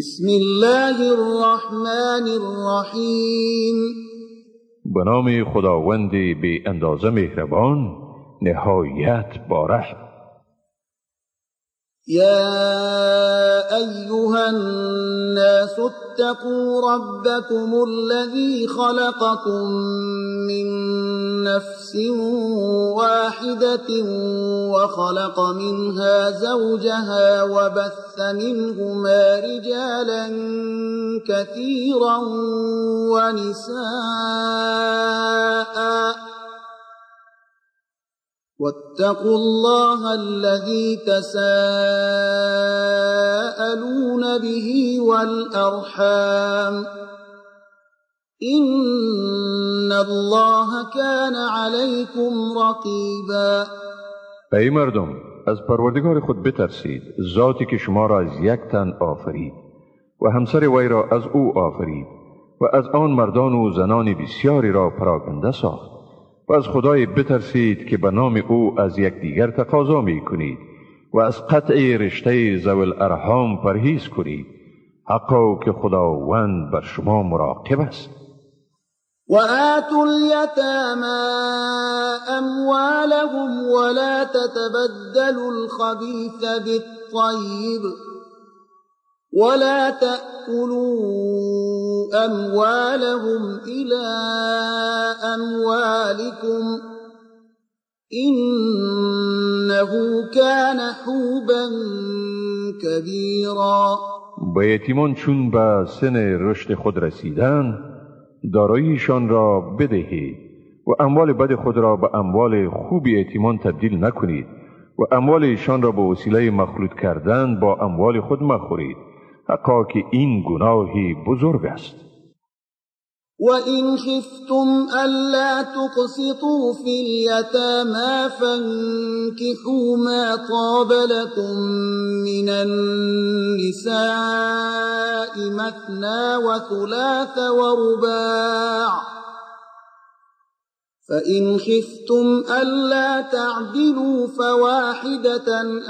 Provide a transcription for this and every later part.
بسم الله الرحمن الرحیم. به نام خداوند بی اندازه مهربان نهایت بارحم. یا ایها الناس اتقوا ربكم الذي خلقكم من نفس واحدة وخلق منها زوجها وبث منهما رجالا كثيرا ونساء واتقوا الله الذي تساءلون به والأرحام إن الله كان عليكم رقيبا. ای مردم، از پروردگار خود بترسید، ذاتی که شما را از یک تن آفرید و همسر وی را از او آفرید و از آن مردان و زنان بسیاری را پراکنده ساخت. و از خدای بترسید که به نام او از یکدیگر تقاضا می کنید و از قطع رشته ذوی الارحام پرهیز کنید، حقا که خداوند بر شما مراقب است. وآتوا اليتامى أموالهم ولا تتبدلوا الخبيث بالطيب ولا تأكلوا أموالهم إلى أموالكم إنه كان حوبا كبيرا. به یتیمان چون به سن رشد خود رسیدن داراییشان را بدهید و اموال بد خود را به اموال خوب یتیمان تبدیل نکنید و اموال ایشان را به وسیله مخلوط کردن با اموال خود مخورید، حقا که این گناهی بزرگ است. وَإِنْ خِفْتُمْ أَلَّا تُقْسِطُوا فِي الْيَتَامَى فَانكِحُوا مَا طَابَ لَكُم مِّنَ النِّسَاءِ مَثْنَىٰ وَثُلَاثَ وَرُبَاعَ ۖ فَإِنْ خِفْتُمْ أَلَّا تَعْدِلُوا فَوَاحِدَةً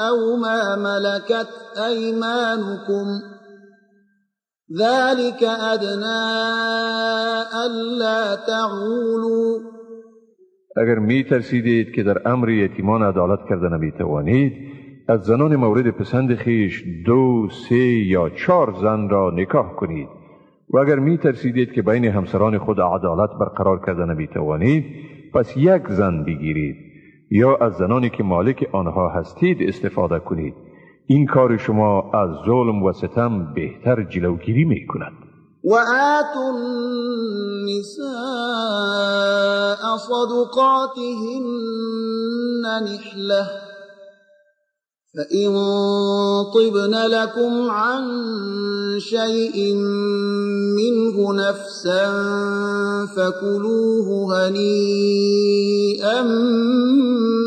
أَوْ مَا مَلَكَتْ أَيْمَانُكُمْ ذلك ادنی الا تعولوا. اگر می ترسیدید که در امر یتیمان عدالت کرده نمی توانید، از زنان مورد پسند خیش 2، 3 یا 4 زن را نکاح کنید. و اگر می ترسیدید که بین همسران خود عدالت برقرار کرده نمی توانید، پس 1 زن بگیرید یا از زنانی که مالک آنها هستید استفاده کنید. این کار شما از ظلم و ستم بهتر جلوگیری می کند. وآتوا النساء صدقاتهن نحلة فإن طبن لكم عن شيء منه نفسا فكلوه هنيئا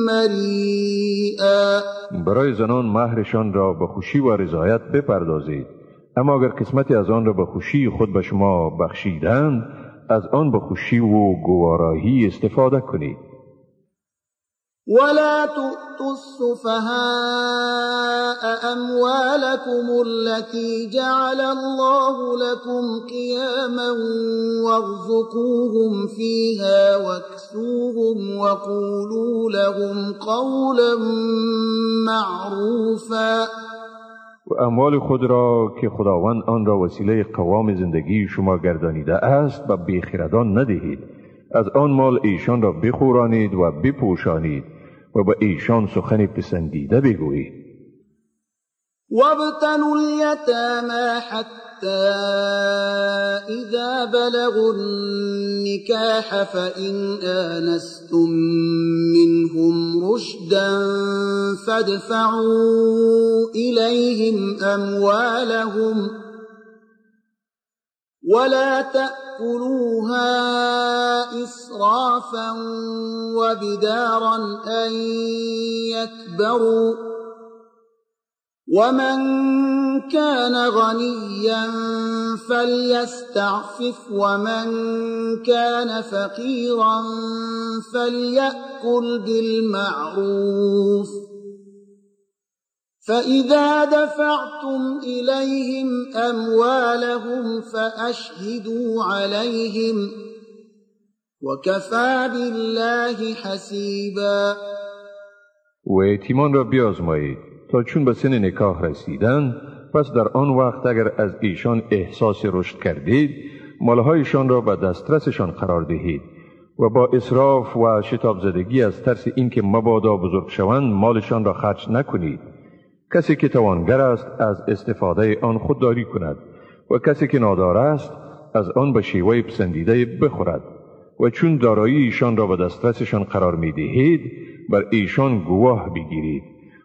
مريئا. برای زنان مهرشان را به خوشی و رضایت بپردازید، اما اگر قسمتی از آن را به خوشی خود به شما بخشیدند، از آن به خوشی و گوارایی استفاده کنید. ولا تؤتوا السفهاء أموالكم التي جعل الله لكم قياما وارزقوهم فيها واكسوهم وقولوا لهم قولا معروفا. و اموال خود را که خداوند آن را وسیله قوام زندگی شما گردانیده است به بیخردان ندهید. از آن مال ایشان را بخورانید و بپوشانید و به ایشان سخن پسندیده بگویید. وابتلوا اليتامى حتى إذا بلغوا النكاح فإن آنستم منهم رشدا فادفعوا إليهم أموالهم ولا تأكلوها إسرافا وبدارا أن يكبروا ومن كان غنيا فليستعفف ومن كان فقيرا فليأكل بالمعروف فإذا دفعتم إليهم أموالهم فأشهدوا عليهم وكفى بالله حسیبا. و یتیمان را بیازمایید تا چون به سن نکاح رسیدند، پس در آن وقت اگر از ایشان احساس رشد کردید، مالهایشان را به دسترسشان قرار دهید و با اسراف و شتاب زدگی از ترس اینکه مبادا بزرگ شوند مالشان را خرج نکنید. کسی که توانگر است از استفاده آن خودداری کند و کسی که نادار است از آن به شیوه پسندیده بخورد و چون دارایی ایشان را به دسترسشان قرار می دهید بر ایشان گواه بگیرید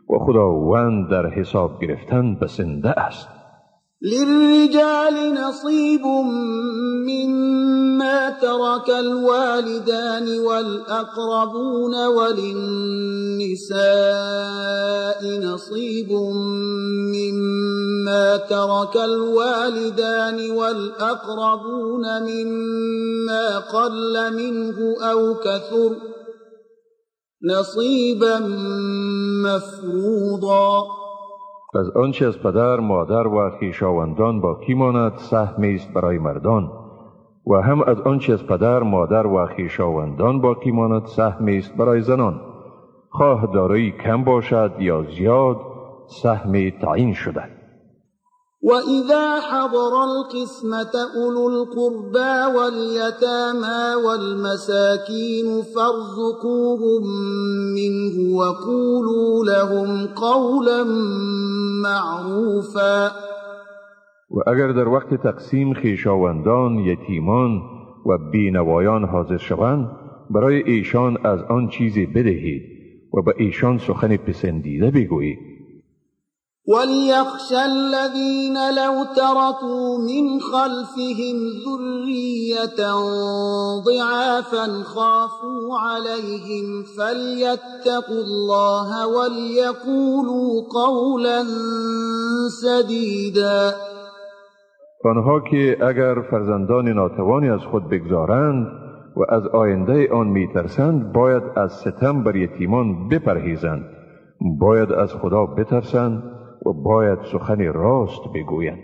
و خداوند در حساب گرفتن بسنده است. للرجال نصیب مما ترك الوالدان والأقربون وللنساء نصيب مما ترك الوالدان والأقربون مما قل منه أو كثر نصيبا مفروضا. از آنچه از پدر، مادر و خویشاوندان باقی ماند سهمی است برای مردان و هم از آنچه از پدر، مادر و خویشاوندان باقی ماند سهمی است برای زنان، خواه دارایی کم باشد یا زیاد سهمی تعیین شده. وَإِذَا حَضَرَ الْقِسْمَةَ أُولُو الْقُرْبَى وَالْيَتَامَى وَالْمَسَاكِينُ فَارْزُقُوهُم مِّنْهُ وَقُولُوا لَهُمْ قَوْلًا مَّعْرُوفًا. و اگر در وقت تقسیم خویشاوندان، یتیمان و بینوایان حاضر شوند، برای ایشان از آن چیزی بدهید و به ایشان سخن پسندیده بگویید. وَلْيَخْشَ الَّذِينَ لَوْ تَرَكُوا مِنْ خَلْفِهِمْ ذُرِّيَّةً ضِعَافًا خَافُوا عَلَيْهِمْ فَلْيَتَّقُوا اللَّهَ وَلْيَقُولُوا قَوْلًا سَدِيدًا. آنها که اگر فرزندان ناتوانی از خود بگذارند و از آینده آن میترسند باید از ستم بر یتیمان بپرهیزند، باید از خدا بترسند و باید سخن راست بگویند.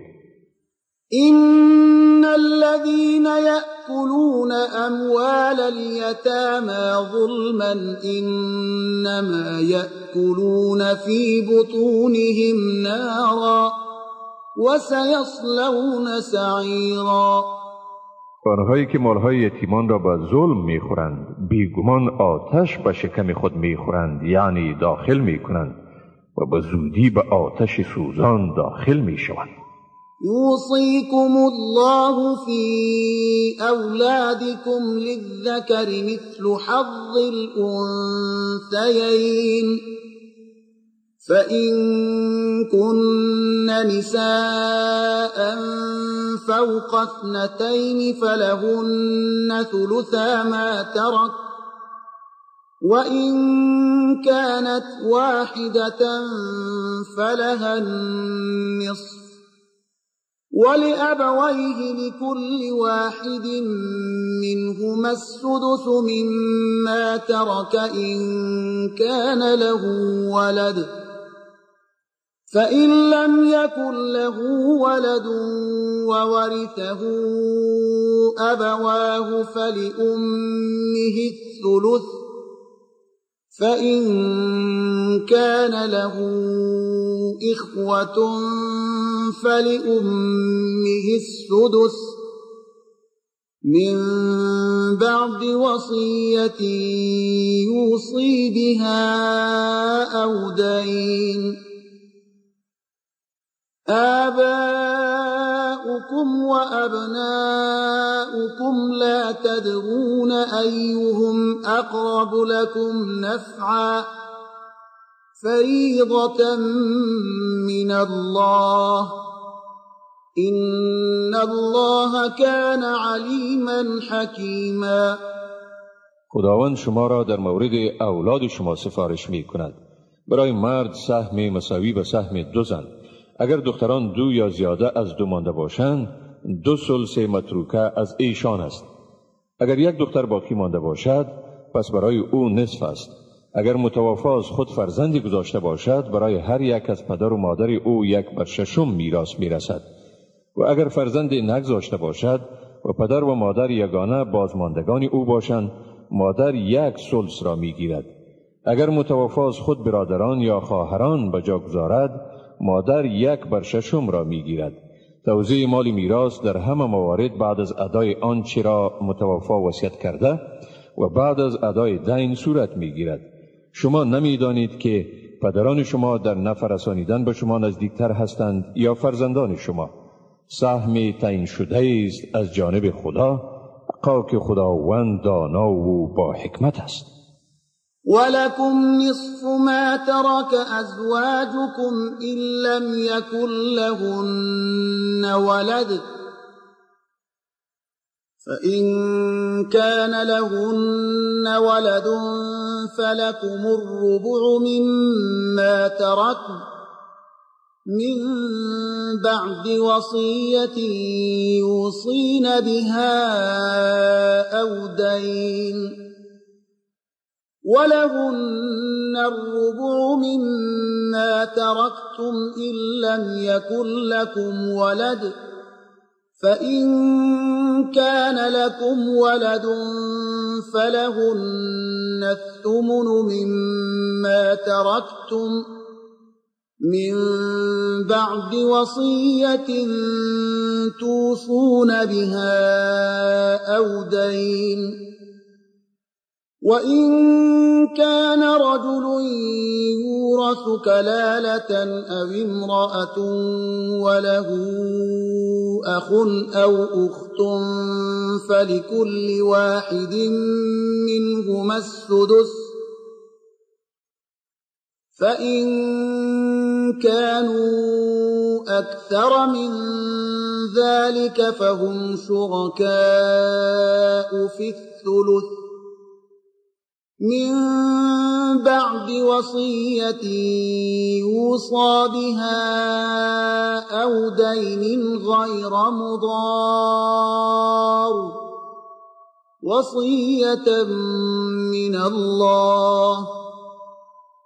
إن الذين يأكلون أموال اليتامى ظلما إنما يأكلون في بطونهم نارا وسيصلون سعيرا. آنهایی که مالهای یتیمان را به ظلم میخورند بیگمان آتش به شکم خود میخورند، یعنی داخل میکنند و به زودی به آتش سوزان داخل میشوند. يوصيكم الله في أولادكم للذكر مثل حظ الأنثيين فإن كن نساء فوق 2 فلهن ثلثا ما ترك وإن كانت واحدة فلها النصف ولأبويه لكل واحد منهما السدس مما ترك إن كان له ولد فإن لم يكن له ولد وورثه أبواه فلأمه الثلث فإن كان له إخوة فلأمه السدس من بعد وصية يوصي بها أو دين. آباؤكم وأبناؤكم لا تدرون أيهم أقرب لكم نفعا فريضة من الله إن الله كان عليما حكيما. خداوند شما را در مورد اولاد شما سفارش می کند. برای مرد سهم مساوی به سهم 2 زن. اگر دختران 2 یا زیاده از 2 مانده باشند 2 ثلث متروکه از ایشان است. اگر 1 دختر باقی مانده باشد پس برای او نصف است. اگر متوفی از خود فرزندی گذاشته باشد، برای هر یک از پدر و مادر او 1/6 میراث میرسد. و اگر فرزندی نگذاشته باشد و پدر و مادر یگانه بازماندگان او باشند، مادر 1 ثلث را میگیرد. اگر متوفی از خود برادران یا خواهران به جا گذارد، مادر 1/6 را میگیرد. توزیع مال میراث در همه موارد بعد از ادای آنچه را متوفی وصیت کرده و بعد از ادای دین صورت میگیرد. شما نمیدانید که پدران شما در نفع رسانیدن به شما نزدیکتر هستند یا فرزندان شما؟ سهم تعیین شده است از جانب خدا، که خداوند دانا و با حکمت است. ولكم نصف ما ترك أزواجكم إن لم يكن لهن ولد فإن كان لهن ولد فلكم الربع مما تركن من بعد وصية يوصين بها أو دين ولهن الربع مما تركتم إن لم يكن لكم ولد فإن كان لكم ولد فلهن الثمن مما تركتم من بعد وصية توصون بها أو دين وإن كان رجل يورث كلالة أو امرأة وله أخ أو أخت فلكل واحد منهما السدس فإن كانوا أكثر من ذلك فهم شركاء في الثلث من بعد وصية يوصى بها أو دين غير مضار وصية من الله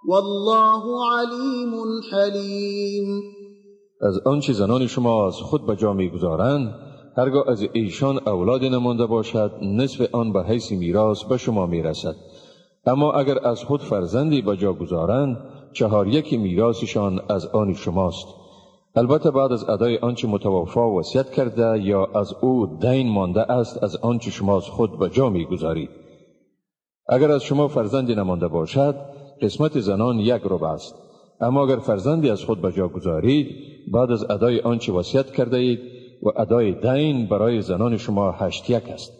والله علیم حلیم. از آنچه زنان شما از خود به جا می‌گذارند، هرگاه از ایشان اولادی نمانده باشد، نصف آن به حیث میراث به شما میرسد. اما اگر از خود فرزندی به جا گذارند، 4/1 میراثشان از آن شماست. البته بعد از ادای آنچه متوفی وصیت کرده یا از او دین مانده است از آنچه شما از خود به جا می‌گذارید. اگر از شما فرزندی نمانده باشد، قسمت زنان 1/4 است. اما اگر فرزندی از خود به جا گذارید، بعد از ادای آنچه وصیت کرده اید و ادای دین برای زنان شما 8/1 است.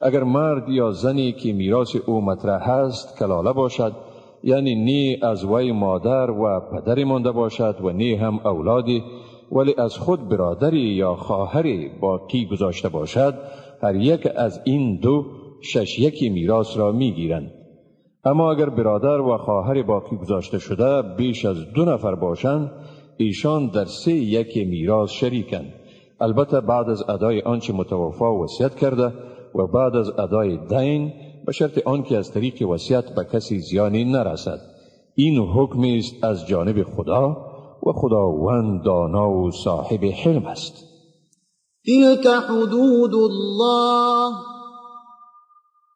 اگر مرد یا زنی که میراث او مطرح است کلاله باشد، یعنی نی از وی مادر و پدری مانده باشد و نی هم اولادی، ولی از خود برادری یا خواهری باقی گذاشته باشد، هر یک از این دو 6/1 میراث را میگیرند. اما اگر برادر و خواهر باقی گذاشته شده بیش از 2 نفر باشند، ایشان در 3/1 میراث شریکند. البته بعد از ادای آنچه متوفی وصیت کرده و بعد از ادای دین، به شرط آنکه از طریق وصیت به کسی زیانی نرسد. این حکم است از جانب خدا و خداوند دانا و صاحب حلم است. تلك حدود الله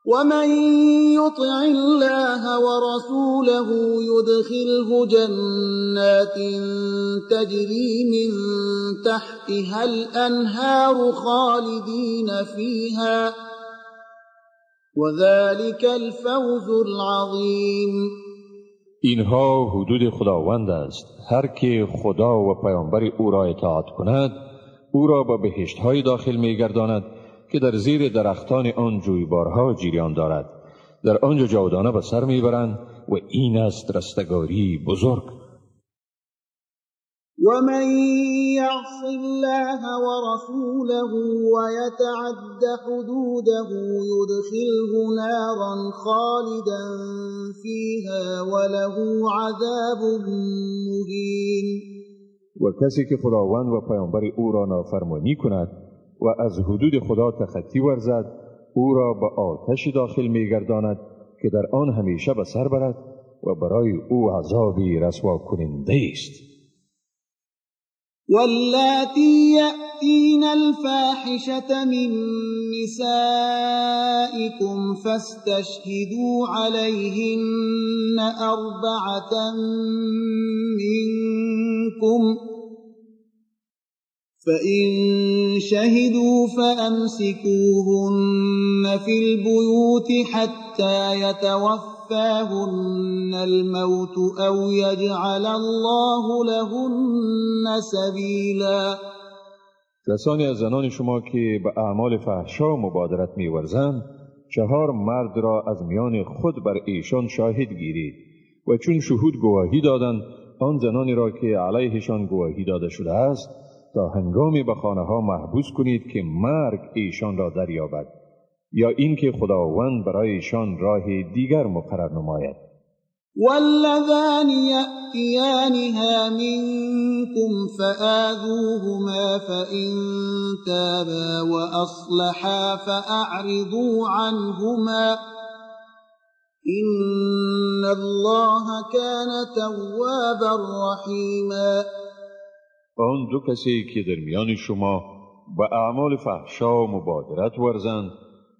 ومن يطع الله ورسوله يدخله جنات تجري من تحتها الأنهار خالدين فيها وذلك الفوز العظيم. اینها حدود خداوند است. هر که خدا و پیامبر او را اطاعت کند، او را به بهشت‌های داخل می‌گرداند که در زیر درختان آن جویبارها جریان دارد. در آنجا جاودانه به سر میبرند و این است رستگاری بزرگ. ومن يعص الله ورسوله ويتعد حدوده يدخله نارا خالدا فيها وله عذاب مهين. و کسی که خداوند و پیامبر او را نافرمانی کند و از حدود خدا تخطی ورزد، او را به آتش داخل می‌گرداند که در آن همیشه به سر برد و برای او عذابی رسوا کننده است. واللاتی یأتین الفاحشة من نسائکم فاستشهدوا علیهن 4 منکم فإن شهدوا فأمسكوهن في البيوت حتى يتوفاهن الموت أو يجعل الله لهن سبيلا. کسانی از زنان شما که به اعمال فحشا مبادرت می‌ورزند 4 مرد را از میان خود بر ایشان شاهد گیرید و چون شهود گواهی دادند آن زنانی را که علیهشان گواهی داده شده است تا هنگامی به خانه ها محبوس کنید که مرگ ایشان را دریابد یا اینکه خداوند برای ایشان راه دیگر مقرر نماید. واللذان یأتیانها منکم فآذوهما فإن تابا وأصلحا فأعرضوا عنهما إن الله كان توابا رحیما. آن 2 کسی که در میان شما به اعمال فحشا مبادرت ورزند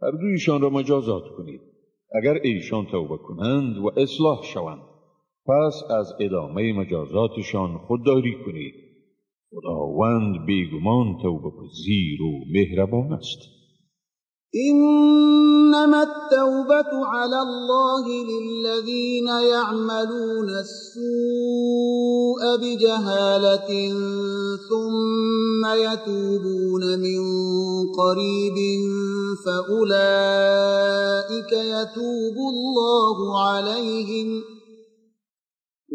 هر دویشان را مجازات کنید. اگر ایشان توبه کنند و اصلاح شوند پس از ادامه مجازاتشان خودداری کنید. خداوند بیگمان توبه پذیر و مهربان است. إنما التوبة على الله للذين يعملون السوء بجهالة ثم يتوبون من قريب فأولئك يتوب الله عليهم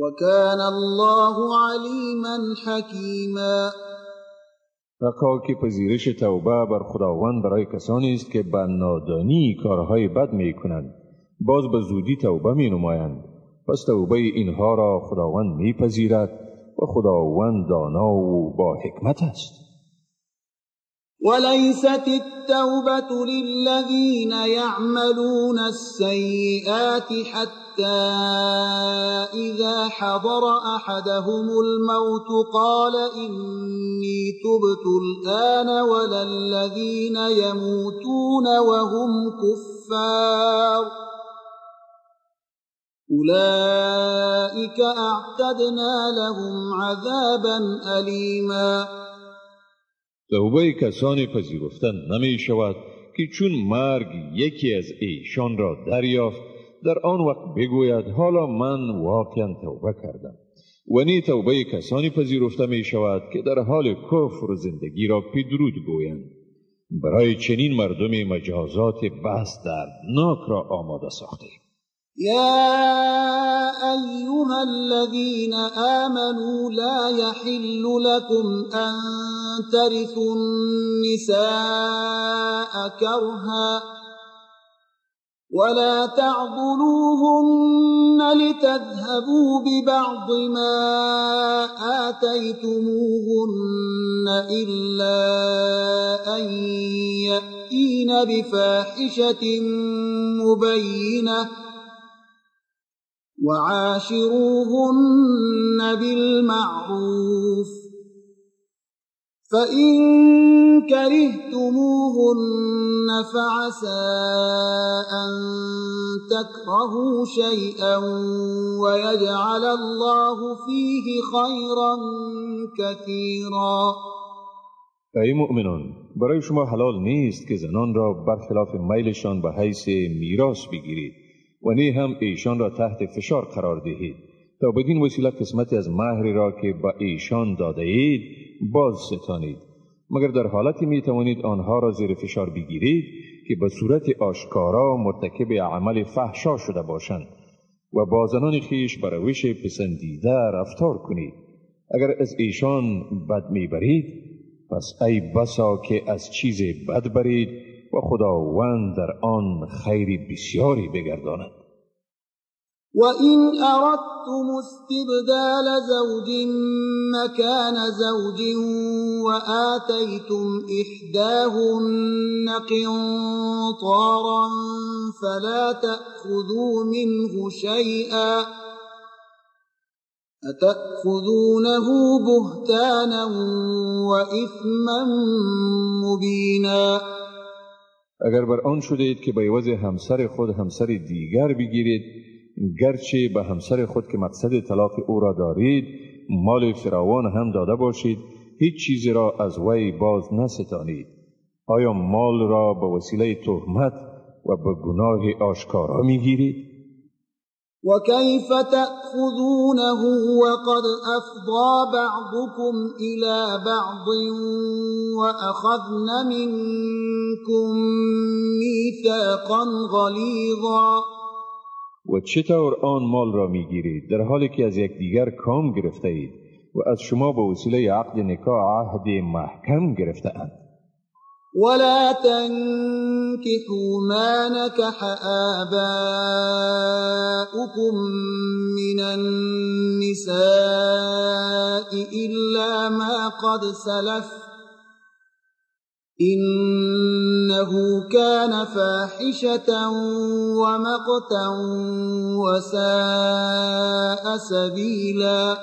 وكان الله عليما حكيما. حقا که پذیرش توبه بر خداوند برای کسانی است که به نادانی کارهای بد می کنند باز به زودی توبه می نمایند. پس توبه اینها را خداوند می پذیرد و خداوند دانا و با حکمت است. وليست التوبة للذين يعملون السيئات حتى إذا حضر أحدهم الموت قال إني تبت الآن ولا الذين يموتون وهم كفار أولئك أعتدنا لهم عذابا أليما. توبه کسانی پذیرفته نمی شود که چون مرگ یکی از ایشان را دریافت در آن وقت بگوید حالا من واقعا توبه کردم. و نی توبه کسانی پذیرفته می شود که در حال کفر و زندگی را پیدرود گویند. برای چنین مردم مجازات بس دردناک را آماده ساخته. يا أيها الذين آمنوا لا يحل لكم أن ترثوا النساء كرها ولا تعضلوهن لتذهبوا ببعض ما آتيتموهن إلا أن يأتين بفاحشة مبينة وعاشروهن بالمعروف فإن كرهتموهن فعسى أن تكرهوا شيئا ويجعل الله فيه خيرا كثيرا. ای مؤمنان، برای شما حلال نیست که زنان را برخلاف میلشان به حیث میراث بگیرید و نه هم ایشان را تحت فشار قرار دهید تا بدین وسیله قسمتی از مهری را که به ایشان داده اید باز ستانید، مگر در حالتی می توانید آنها را زیر فشار بگیرید که به صورت آشکارا مرتکب عمل فحشا شده باشند و با زنان خویش بر روش پسندیده رفتار کنید. اگر از ایشان بد می برید پس ای بسا که از چیز بد برید و خداوند در آن خیر بسیاری بگرداند. وَإِنْ أَرَدْتُمُ اسْتِبْدَالَ زَوْجٍ مَّكَانَ زَوْجٍ وَآتَيْتُمْ إِحْدَاهُنَّ قِنطَارًا فَلَا تَأْخُذُوا مِنْهُ شَيْئًا أتأخذونه بهتانا وإثما مبینا. اگر بر آن شدید که به عوض همسر خود همسر دیگر بگیرید، گرچه به همسر خود که مقصد طلاق او را دارید مال فراوان هم داده باشید، هیچ چیزی را از وی باز نستانید. آیا مال را به وسیله تهمت و به گناه آشکارا میگیرید؟ وكيف تأخذونه وقد أفضى بعضكم إلى بعض وأخذن منكم ميثاقا غليظا. و چطور آن مال را میگیرید در حالی که از یکدیگر کام گرفته اید و از شما به وسیله عقد نکاح عهد محکم گرفته اند؟ ولا تنكحوا ما نكح آباؤكم من النساء إلا ما قد سلف إنه كان فاحشة ومقتا وساء سبيلا.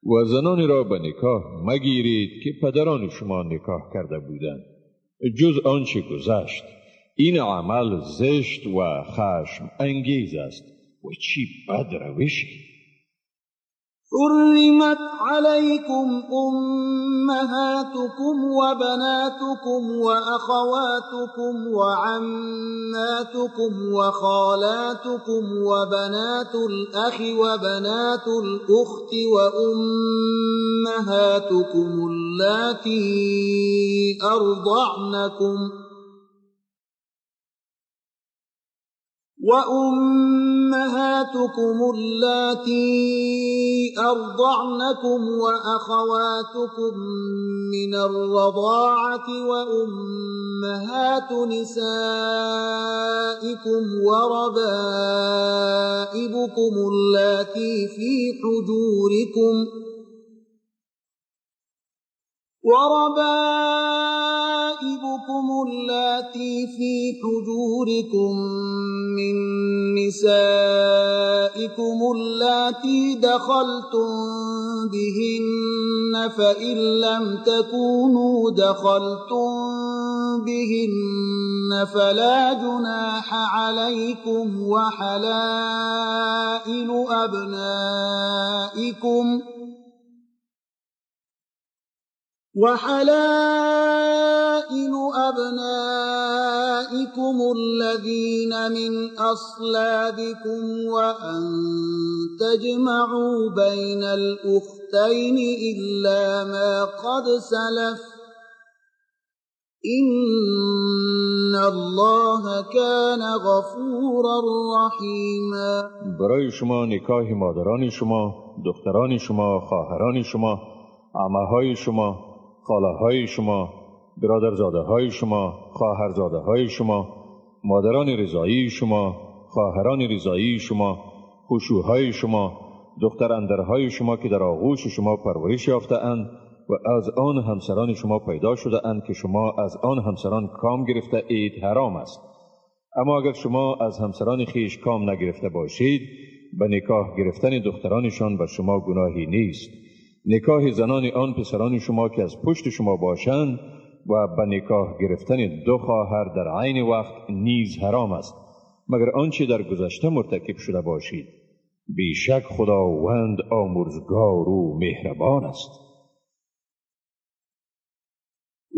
و زنان را به نکاح مگیرید که پدران شما نکاح کرده بودند جز آنچه گذشت. این عمل زشت و خشم انگیز است و چی بد روشی. حرمت عليكم أمهاتكم وبناتكم وأخواتكم وعماتكم وخالاتكم وبنات الأخ وبنات الأخت وأمهاتكم اللاتي أرضعنكم وأخواتكم من الرضاعة وأمهات نسائكم وربائبكم اللاتي في حجوركم من نسائكم اللاتي دخلتم بهن فإن لم تكونوا دخلتم بهن فلا جناح عليكم وحلائل أبنائكم الذين من أصلابكم وأن تجمعوا بين الأختين إلا ما قد سلف إن الله كان غفورا رحيما. برای شما نکاح مادران شما، دختران شما، خواهران شما، عمه‌های شما، خاله‌های شما، برادرزاده‌های شما، خواهرزاده‌های شما، مادران رضاعی شما، خواهران رضاعی شما، خشوهای شما، دختر اندرهای شما که در آغوش شما پرورش یافته‌اند و از آن همسران شما پیدا شده‌اند که شما از آن همسران کام گرفته اید حرام است. اما اگر شما از همسران خویش کام نگرفته باشید، به نکاح گرفتن دخترانشان بر شما گناهی نیست. نکاح زنان آن پسران شما که از پشت شما باشند و به نکاح گرفتن دو خواهر در عین وقت نیز حرام است مگر آنچه در گذشته مرتکب شده باشید. بیشک خداوند آمرزگار و مهربان است.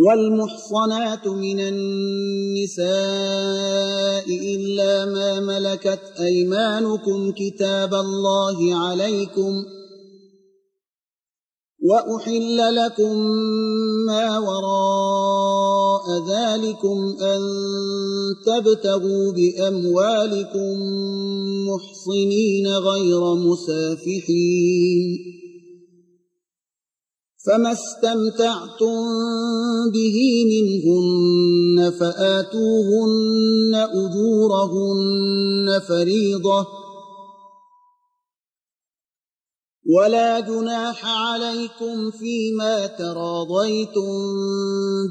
والمحصنات من النساء إلا ما ملكت أيمانكم كتاب الله عليكم وأحل لكم ما وراء ذلكم أن تبتغوا بأموالكم محصنين غير مسافحين فما استمتعتم به منهن فآتوهن أجورهن فريضة ولا جناح عليكم فيما تراضيتم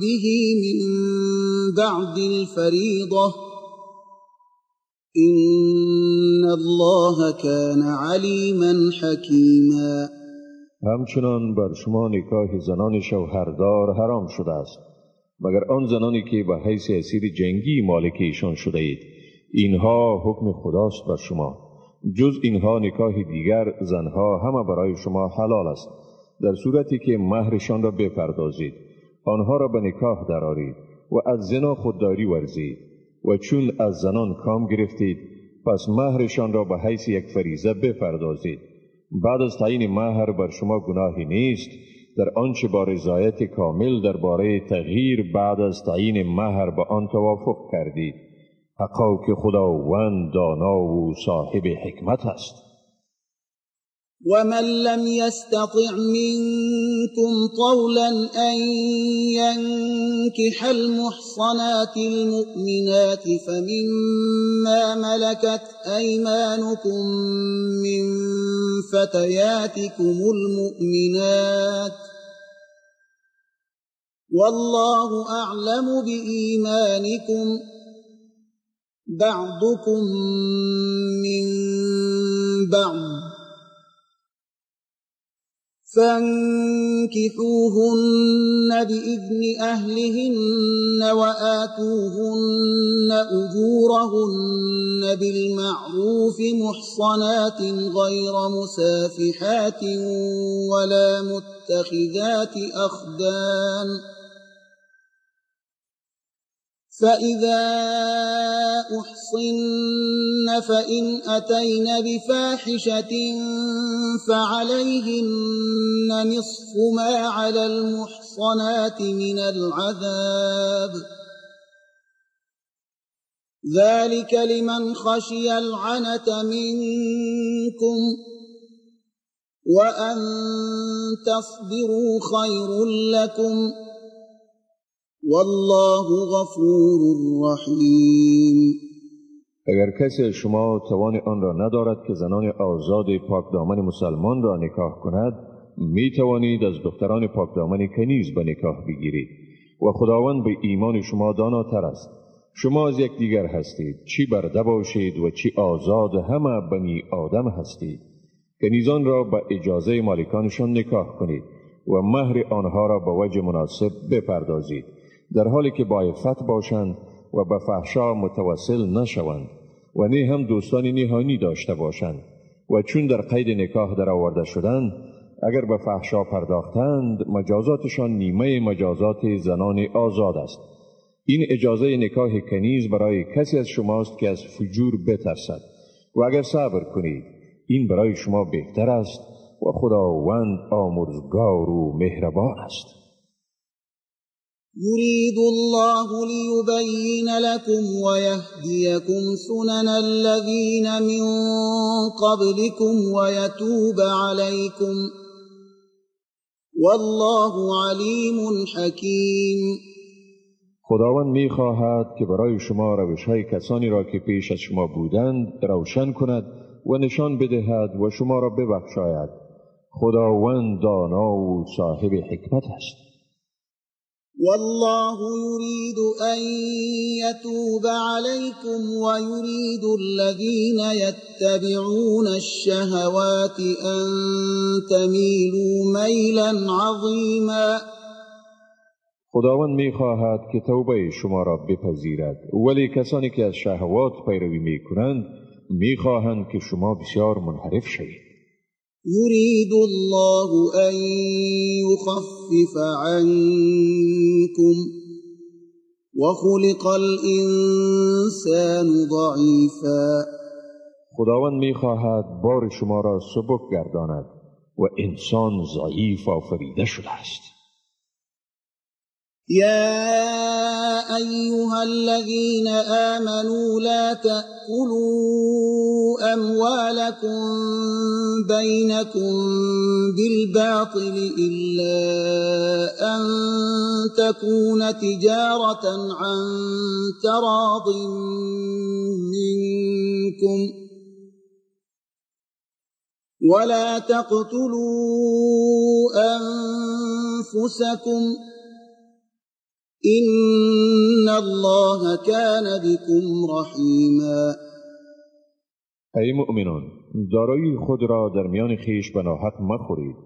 به من بعد الفريضة إن الله كان عليما حكيما. همچنان بر شما نکاح زنان شوهردار حرام شده است مگر آن زنانی که به حیث اسیر جنگی مالک ایشان شده اید. اینها حکم خداست بر شما. جز اینها نکاح دیگر زنها همه برای شما حلال است، در صورتی که مهرشان را بپردازید، آنها را به نکاح درآورید و از زنا خودداری ورزید و چون از زنان کام گرفتید پس مهرشان را به حیث یک فریضه بپردازید. بعد از تعیین مهر بر شما گناهی نیست در آنچه با رضایت کامل درباره تغییر بعد از تعیین مهر به آن توافق کردید. حقا که خداوند دانا و صاحب حکمت است. ومن لم يستطع منكم طولا أن ينكح المحصنات المؤمنات فمما ملكت أيمانكم من فتياتكم المؤمنات والله أعلم بإيمانكم بعضكم من بعض فانكحوهن بإذن أهلهن وآتوهن أجورهن بالمعروف محصنات غير مسافحات ولا متخذات أخدان. فإذا أحصن فإن أتين بفاحشة فعليهن نصف ما على المحصنات من العذاب ذلك لمن خشي العنة منكم وأن تصبروا خير لكم والله غفور رحیم. اگر کسی شما توان آن را ندارد که زنان آزاد پاکدامن مسلمان را نکاح کند، می توانید از دختران پاکدامن کنیز به نکاح بگیرید و خداوند به ایمان شما داناتر است. شما از یکدیگر هستید، چی برده باشید و چی آزاد، همه بنی آدم هستید. کنیزان را به اجازه مالکانشان نکاح کنید و مهر آنها را به وجه مناسب بپردازید، در حالی که با عفت باشند و به فحشا متوسل نشوند و نه هم دوستان نهانی داشته باشند و چون در قید نکاح در آورده شدند اگر به فحشا پرداختند مجازاتشان نیمه مجازات زنان آزاد است. این اجازه نکاح کنیز برای کسی از شماست که از فجور بترسد و اگر صبر کنید این برای شما بهتر است و خداوند آمرزگار و مهربان است. يريد الله ليبين لكم ويهديكم سنن الذين من قبلكم ويتوب عليكم والله عليم حكيم. خداوند می‌خواهد که برای شما روش‌های کسانی را که پیش از شما بودند روشن کند و نشان بدهد و شما را ببخشاید. خداوند دانا و صاحب حکمت است. والله يريد أن يتوب عليكم ويريد الذين يتبعون الشهوات أن تميلوا ميلا عظيما. خداوند می‌خواهد که توبه شما را بپذیرد، ولی کسانی که از شهوات پیروی می‌کنند می‌خواهند که شما بسیار منحرف شوید. يريد الله أن يخفف عنكم وخلق الإنسان ضعيفا. خداوند می‌خواهد بار شما را سبک گرداند و انسان ضعیف آفریده شده است. يا أيها الذين آمنوا لا تأكلوا أموالكم بينكم بالباطل إلا أن تكون تجارة عن تراض منكم ولا تقتلوا أنفسكم إن الله كان بكم رحيما. ای مؤمنان، دارایی خود را در میان خویش به ناحق مخورید،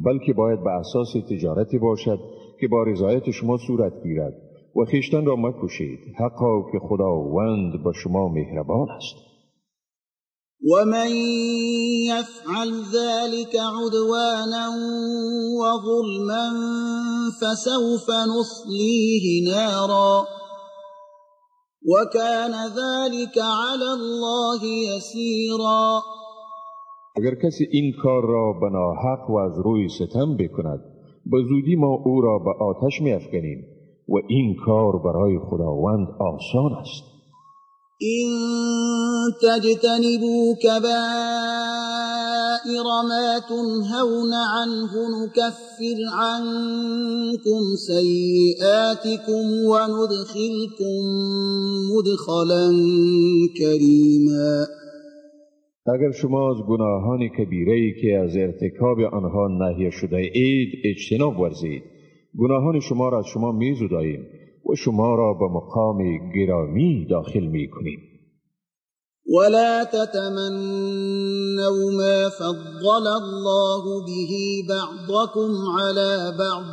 بلکه باید به اساس تجارتی باشد که با رضایت شما صورت گیرد و خویشتن را مکشید، حقا که خداوند با شما مهربان است. ومن يفعل ذلك عدوانا وظلما فسوف نصليه نارا وكان ذلك على الله يسيرا. اگر کسی این کار را به ناحق و از روی ستم بکند، به زودی ما او را به آتش می‌افکنیم و این کار برای خداوند آسان است. إن تجتنبوا كبائر ما تنهون عنه نكفر عنكم سيئاتكم وندخلكم مدخلا كريما. اگر شما از گناهان کبیره‌ای که از ارتکاب آنها نهی شده اید اجتناب ورزید، گناهان شما را از شما می‌زداییم و شما را به مقام گرامی داخل می‌کنیم. ولا تتمنوا ما فضل الله به بعضكم على بعض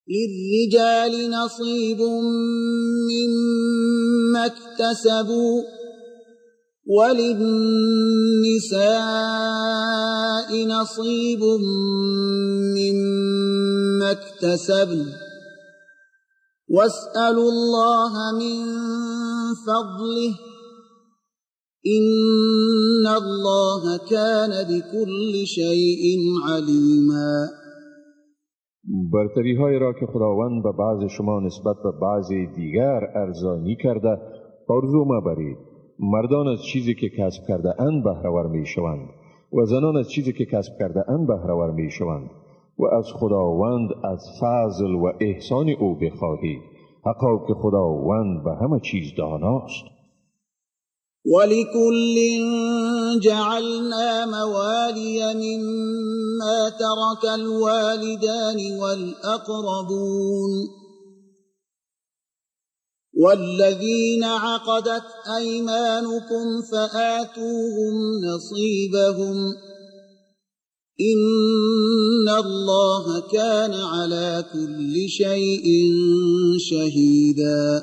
للرجال نصيب مما اكتسبوا وللنساء نصيب مما اكتسبن واسألوا الله من فضله إن الله كان بكل شيء عليما. برتری های را که خداوند به بعض شما نسبت به بعض دیگر ارزانی کرده آرزو مبرید. مردان از چیزی که کسب کرده اند بهره‌ور می شوند و زنان از چیزی که کسب کرده اند بهره‌ور می شوند و از خداوند از فضل و احسان او بخواهید، حقا که خداوند به همه چیز داناست. ولكل جعلنا موالي مما ترك الوالدان والأقربون والذين عقدت أيمانكم فآتوهم نصيبهم إن الله كان على كل شيء شهيدا.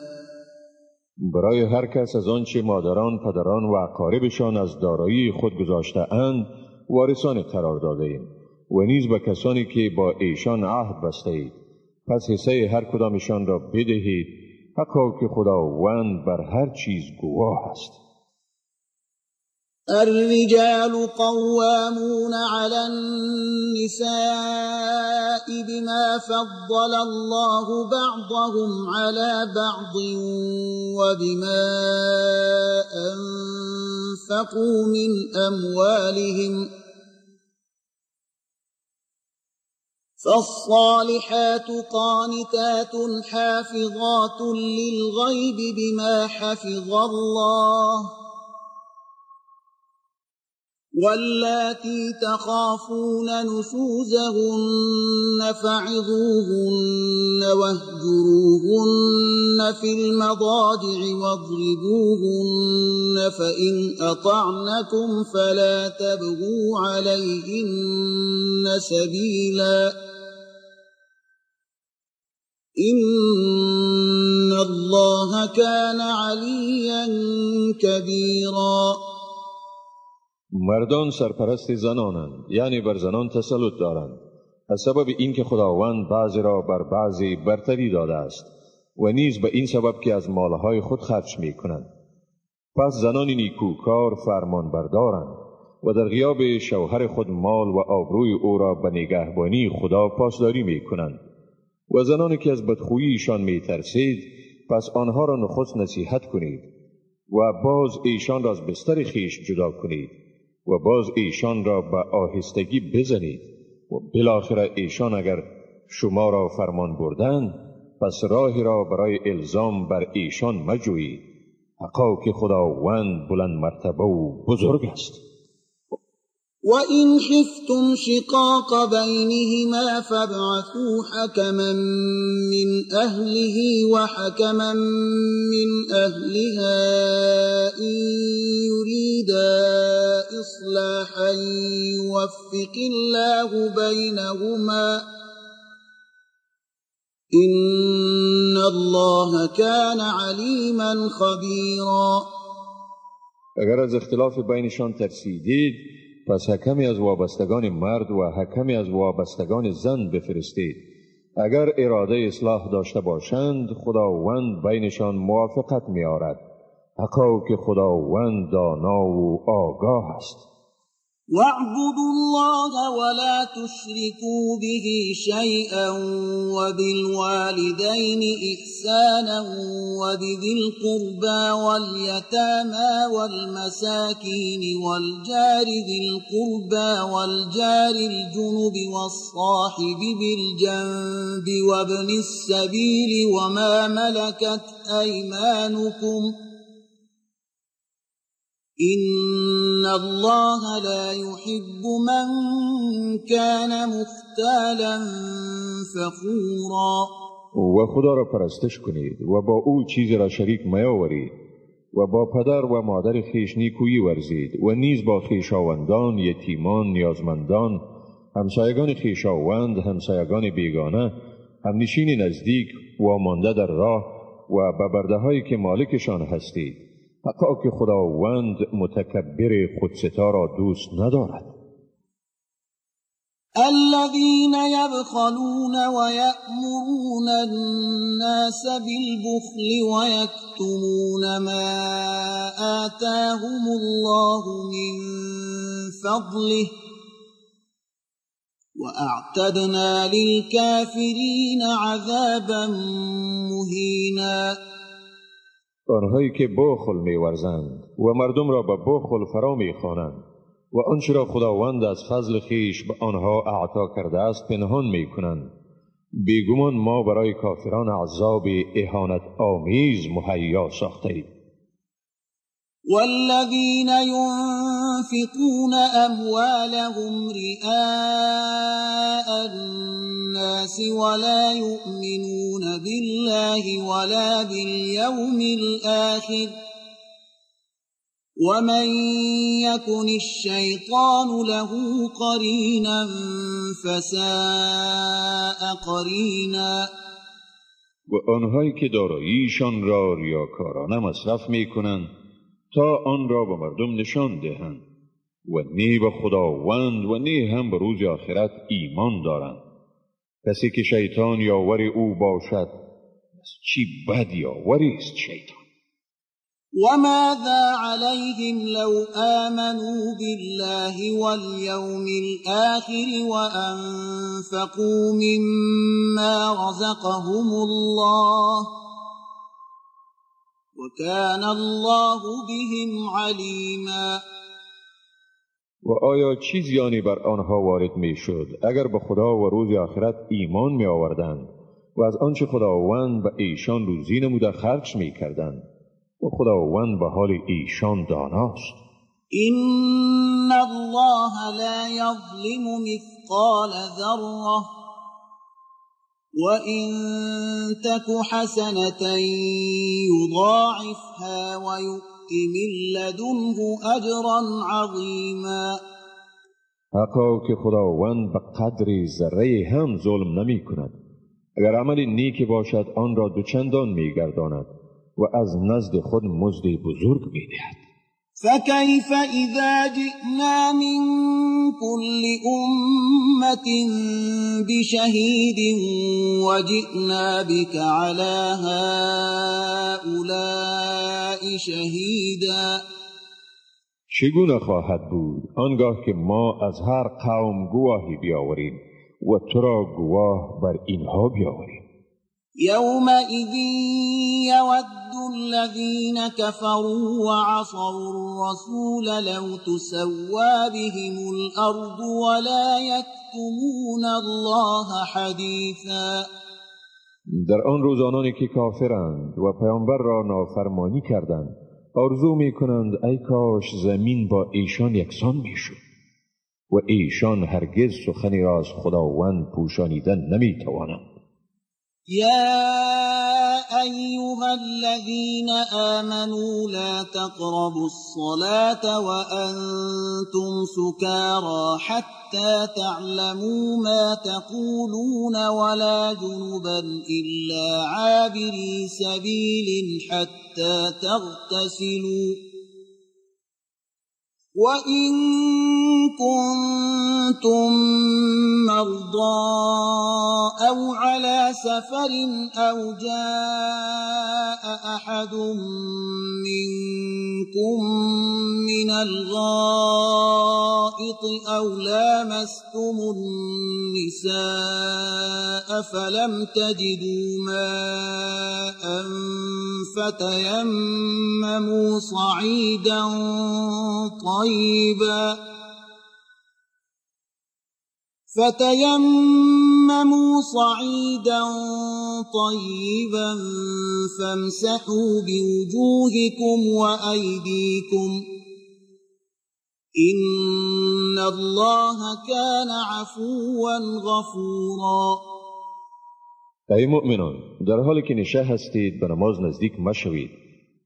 برای هر کس از آنچه مادران، پدران و اقاربشان از دارایی خود گذاشته اند وارثان قرار داده ایم و نیز به کسانی که با ایشان عهد بسته اید، پس حصه هر کدامشان را بدهید، حقا که خداوند بر هر چیز گواه است. الرجال قوامون على النساء بما فضل الله بعضهم على بعض وبما أنفقوا من أموالهم فالصالحات قانتات حافظات للغيب بما حفظ الله واللاتي تخافون نشوزهن فعظوهن واهجروهن في المضاجع واضربوهن فإن أطعنكم فلا تبغوا عليهن سبيلا إن الله كان عليا كبيرا. مردان سرپرست زنانند، یعنی بر زنان تسلط دارند، از سبب اینکه خداوند بعضی را بر بعضی برتری داده است و نیز به این سبب که از مالهای خود خرج می کنند. پس زنان نیکوکار فرمان بردارند و در غیاب شوهر خود مال و آبروی او را به نگهبانی خدا پاسداری می کنند و زنانی که از بدخوییشان می ترسید پس آنها را نخست نصیحت کنید و باز ایشان را از بستر خویش جدا کنید و باز ایشان را به آهستگی بزنید و بالاخره ایشان اگر شما را فرمان بردند پس راهی را برای الزام بر ایشان مجویید، حقا که خداوند بلند مرتبه و بزرگ است. وإن خفتم شقاق بينهما فابعثوا حكما من أهله وحكما من أهلها إن يريدا إصلاحا يوفق الله بينهما إن الله كان عليما خبيرا. اگر از اختلاف بینشان ترسیدید پس حکمی از وابستگان مرد و حکمی از وابستگان زن بفرستید. اگر اراده اصلاح داشته باشند خداوند بینشان موافقت می آرد. حقا که خداوند دانا و آگاه است. واعبدوا الله ولا تشركوا به شيئا وبالوالدين إحسانا وبذي القربى واليتامى والمساكين والجار ذي القربى والجار الجنب والصاحب بالجنب وابن السبيل وما ملكت أيمانكم إن الله لا يحب من كان مختالا فخورا. و خدا را پرستش کنید و با او چیزی را شریک میاورید و با پدر و مادر خویش نیکویی ورزید و نیز با خویشاوندان، یتیمان، نیازمندان، همسایگان خویشاوند، همسایگان بیگانه، همنشین نزدیک و مانده در راه و به برده‌هایی که مالکشان هستید. حقا که خداوند متکبر خودستا را دوست ندارد. الذين يبخلون ويأمرون الناس بالبخل ويكتمون ما آتاهم الله من فضله وأعتدنا للكافرين عذابا مهینا. آنهایی که بخل می‌ورزند و مردم را به بخل فرا می‌خوانند و آنچه را خداوند از فضل خویش به آنها اعطا کرده است پنهان می‌کنند، بیگمان ما برای کافران عذاب اهانت آمیز مهیا ساخته‌ایم. والذين ينفقون أموالهم رئاء الناس ولا يؤمنون بالله ولا باليوم الآخر ومن يكن الشيطان له قرينا فساء قرينا. و آنهایی که داراییشان را ریاکارانه مصرف می‌کنند تا آن را به مردم نشان دهند و نی به خداوند و نی هم به روز آخرت ایمان دارند. کسی که شیطان یاور او باشد چی بد یاوری است شیطان. وماذا عليهم لو آمنوا بالله واليوم الآخر وأنفقوا مما رزقهم الله وكان الله بهم علیما. و آیا چی زیانی بر آنها وارد می شد اگر به خدا و روز آخرت ایمان می آوردند و از آنچه خداوند به ایشان روزی نموده خرج می کردند و خداوند به حال ایشان داناست. این الله لا یظلم مثقال ذره وَإِن تَكُ حَسَنَةً يُضَاعِفْهَا وَيُؤْتِ مِن لَّدُنْهُ أَجْرًا عَظِيمًا. حقا که خداوند به قدر ذره هم ظلم نمی کند. اگر عمل نیک باشد آن را دوچندان می گرداند و از نزد خود مزد بزرگ می دهد. فكيف إذا جئنا من كل أمة بشهيد وجئنا بك على هؤلاء شهيدا. چگونه خواهد بود آنگاه که ما از هر قوم گواهی بیاوریم و تو را گواه بر اینها بیاوریم. يومئذ يود الذين كفروا وعصوا الرسول لو تسوى بهم الأرض ولا يكتمون الله حديثا. در آن روز آنانی که کافرند و پیامبر را نافرمانی کردند آرزو می کنند ای کاش زمین با ایشان یکسان می شد. و ایشان هرگز سخنی را از خداوند پوشانیدن نمیتوانند. يا أيها الذين آمنوا لا تقربوا الصلاة وأنتم سكارى حتى تعلموا ما تقولون ولا جنبا إلا عابري سبيل حتى تغتسلوا وإن كنتم مرضى أو على سفر أو جاء أحد منكم من الغائط أو لامستم النساء فلم تجدوا ماء فتيمموا صعيدا طيبا فامسحوا بوجوهكم وأيديكم إن الله كان عفوا غفورا. ای مؤمنان، در حالی که نشه هستید به نماز نزدیک مشوید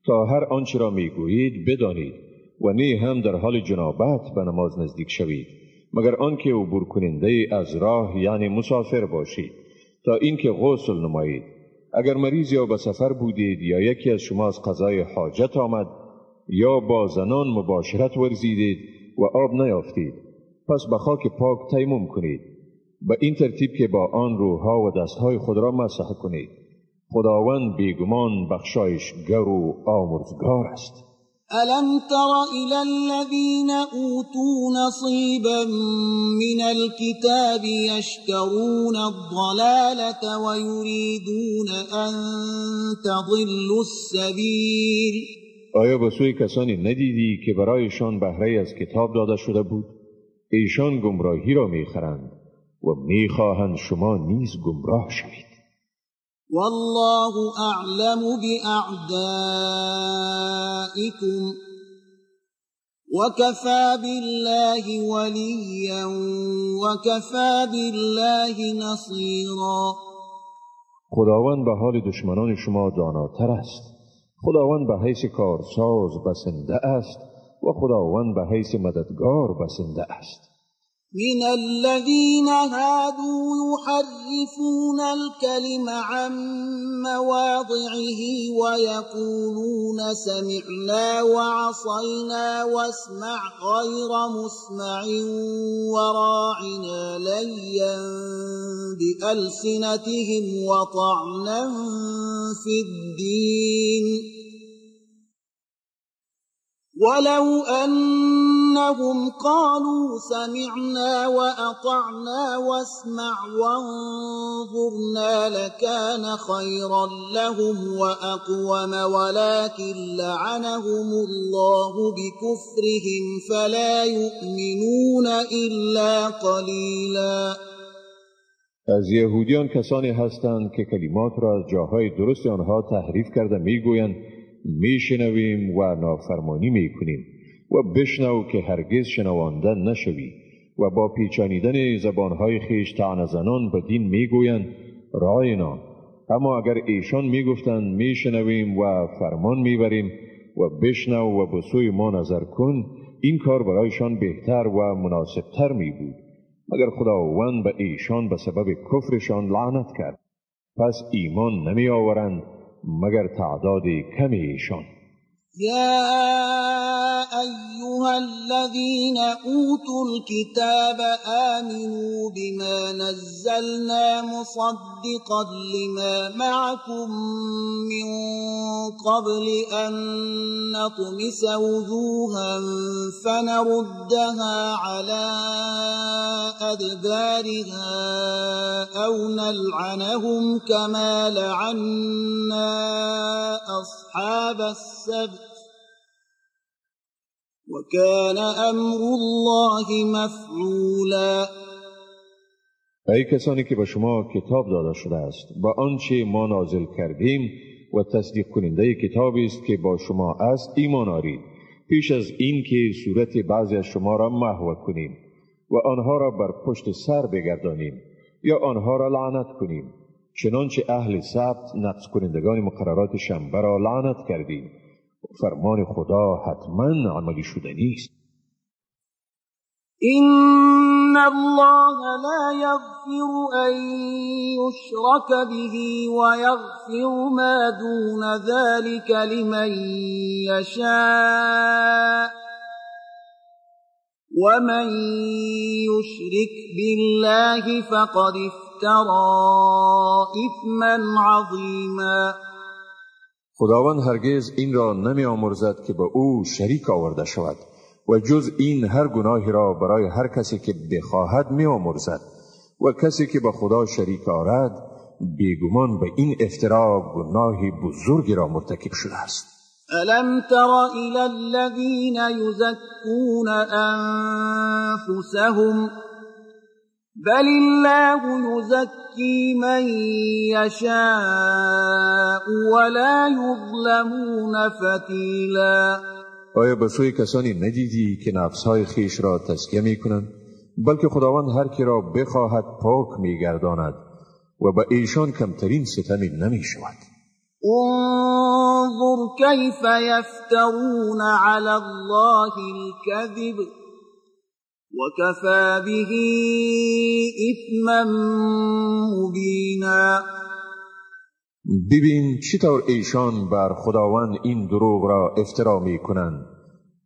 تا هر آنچه را میگویید بدانید و نی هم در حال جنابت به نماز نزدیک شوید مگر آنکه عبور کننده از راه یعنی مسافر باشید تا اینکه غسل نمایید. اگر مریض یا به سفر بودید یا یکی از شما از قضای حاجت آمد یا با زنان مباشرت ورزیدید و آب نیافتید پس به خاک پاک تیمم کنید به این ترتیب که با آن روحها و دستهای خود را مسح کنید. خداوند بیگمان بخشایشگر و آمرزگار است. ألم تر إلى الذين أوتوا نصيبا من الكتاب يشترون الضلالة ويريدون أن تضلوا السبيل. آیا به سوی کسانی ندیدی که برایشان بهره از کتاب داده شده بود؟ ایشان گمراهی را میخرند و میخواهند شما نیز گمراه شوید. والله أعلم بأعدائكم وكفى بالله وليا وكفى بالله نصيرا. خداوند به حال دشمنان شما داناتر است. خداوند به حیث کارساز بسنده است و خداوند به حیث مددگار بسنده است. من الذين هادوا يحرفون الكلم عن مواضعه ويقولون سمعنا وعصينا واسمع غير مسمع وراعنا ليا بألسنتهم وطعنا في الدين ولو أنهم قالوا سمعنا وأطعنا واسمع وانظرنا لكان خيرا لهم وأقوم ولكن لعنهم الله بكفرهم فلا يؤمنون إلا قليلا. از یهودیان کسانی هستند که کلمات را از جاهای درست آنها تحریف کرده میگویند میشنویم و نافرمانی میکنیم و بشنو که هرگز شنوانده نشوی و با پیچانیدن زبانهای خویش طعنه زنان به دین میگویند راینا. اما اگر ایشان میگفتند میشنویم و فرمان میبریم و بشنو و به سوی ما نظر کن، این کار برایشان بهتر و مناسبتر میبود. مگر خداوند به ایشان به سبب کفرشان لعنت کرد پس ایمان نمی آورند مگر تعداد کمی ایشان. يا أيها الذين أوتوا الكتاب آمنوا بما نزلنا مصدقا لما معكم من قبل أن نطمس وجوها فنردها على أدبارها أو نلعنهم كما لعنا أصحاب السبت وكان أمر الله مفعولا. ای کسانی که به شما کتاب داده شده است با آنچه ما نازل کردیم و تصدیق کننده کتابی است که با شما است ایمان آرید پیش از این که صورت بعضی از شما را محو کنیم و آنها را بر پشت سر بگردانیم یا آنها را لعنت کنیم، چنانچه اهل سبت نقض کنندگان مقررات شنبه را لعنت کردیم. فرمان خدا حتما عملی شدنی است. إن الله لا يغفر أن يشرك به ويغفر ما دون ذلك لمن يشاء ومن يشرك بالله فقد افترى إثما عظيما. خداوند هرگز این را نمی آمرزد که به او شریک آورده شود و جز این هر گناهی را برای هر کسی که بخواهد می آمرزد و کسی که به خدا شریک آورد بیگمان به این افترا گناهی بزرگی را مرتکب شده است. ألم تر إلى الذين يزكون أنفسهم بل الله يزكي من يشاء ولا يظلمون فتيلا. آیا به سوی کسانی ندیدی که نفسهای خیش را تزکیه می کنند؟ بلکه خداوند هر کی را بخواهد پاک می گرداند و به ایشان کمترین ستمی نمی شود. انظر كيف يفترون على الله الكذب وكفى به إثما مبينا. ببین چطور ایشان بر خداوند این دروغ را افترا می کنند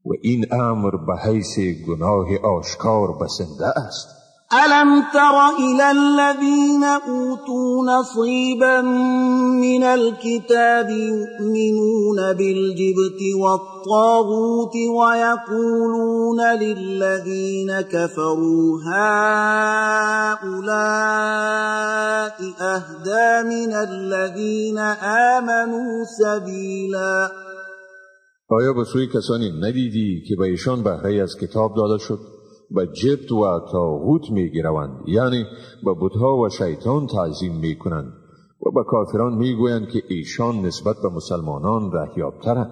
و این امر به حیث گناه آشکار بسنده است. ألم تر إلى الذين أوتوا نصيبا من الكتاب يؤمنون بالجبت والطاغوت ويقولون للذين كفروا هؤلاء أهدى من الذين آمنوا سبيلا. آیا به سوی کسانی ندیدی که به ایشان بهره از کتاب داده شد به جبت و طاغوت میگیروند، یعنی به بتها و شیطان تعظیم میکنند و به کافران میگویند که ایشان نسبت به مسلمانان رهیابترند.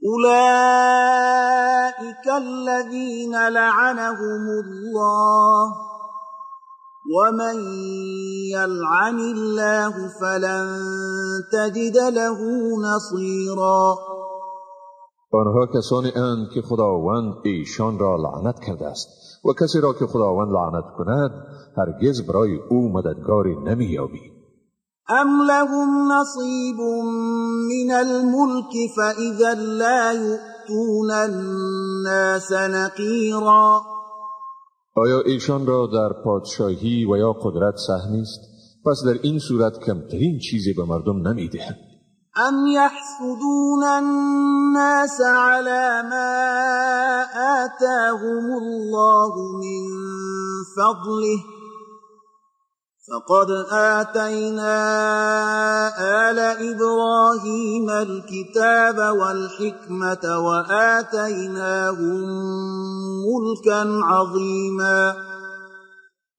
اولئک الذین لعنهم الله ومن یلعن الله فلن تجد له نصیرا. آنها کسانی اند که خداوند ایشان را لعنت کرده است و کسی را که خداوند لعنت کند هرگز برای او مددگاری نمی‌یابی. ام لهم نصیب من الملک فاذا لا یؤتون الناس نقیرا. آیا ایشان را در پادشاهی و یا قدرت سهمی است؟ پس در این صورت کمترین چیزی به مردم نمی‌دهند. ام يحسدون الناس على ما آتاهم الله من فضله فقد آتينا آل إبراهيم الكتاب والحكمة وآتيناهم ملكا عظيما.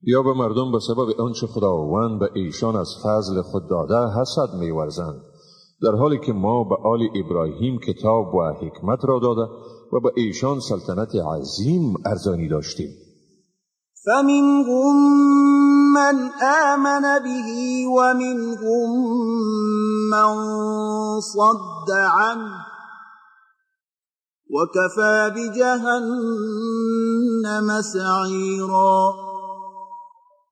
یا به مردم به سبب آنچه خداوند به ایشان از فضل خود داده حسد می‌ورزند، در حالی که ما به آل ابراهیم کتاب و حکمت را داده و به ایشان سلطنت عظیم ارزانی داشتیم. فمنهم من آمن به ومنهم من صد عنه وكفى بجهنم سعیرا.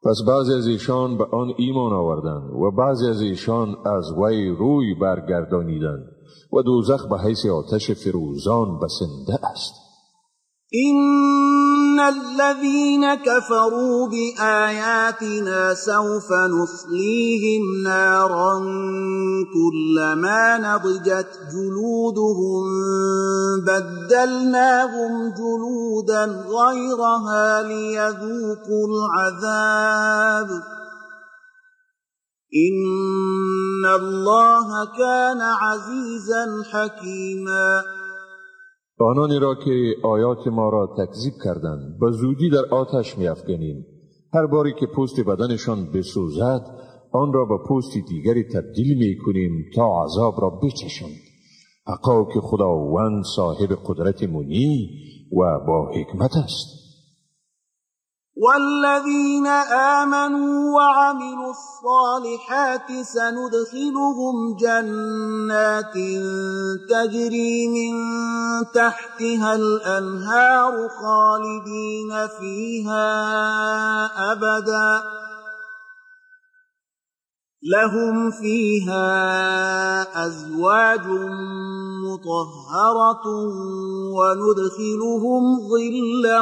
پس بعضی از ایشان به آن ایمان آوردند و بعضی از ایشان از وی روی برگردانیدند و دوزخ به حیث آتش فروزان بسنده است. إن الذين كفروا بآياتنا سوف نصليهم نارا كلما نضجت جلودهم بدلناهم جلودا غيرها ليذوقوا العذاب إن الله كان عزيزا حكيما. آنانی را که آیات ما را تکذیب کردند به زودی در آتش می‌افکنیم. هر باری که پوست بدنشان بسوزد آن را به پوست دیگری تبدیل می‌کنیم تا عذاب را بچشند. حقا که خداوند صاحب قدرت منی و با حکمت است. والذين آمنوا وعملوا الصالحات سندخلهم جنات تجري من تحتها الأنهار خالدين فيها أبدا لهم فيها أزواج مطهرة وندخلهم ظلا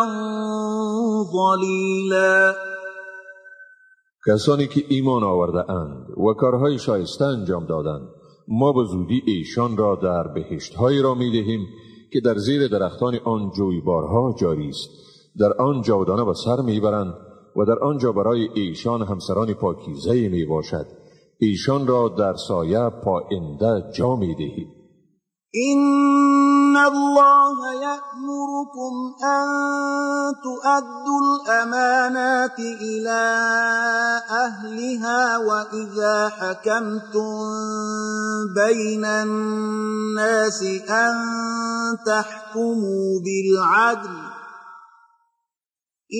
ظلیلا. کسانی که ایمان آورده اند و کارهای شایسته انجام دادند ما به زودی ایشان را در بهشت‌هایی را می‌دهیم که در زیر درختان آن جویبارها جاری است، در آن جاودانه به سر میبرند و در آنجا برای ایشان همسران پاکیزه می باشد. ایشان را در سایه پاینده جا می‌دهیم. إن الله يأمركم أن تؤدوا الأمانات إلى أهلها وإذا حكمتم بين الناس أن تحكموا بالعدل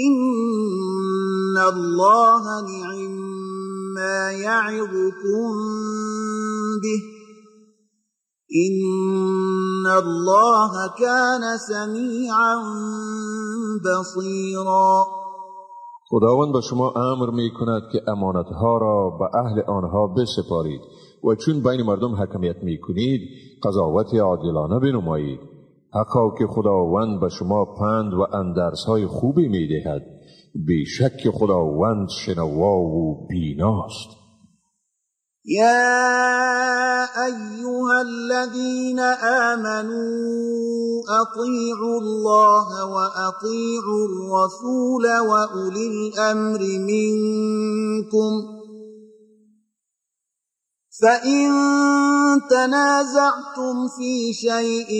إن الله نعم ما يعظكم به إن الله كان سمیعا بصیرا. خداوند به شما امر می کند که امانتها را به اهل آنها بسپارید و چون بین مردم حکمیت می کنید قضاوت عادلانه بنمایید. حقا که خداوند به شما پند و اندرسهای خوبی می دهد، بیشک خداوند شنوا و بیناست. يا أيها الذين آمنوا أطيعوا الله وأطيعوا الرسول وأولي الأمر منكم فإن تنازعتم في شيء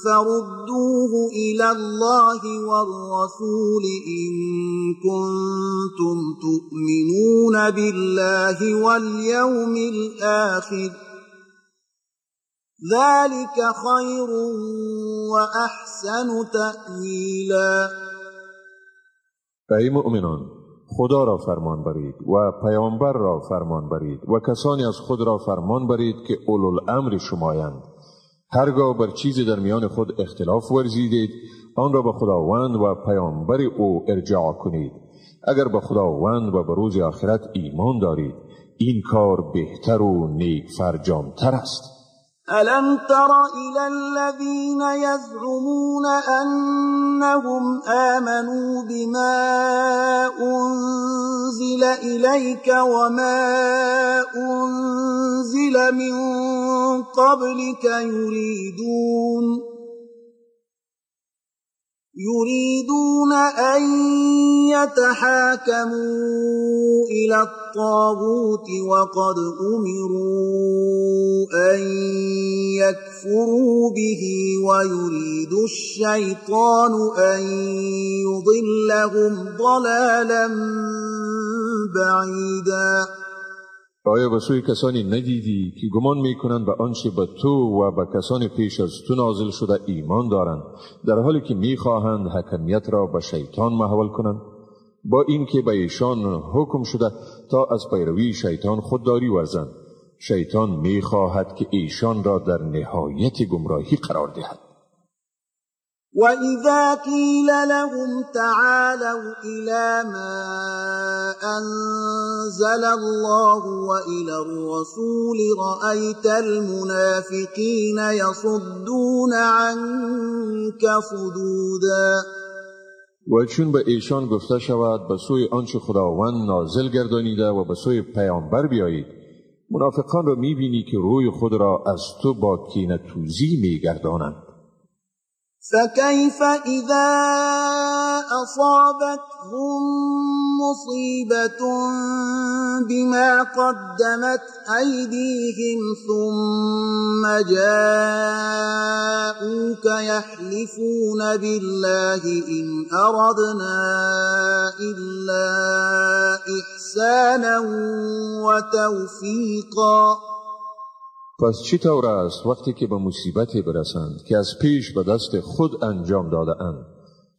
فردوه إلى الله والرسول إن كنتم تؤمنون بالله واليوم الآخر ذلك خير وأحسن تأويلا. ای مؤمنان، خدا را فرمان برید و پیامبر را فرمان برید و کسانی از خود را فرمان برید که اولوالامر شمایند. هرگاه بر چیزی در میان خود اختلاف ورزیدید آن را به خداوند و پیامبر او ارجاع کنید. اگر به خداوند و به روز آخرت ایمان دارید این کار بهتر و نیک فرجامتر است. ألم تر إلى الذين يزعمون أنهم آمنوا بما أنزل إليك وما أنزل من قبلك يريدون أن يتحاكموا إلى الطاغوت وقد أمروا أن يكفروا به ويريد الشيطان أن يضلهم ضلالا بعيدا. آیا به سوی کسانی ندیدی که گمان میکنند به آنچه به تو و به کسان پیش از تو نازل شده ایمان دارند، در حالی که میخواهند حکمیت را به شیطان محول کنند؟ با اینکه به ایشان حکم شده تا از پیروی شیطان خودداری ورزند. شیطان میخواهد که ایشان را در نهایت گمراهی قرار دهد. وَإِذَا قِيلَ لَهُمْ تَعَالَوْا إِلَى مَا أَنزَلَ اللَّهُ وَإِلَى الرَّسُولِ رَأَيْتَ الْمُنَافِقِينَ يَصُدُّونَ عَنكَ صُدُودًا. و چون به ایشان گفته شود به سوی آنچه خداوند نازل گردانیده و به سوی پیامبر بیایید، منافقان را میبینی که روی خود را از تو با کینه‌توزی میگردانند. فكيف إذا أصابتهم مصيبة بما قدمت أيديهم ثم جاءوك يحلفون بالله إن أردنا إلا إحسانا وتوفيقا. پس چی طور است وقتی که به مصیبتی برسند که از پیش به دست خود انجام داده اند،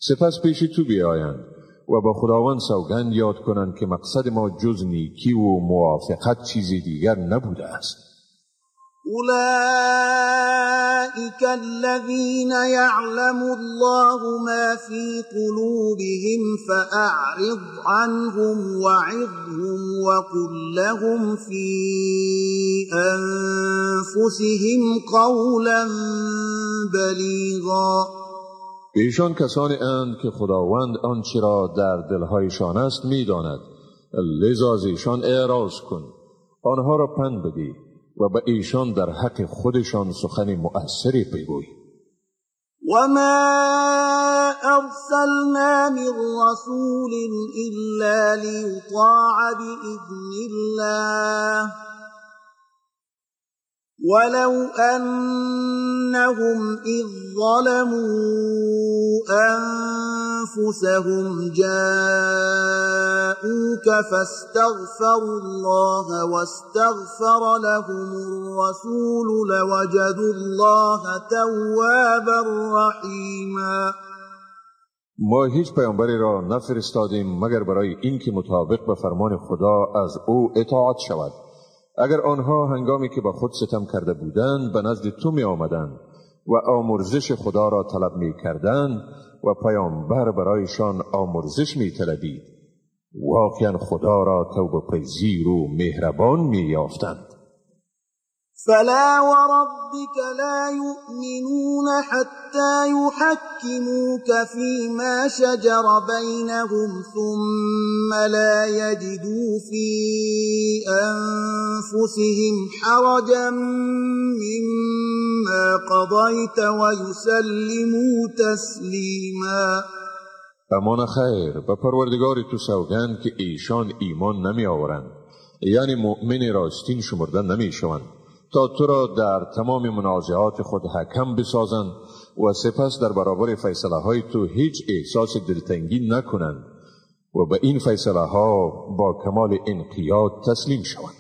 سپس پیش تو بیایند و با خداوند سوگند یاد کنند که مقصد ما جز نیکی و موافقت چیزی دیگر نبوده است. أولئك الذين يعلم الله ما في قلوبهم فأعرض عنهم وعظهم وقل لهم في أنفسهم قولا بلیغا. ایشان کسانی اند که خداوند آنچه را در دلهایشان است می‌داند، لذا از ایشان اعراض کن، آنها را پند بدی و به ایشان در حق خودشان سخن مؤثری بگوی. وما أرسلنا من رسول إلا ليطاع بإذن الله ولو أنهم إذ ظلموا أنفسهم جاءوك فاستغفروا الله واستغفر لهم الرسول لوجدوا الله توابا رحيما. ما هیچ پیامبری را نفرستادیم مگر برای این که مطابق به فرمان خدا از او اطاعت شود. اگر آنها هنگامی که به خود ستم کرده بودند به نزد تو می آمدند و آمرزش خدا را طلب می کردند و پیامبر برایشان آمرزش می طلبید، واقعا خدا را توبه پذیر و مهربان می یافتند. فلا وربك لا يؤمنون حتى يحكموك فيما شجر بينهم ثم لا يجدوا في أنفسهم حرجا مما قضيت ويسلموا تسليما. اما خیر، به پروردگار تو سوگند که ایشان ایمان نمی آورند، یعنی مؤمن راستین شمردن نمی شوند، تا تو را در تمام منازعات خود حکم بسازند و سپس در برابر فیصله های تو هیچ احساس دلتنگی نکنند و به این فیصله ها با کمال انقیاد تسلیم شوند.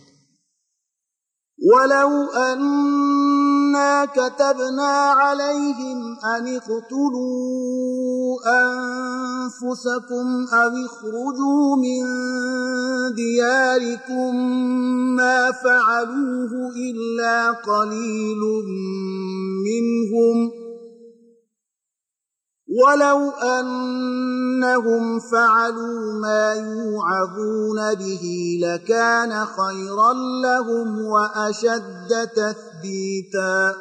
ولو أنا كتبنا عليهم أن اقتلوا أنفسكم أو اخرجوا من دياركم ما فعلوه إلا قليل منهم ولو أنهم فعلوا ما يوعظون به لكان خيرا لهم وأشد تثبيتا.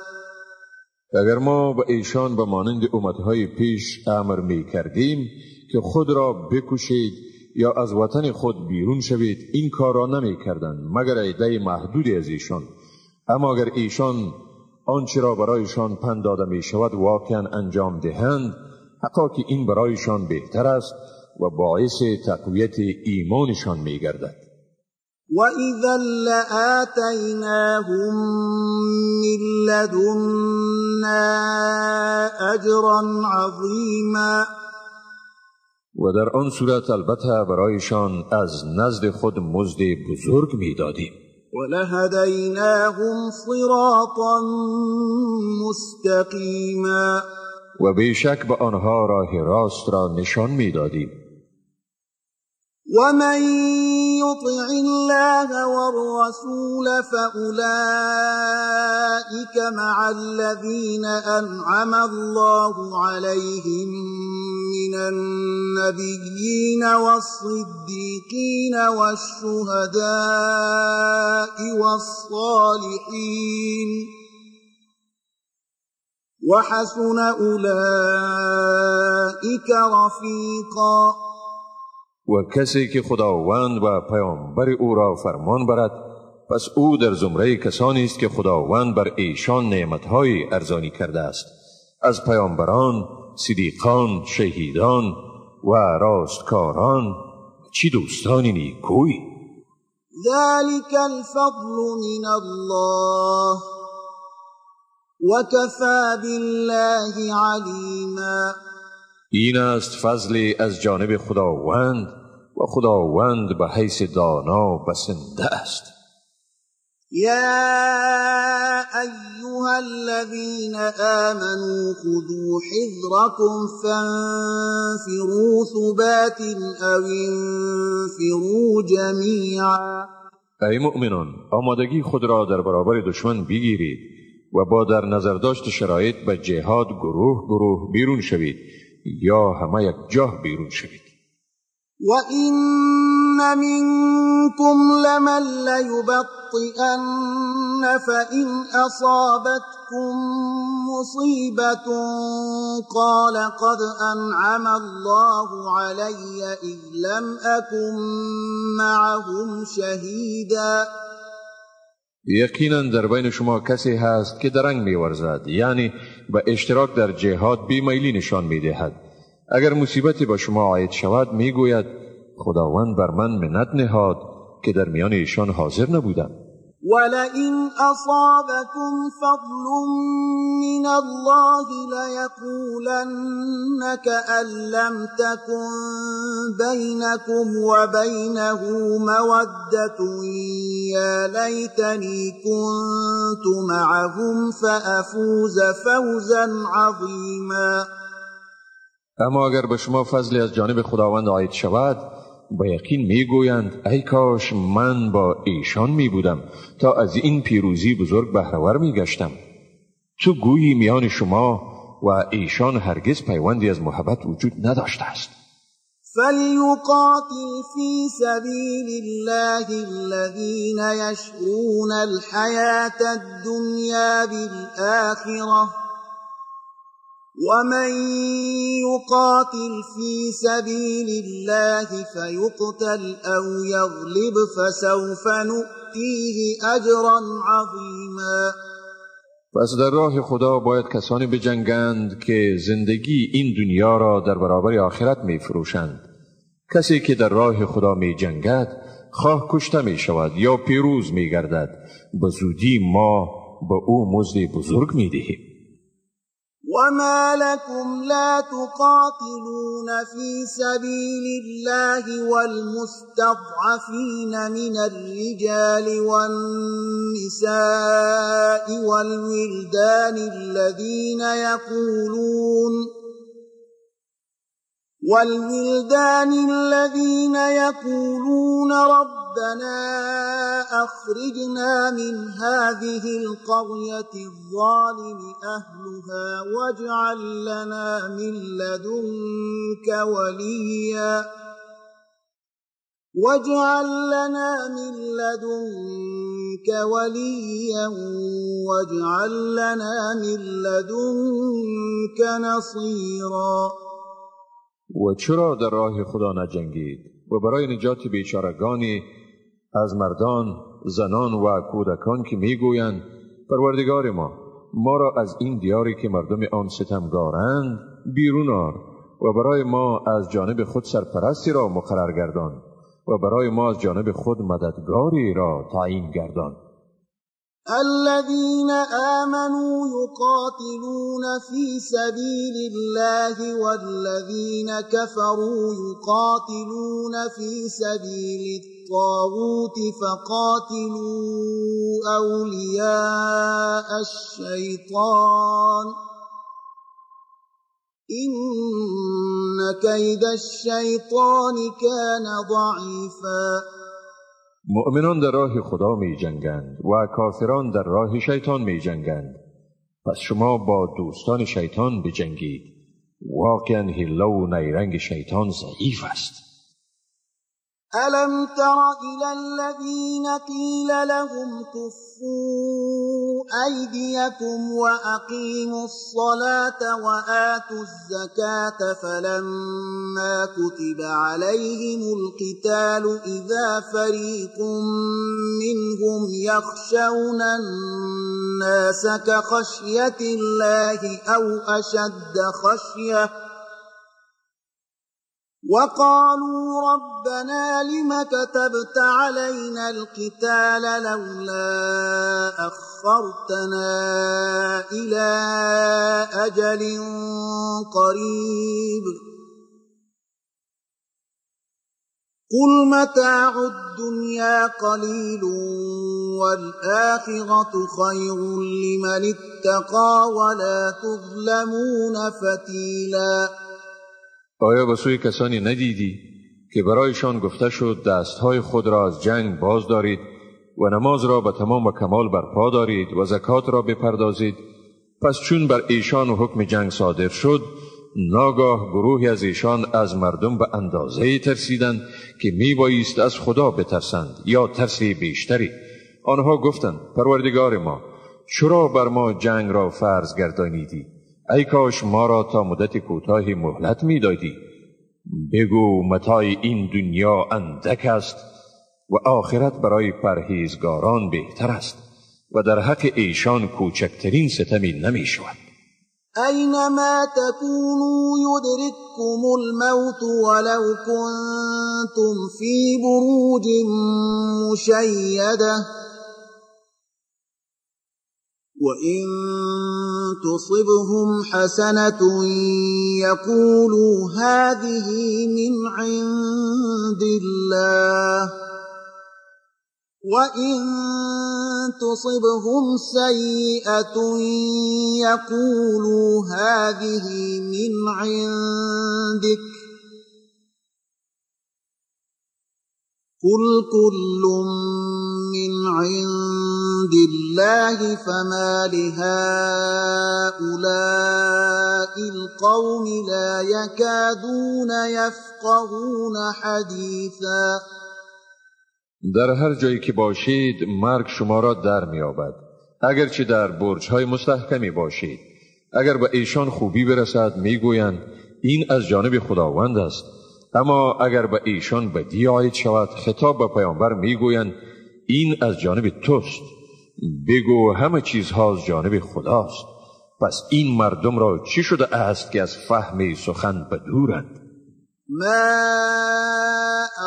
اگر ما به ایشان به مانند امتهای پیش امر می کردیم که خود را بکشید یا از وطن خود بیرون شوید، این کار را نمی کردند مگر عده محدودی از ایشان. اما اگر ایشان آنچه را برایشان پند داده می شود واقعا انجام دهند، حتی که این برایشان بهتر است و باعث تقویت ایمانشان می گردد. وَإِذًا لَآتَيْنَاهُمْ مِنْ لَدُنَّا أَجْرًا عَظِيمًا. و در آن صورت البته برایشان از نزد خود مزد بزرگ می دادیم. وَلَهَدَيْنَاهُمْ صِرَاطًا مُسْتَقِيمًا. و بیشک به آنها راه راست را نشان می دادیم. وَمَنْ يُطِعِ اللَّهَ وَالرَّسُولَ فَأُولَئِكَ مَعَ الَّذِينَ أَنْعَمَ اللَّهُ عَلَيْهِمْ مِنَ النَّبِيِّينَ وَالصِّدِّيقِينَ وَالشُّهَدَاءِ وَالصَّالِحِينَ وَحَسُنَ أُولَئِكَ رَفِيقًا. و کسی که خداوند و پیامبر او را فرمان برد، پس او در زمره کسانی است که خداوند بر ایشان نعمت‌های ارزانی کرده است، از پیامبران، صدیقان، شهیدان و راستکاران، چی دوستانی نیکوی. ذلك الفضل من الله وكفى بالله علیما. این است فضلی از جانب خداوند و خداوند به حیث دانا بسنده است. يا أيها الذين آمنوا خذوا حذركم فانفروا ثبات أو انفروا جميعا. ای مؤمنان، آمادگی خود را در برابر دشمن بگیرید و با در نظر داشت شرایط به جهاد گروه گروه بیرون شوید یا همه یک جاه بیرون شوید. وَإِنَّ مِنكُمْ لَمَن لَّيُبَطِّئَنَّ فَإِنْ أَصَابَتْكُم مُّصِيبَةٌ قَالَ قَدْ أَنْعَمَ اللَّهُ عَلَيَّ إِذْ لَمْ أَكُن مَّعَهُمْ شَهِيدًا. یقینا در بین شما کسی هست که درنگ می‌ورزد، یعنی به اشتراک در جهاد بیمیلی نشان می‌دهد. اگر مصیبتی به شما عاید شود میگوید خداوند بر من منت نهاد که در میان ایشان حاضر نبودم. وَلَئِنْ أَصَابَكُمْ فَضْلٌ مِّنَ اللَّهِ لَيَقُولَنَّ كَأَن لَّمْ تَكُن بَيْنَكُمْ وَبَيْنَهُ مَوَدَّةٌ يَا لَيْتَنِي كُنتُ مَعَهُمْ فَأَفُوزَ فَوْزًا عَظِيمًا. اما اگر به شما فضلی از جانب خداوند عاید شود با یقین میگویند ای کاش من با ایشان می بودم تا از این پیروزی بزرگ بهره‌ور میگشتم. تو گویی میان شما و ایشان هرگز پیوندی از محبت وجود نداشته است. فَلْيُقَاتِلْ فِي سَبِيلِ اللَّهِ الَّذِينَ يَشْرُونَ الْحَيَاةَ الدُّنْيَا بِالْآخِرَةِ وَمَن يُقَاتِلْ فِي سَبِيلِ اللَّهِ فَيُقْتَلْ أَوْ يَغْلِبْ فَسَوْفَ نُؤْتِيهِ أَجْرًا عَظِيمًا. پس در راه خدا باید کسانی بجنگند که زندگی این دنیا را در برابر آخرت می فروشند. کسی که در راه خدا می جنگد خواه کشته می شود یا پیروز می گردد، به زودی ما به او مزد بزرگ می دهیم. وَمَا لَكُمْ لَا تُقَاتِلُونَ فِي سَبِيلِ اللَّهِ وَالْمُسْتَضْعَفِينَ مِنَ الرِّجَالِ وَالنِّسَاءِ وَالْوِلْدَانِ الَّذِينَ يَقُولُونَ رَبَّنَا أَخْرِجْنَا مِنْ هَذِهِ الْقَرْيَةِ الظَّالِمِ أَهْلُهَا وَاجْعَل لَّنَا مِن لَّدُنكَ وَلِيًّا وَاجْعَل لَّنَا مِن لَّدُنكَ نَصِيرًا. و چرا در راه خدا نجنگید و برای نجات بیچارگانی از مردان، زنان و کودکان که میگویند پروردگار ما را از این دیاری که مردم آن ستمگارند بیرون آر و برای ما از جانب خود سرپرستی را مقرر گردان و برای ما از جانب خود مددگاری را تعیین گردان. الذين آمنوا يقاتلون في سبيل الله والذين كفروا يقاتلون في سبيل الطاغوت فقاتلوا أولياء الشيطان إن كيد الشيطان كان ضعيفا. مؤمنان در راه خدا می جنگند و کافران در راه شیطان می جنگند. پس شما با دوستان شیطان بجنگید. واقعا حیله و نیرنگ شیطان ضعیف است. ألم تر إلى الذين قيل لهم كفوا أيديكم وأقيموا الصلاة وآتوا الزكاة فلما كتب عليهم القتال إذا فريق منهم يخشون الناس كخشية الله أو أشد خشية وقالوا ربنا لم كتبت علينا القتال لولا أخرتنا إلى أجل قريب قل متاع الدنيا قلیل والآخرة خیر لمن اتقى ولا تظلمون فتیلا. آیا به سوی کسانی ندیدی که برایشان گفته شد دستهای خود را از جنگ باز دارید و نماز را به تمام و کمال برپا دارید و زکات را بپردازید؟ پس چون بر ایشان حکم جنگ صادر شد، ناگاه گروهی از ایشان از مردم به اندازه ترسیدند که میبایست از خدا بترسند یا ترسی بیشتری. آنها گفتند پروردگار ما، چرا بر ما جنگ را فرض گردانیدی؟ ای کاش ما را تا مدت کوتاهی مهلت میدادی. بگو متاع این دنیا اندک است و آخرت برای پرهیزگاران بهتر است و در حق ایشان کوچکترین ستمی نمی شود. اینما تکونوا یدرککم الموت ولو کنتم فی بروج مشیده وَإِن تُصِبْهُمْ حَسَنَةٌ يَقُولُوا هَذِهِ مِنْ عِندِ اللَّهِ وَإِن تُصِبْهُمْ سَيِّئَةٌ يَقُولُوا هَذِهِ مِنْ عِندِكَ قُلْ كُلٌّ مِّنْ عِندِ اللَّهِ فَمَا لِهَٰؤُلَاءِ الْقَوْمِ لَا يَكَادُونَ يَفْقَهُونَ حَدِيثًا. در هر جایی که باشید مرگ شما را در می‌یابد، اگرچه در برج‌های مستحکمی باشید. اگر به ایشان خوبی برسد میگویند این از جانب خداوند است، اما اگر به ایشان بدی عاید شود خطاب به پیامبر میگویند این از جانب توست. بگو همه چیزها از جانب خداست. پس این مردم را چی شده است که از فهم سخن بدورند؟ ما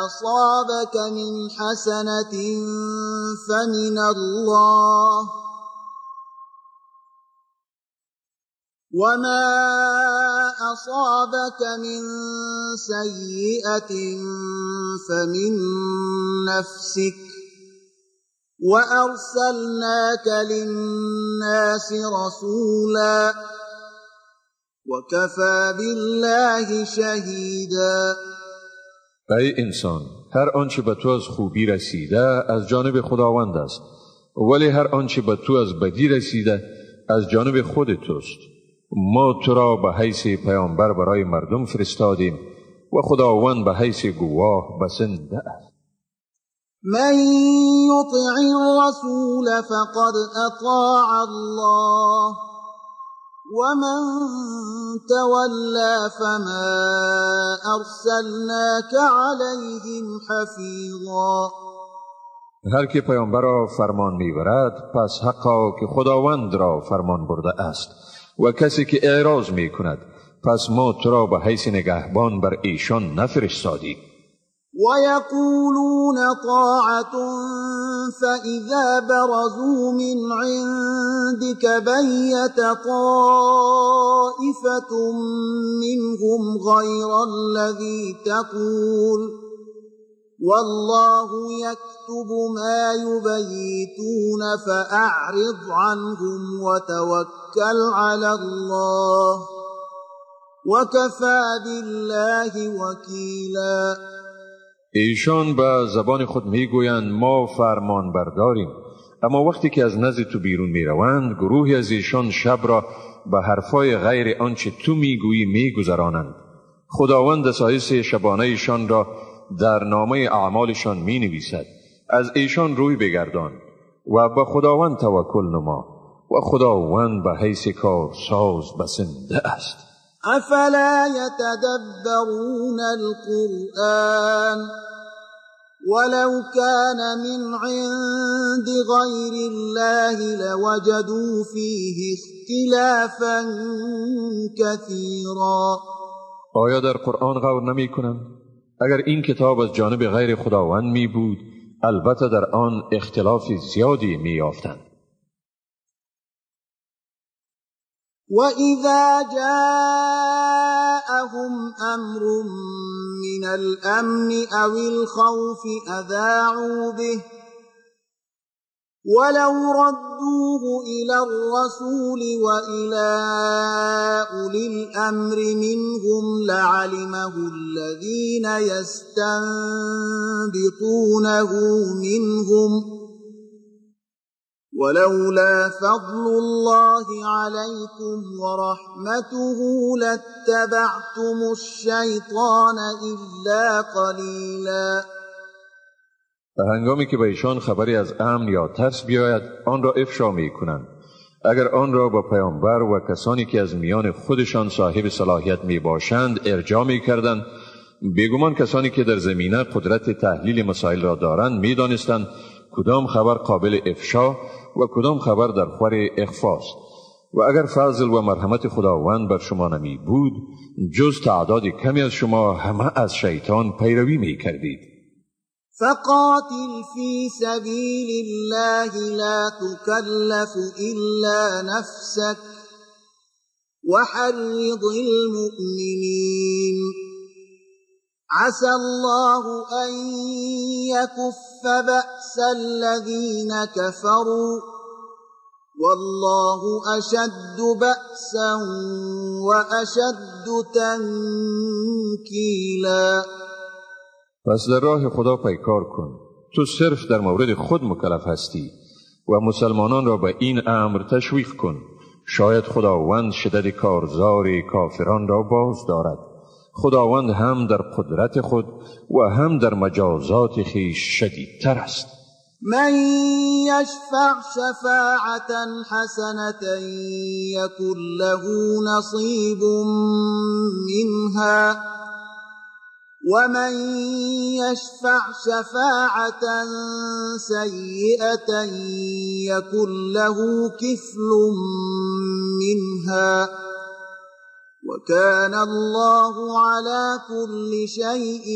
اصابك من حسنة فمن الله وما أصابك من سيئة فمن نفسك وأرسلناك للناس رسولا وكفى بالله شهيدا. ای انسان، هر آنچه به تو از خوبی رسیده از جانب خداوند است، ولی هر آنچه به تو از بدی رسیده از جانب خود توست. ما تو را به حیث پیامبر برای مردم فرستادیم و خداوند به حیث گواه بسنده است. من یطع الرسول فقد اطاع الله ومن تولى فما ارسلناك عليهم حفيظا. هر که پیامبر را فرمان میبرد پس حقا که خداوند را فرمان برده است، و کسی که اعراض می کند پس ما تو را به حیث نگهبان بر ایشان نفرستادیم. وَيَقُولُونَ طَاعَةٌ فَإِذَا بَرَزُوا مِنْ عِنْدِكَ بَيَّتَ طَائِفَةٌ مِّنْهُمْ غَيْرَ الَّذِي تَقُولُ وَاللَّهُ يَكْتُبُ مَا يُبَيِّتُونَ فَأَعْرِضْ عَنْهُمْ وَتَوَكَّلْ عَلَى اللَّهِ وَكَفَى بِاللَّهِ وَكِيلًا. ایشان به زبان خود میگویند ما فرمان برداریم، اما وقتی که از نزد تو بیرون میروند گروهی از ایشان شب را به حرفای غیر آنچه تو میگویی میگذرانند. خداوند دسایس شبانه ایشان را در نامه اعمالشان می نویسد. از ایشان روی بگردان و به خداوند توکل نما و خداوند به حیث کار ساز بسنده است. افلا يتدبرون القرآن ولو كان من عند غير الله لوجدوا فيه اختلافا كثيرا. آیا در قرآن غور نمی کنند؟ اگر این کتاب از جانب غیر خداوند می بود البته در آن اختلاف زیادی می یافتند. وإذا جاءهم أمر من الأمن أو الخوف أذاعوا به ولو ردوه إلى الرسول وإلى أولي الأمر منهم لعلمه الذين يستنبطونه منهم ولولا فضل الله عليكم ورحمته لاتبعتم الشیطان إلا قلیلا. و هنگامی که به ایشان خبری از امن یا ترس بیاید آن را افشا می کنند. اگر آن را با پیامبر و کسانی که از میان خودشان صاحب صلاحیت می باشند ارجاع می کردند، بیگمان کسانی که در زمینه قدرت تحلیل مسائل را دارند می دانستند کدام خبر قابل افشا و کدام خبر در خور اخفاست. و اگر فضل و مرحمت خداوند بر شما نمی بود جز تعداد کمی از شما همه از شیطان پیروی می کردید. فقاتل في سبيل الله لا تكلف إلا نفسك وحرض المؤمنين عسى الله أن يكف بأس الذين كفروا والله أشد بأسا وأشد تنكيلا. پس در راه خدا پیکار کن. تو صرف در مورد خود مکلف هستی و مسلمانان را به این امر تشویق کن. شاید خداوند شدت کارزار کافران را باز دارد. خداوند هم در قدرت خود و هم در مجازات خویش شدیدتر است. من يشفع شفاعة حسنة يكن له نصيب منها ومن يشفع شفاعة سيئة يكن له كفل منها وكان الله على كل شيء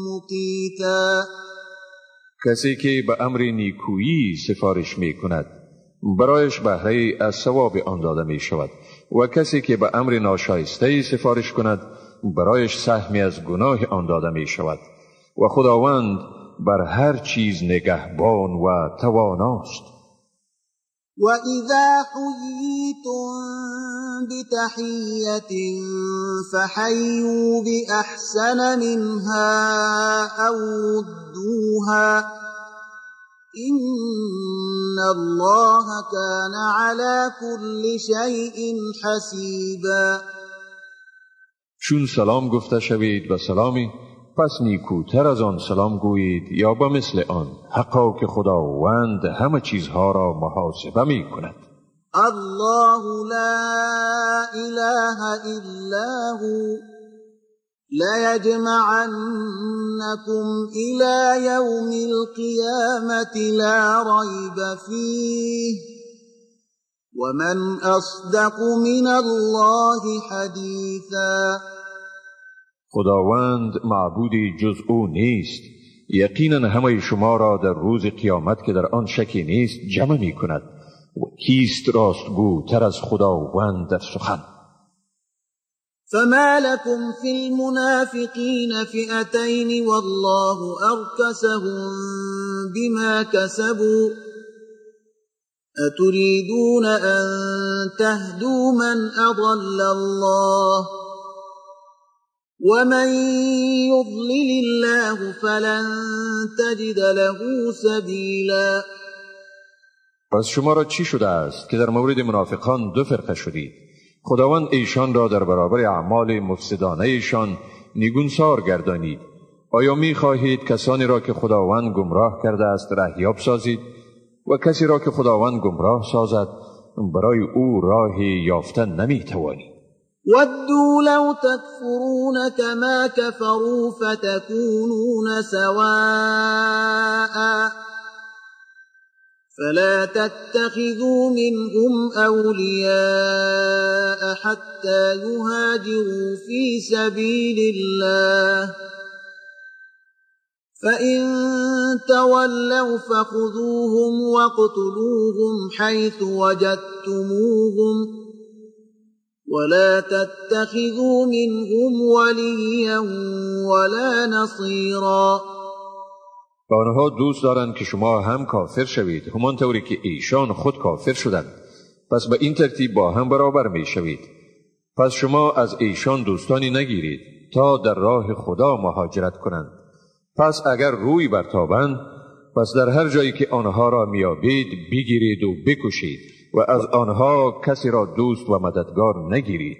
مقيتا. کسی که به امر نیکویی سفارش می کند برایش بهره از ثواب آن داده می شود و کسی که به امر ناشایسته سفارش کند برایش سهمی از گناه آن داده می شود و خداوند بر هر چیز نگهبان و تواناست. وَإِذَا حُيِّيتُم بِتَحِيَّةٍ فَحَيُّوا بِأَحْسَنَ مِنْهَا أَوْ رُدُّوهَا إِنَّ اللَّهَ كَانَ عَلَى كُلِّ شَيْءٍ حَسِيبًا. چون سلام گفته شوید به سلامی پس نیکوتر از آن سلام گویید یا به مثل آن، حقا که خداوند همه چیزها را محاسبه می کند. الله لا اله الا هو ليجمعنكم الى يوم القيامة لا ريب فيه ومن اصدق من الله حدیثا. خداوند معبودی جز او نیست. یقینا همه شما را در روز قیامت که در آن شکی نیست جمع می کند. و کیست راستگو تر از خداوند در سخن؟ فما لكم في المنافقين فئتين والله أركسهم بما كسبوا أتريدون أن تهدوا من أضل الله ومن يضلل الله فلن تجد له سبيلا. پس شما را چی شده است که در مورد منافقان دو فرقه شدید؟ خداوند ایشان را در برابر اعمال مفسدانه ایشان نیگونسار گردانید. آیا می خواهید کسانی را که خداوند گمراه کرده است رهیاب سازید و کسی را که خداوند گمراه سازد برای او راهی یافتن نمی توانید؟ ودوا لو تكفرون كما كفروا فتكونون سواء فلا تتخذوا منهم أولياء حتى يهاجروا في سبيل الله فإن تولوا فخذوهم واقتلوهم حيث وجدتموهم ولا تتخذوا منهم وليا ولا نصيرا. و آنها دوست دارند که شما هم کافر شوید همانطوری که ایشان خود کافر شدند، پس به این ترتیب با هم برابر می شوید. پس شما از ایشان دوستانی نگیرید تا در راه خدا مهاجرت کنند. پس اگر روی برتابند، پس در هر جایی که آنها را میابید بگیرید و بکشید و از آنها کسی را دوست و مددگار نگیرید.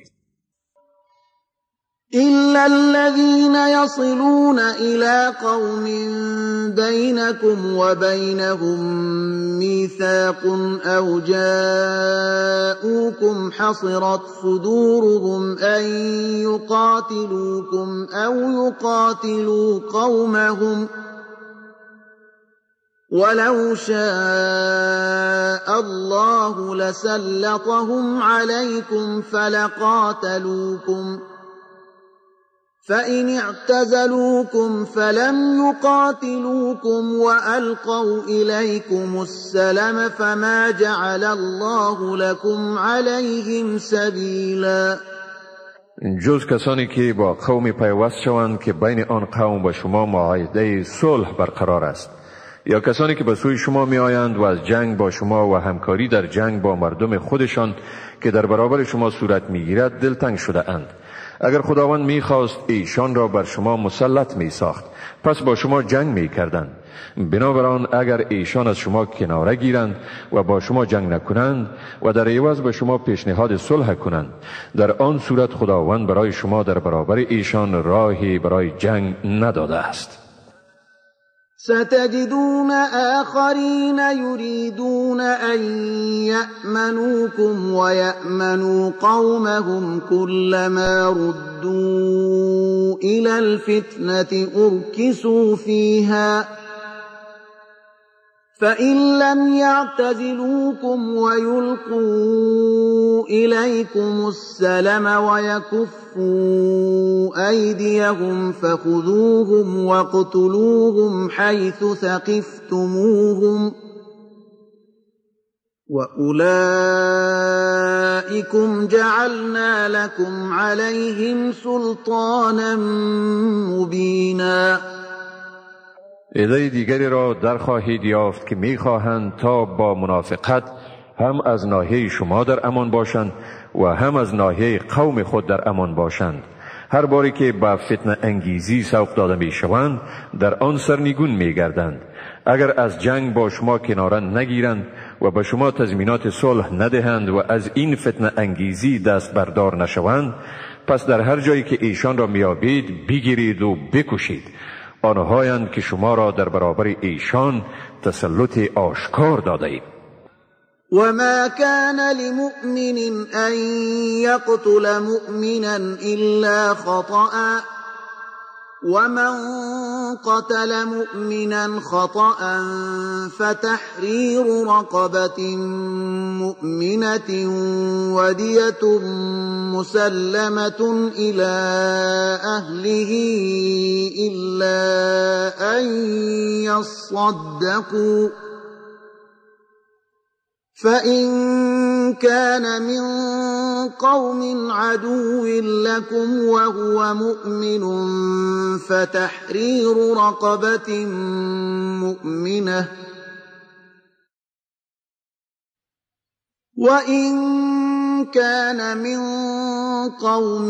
إلا الذين يصلون إلى قوم بينكم وبينهم ميثاق أو جاءوكم حصرت صدورهم أن يقاتلوكم أو يقاتلوا قومهم ولو شاء الله لسلطهم عليكم فلقاتلوكم فإن اعتزلوكم فلم يقاتلوكم وألقوا إليكم السلم فما جعل الله لكم عليهم سبيلا. جز کسانی که با قومی پیوست شوند که بین آن قوم با شما معاهده صلح برقرار است، یا کسانی که به سوی شما می آیند و از جنگ با شما و همکاری در جنگ با مردم خودشان که در برابر شما صورت می گیرد دلتنگ شده اند. اگر خداوند می خواست ایشان را بر شما مسلط می ساخت، پس با شما جنگ می کردند. بنابراین اگر ایشان از شما کناره گیرند و با شما جنگ نکنند و در عوض به شما پیشنهاد صلح کنند، در آن صورت خداوند برای شما در برابر ایشان راهی برای جنگ نداده است. ستجدون آخرين يريدون أن يأمنوكم ويأمنوا قومهم كلما ردوا إلى الفتنة أركسوا فيها فإن لم يعتزلوكم ويلقوا إليكم السلم ويكفوا أيديهم فخذوهم واقتلوهم حيث ثقفتموهم وأولئكم جعلنا لكم عليهم سلطانا مبينا. عده دیگری را در خواهید یافت که می‌خواهند تا با منافقت هم از ناحیه شما در امان باشند و هم از ناحیه قوم خود در امان باشند. هر باری که با فتنه انگیزی سوق داده میشوند در آن سرنگون میگردند. اگر از جنگ با شما کناره نگیرند و به شما تضمینات صلح ندهند و از این فتنه انگیزی دست بردار نشوند، پس در هر جایی که ایشان را میابید بگیرید و بکشید. آنهایند که شما را در برابر ایشان تسلط آشکار داده ایم. وما كان لمؤمن أن يقتل مؤمنا إلا خطأ ومن قتل مؤمنا خطأ فتحرير رقبة مؤمنة ودية مسلمة إلى أهله إلا أن يصدقوا فإن كان من قوم عدو لكم وهو مؤمن فتحرير رقبة مؤمنة وإن كان من قوم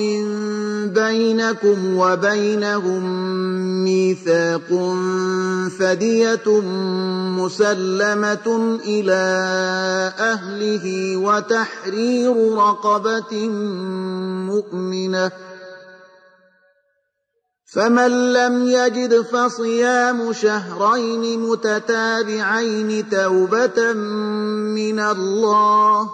بينكم وبينهم ميثاق فدية مسلمة إلى أهله وتحرير رقبة مؤمنة فمن لم يجد فصيام شهرين متتابعين توبة من الله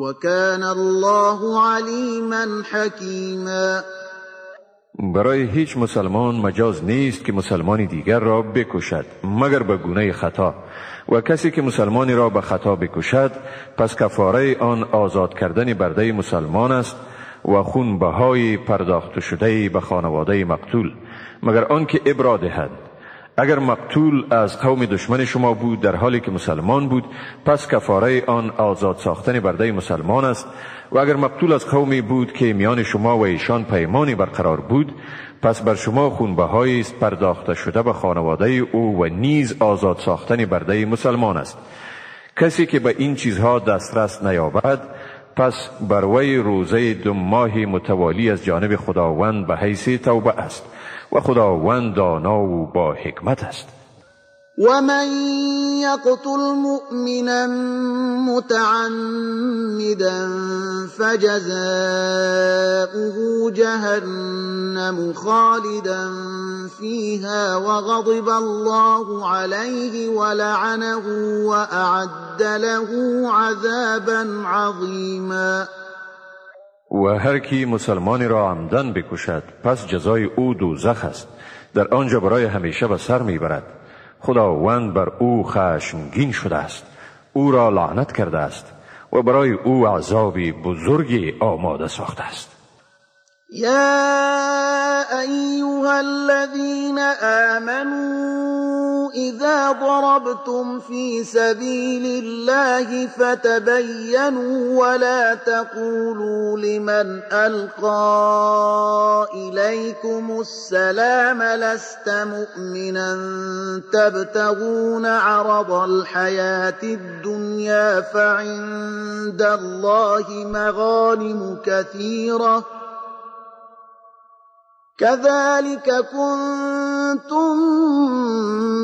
وكان الله عليما حكيما. برای هیچ مسلمان مجاز نیست که مسلمانی دیگر را بکشد مگر به گونه خطا، و کسی که مسلمانی را به خطا بکشد پس کفاره آن آزاد کردن برده مسلمان است و خونبهای پرداخت شده به خانواده مقتول، مگر آن که ابرا دهد. اگر مقتول از قوم دشمن شما بود در حالی که مسلمان بود، پس کفاره آن آزاد ساختن برده مسلمان است. و اگر مقتول از قومی بود که میان شما و ایشان پیمانی برقرار بود، پس بر شما خونبهایی است پرداخته شده به خانواده او و نیز آزاد ساختن برده مسلمان است. کسی که به این چیزها دسترس نیابد، پس بر وی روزه 2 ماه متوالی از جانب خداوند به حیث توبه است و خداوند دانا و با حکمت است. ومن يقتل مؤمنا متعمدا فجزاؤه جهنم خالدا فيها وغضب الله عليه ولعنه وأعد له عذابا عظيما. و هر کی مسلمانی را عمدن بکشد، پس جزای او دوزخ است، در آنجا برای همیشه به سر میبرد. خداوند بر او خشمگین شده است، او را لعنت کرده است و برای او عذابی بزرگی آماده ساخته است. يا أيها الذين آمنوا إذا ضربتم في سبيل الله فتبينوا ولا تقولوا لمن ألقى إليكم السلام لست مؤمنا تبتغون عرض الحياة الدنيا فعند الله مغانم كثيرة كذلك كنتم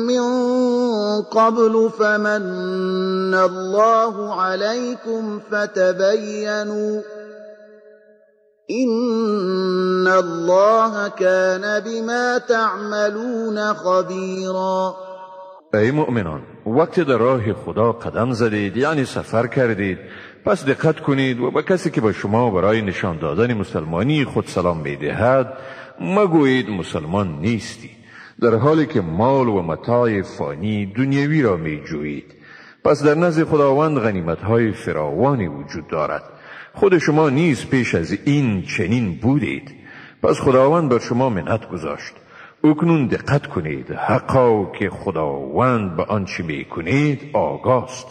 من قبل فمن الله عليكم فتبينوا إن الله كان بما تعملون خبيرا. ای مؤمنان، وقتی در راه خدا قدم زدید، یعنی سفر کردید، پس دقت کنید و به کسی که به شما برای نشان دادن مسلمانی خود سلام می‌دهد مگویید مسلمان نیستی، در حالی که مال و متاع فانی دنیوی را می جویید. پس در نزد خداوند غنیمت‌های فراوانی وجود دارد. خود شما نیز پیش از این چنین بودید، پس خداوند بر شما منت گذاشت. اکنون دقت کنید، حقا که خداوند به آنچه می کنید آگاست.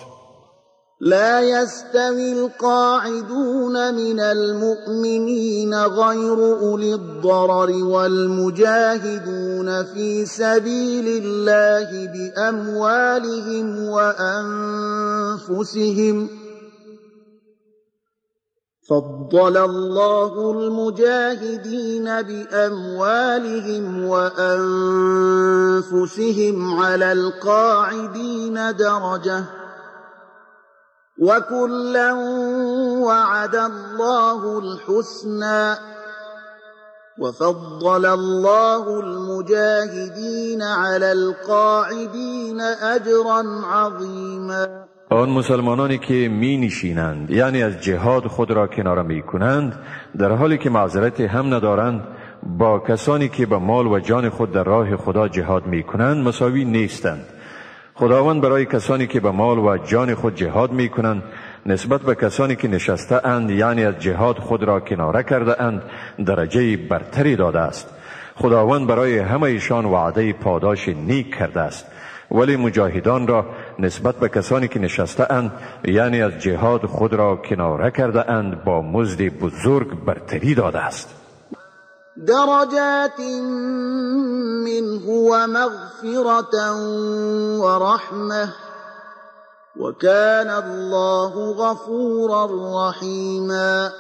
لا يستوي القاعدون من المؤمنين غير أولي الضرر والمجاهدون في سبيل الله بأموالهم وأنفسهم فضل الله المجاهدين بأموالهم وأنفسهم على القاعدين درجة وكلا وعد الله الحسنى وفضل الله المجاهدين على القاعدين أجرا عظيما. آن مسلمانانی که می نشینند، یعنی از جهاد خود را کناره می کنند، در حالی که معذرت هم ندارند، با کسانی که به مال و جان خود در راه خدا جهاد می کنند مساوی نیستند. خداوند برای کسانی که به مال و جان خود جهاد می کنند نسبت به کسانی که نشسته اند، یعنی از جهاد خود را کناره کرده اند، درجه برتری داده است. خداوند برای همه ایشان وعده پاداش نیک کرده است، ولی مجاهدان را نسبت به کسانی که نشسته اند، یعنی از جهاد خود را کناره کرده اند، با مزد بزرگ برتری داده است. درجات منه ومغفرة ورحمة وكان الله غفورا رحيما.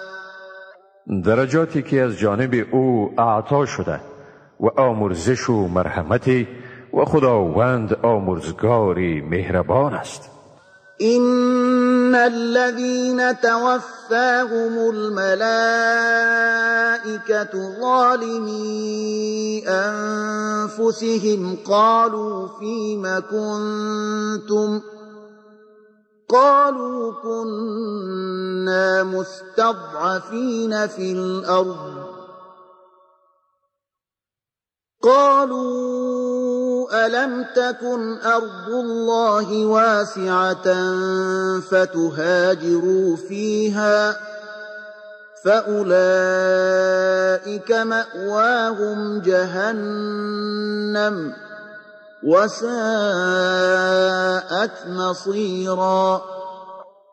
درجاتی که از جانب او اعطا شده و آمرزش و مرحمتی، و خداوند آمرزگاری مهربان است. إن الذين توفاهم الملائكة ظالمي أنفسهم قالوا فيم كنتم قالوا كنا مستضعفين في الأرض قالوا ألم تكن أرض الله واسعة فتهاجروا فيها فأولئك مأواهم جهنم وساءت مصيرا.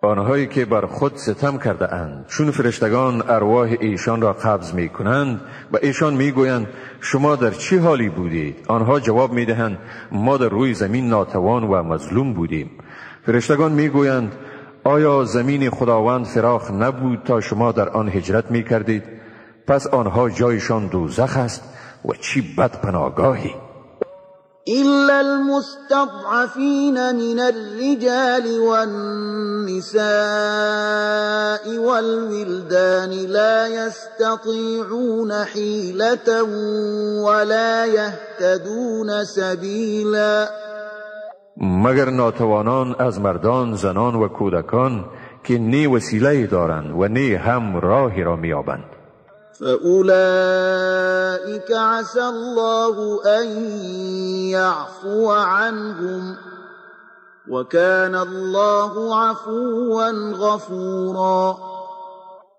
آنهایی که بر خود ستم کرده اند چون فرشتگان ارواح ایشان را قبض می کنند و ایشان می گویند شما در چه حالی بودید؟ آنها جواب می دهند ما در روی زمین ناتوان و مظلوم بودیم. فرشتگان می گویند آیا زمین خداوند فراخ نبود تا شما در آن هجرت می کردید؟ پس آنها جایشان دوزخ است و چی بد پناهگاهی. إلا المستضعفين من الرجال والنساء والولدان لا يستطيعون حيلة ولا يهتدون سبيلا. مگر ناتوانان از مردان، زنان و کودکان که نی وسیله دارند و نی هم راهی را میابند. فأولئك عسى الله أن يعفو عنهم وكان الله عفوا غفورا.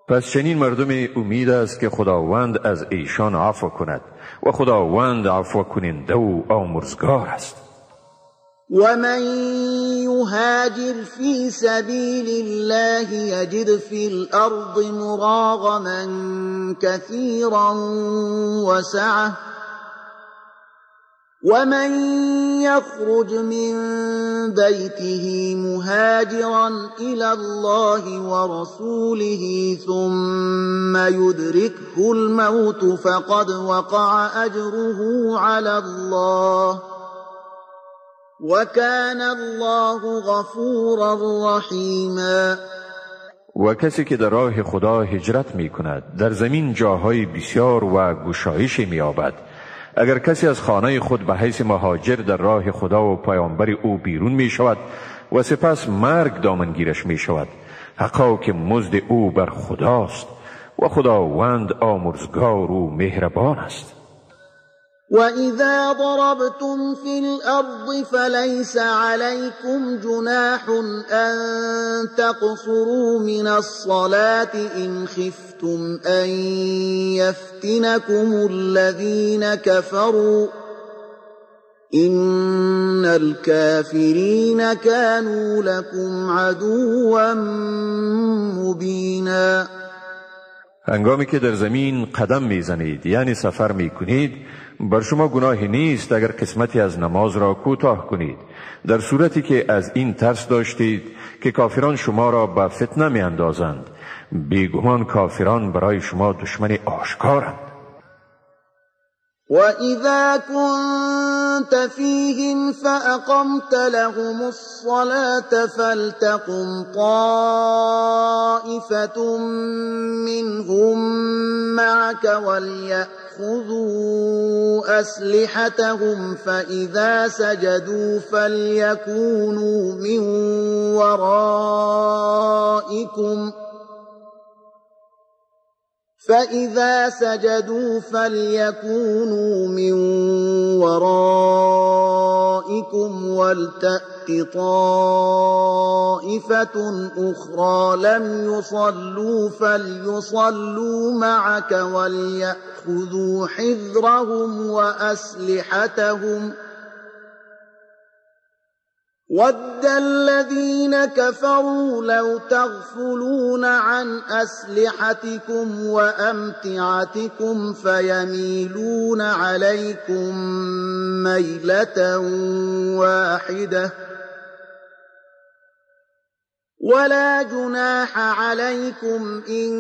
پس چنین مردم امید است که خداوند از ایشان عفو کند و خداوند عفو کننده و آمرزگار است. ومن يهاجر في سبيل الله يجد في الأرض مراغما كثيرا وسعة ومن يخرج من بيته مهاجرا إلى الله ورسوله ثم يدركه الموت فقد وقع أجره على الله وَكَانَ اللَّهُ غَفُورًا رَحِيمًا. و کسی که در راه خدا هجرت می کند در زمین جاهای بسیار و گشایش می یابد. اگر کسی از خانه خود به حیث مهاجر در راه خدا و پیامبر او بیرون می شود و سپس مرگ دامنگیرش می شود، حقا که مزد او بر خداست و خداوند آمرزگار و مهربان است. وَإِذَا ضَرَبْتُمْ فِي الْأَرْضِ فَلَيْسَ عَلَيْكُمْ جُنَاحٌ أَن تَقْصُرُوا مِنَ الصَّلَاةِ إِنْ خِفْتُمْ أَن يَفْتِنَكُمُ الَّذِينَ كَفَرُوا إِنَّ الْكَافِرِينَ كَانُوا لَكُمْ عَدُوًّا مُبِينًا. هنگامی که در زمین قدم میزنید یعنی سفر میکنید بر شما گناهی نیست اگر قسمتی از نماز را کوتاه کنید، در صورتی که از این ترس داشتید که کافران شما را به فتنه میاندازند. بیگمان کافران برای شما دشمن آشکارند. وَإِذَا كُنْتَ فِيهِمْ فَأَقَمْتَ لَهُمُ الصَّلَاةَ فَلْتَقُمْ طَائِفَةٌ مِّنْهُمْ مَعَكَ وَلْيَأْخُذُوا أَسْلِحَتَهُمْ فَإِذَا سَجَدُوا فَلْيَكُونُوا من وَرَائِكُمْ وَلْتَأْتِ طَائِفَةٌ أُخْرَى لَمْ يُصَلُّوا فَلْيُصَلُّوا مَعَكَ وَلْيَأْخُذُوا حِذْرَهُمْ وَأَسْلِحَتَهُمْ وَدَّ الَّذِينَ كَفَرُوا لَوْ تَغْفُلُونَ عَنْ أَسْلِحَتِكُمْ وَأَمْتِعَتِكُمْ فَيَمِيلُونَ عَلَيْكُمْ مَيْلَةً وَاحِدَةً وَلَا جُنَاحَ عَلَيْكُمْ إِن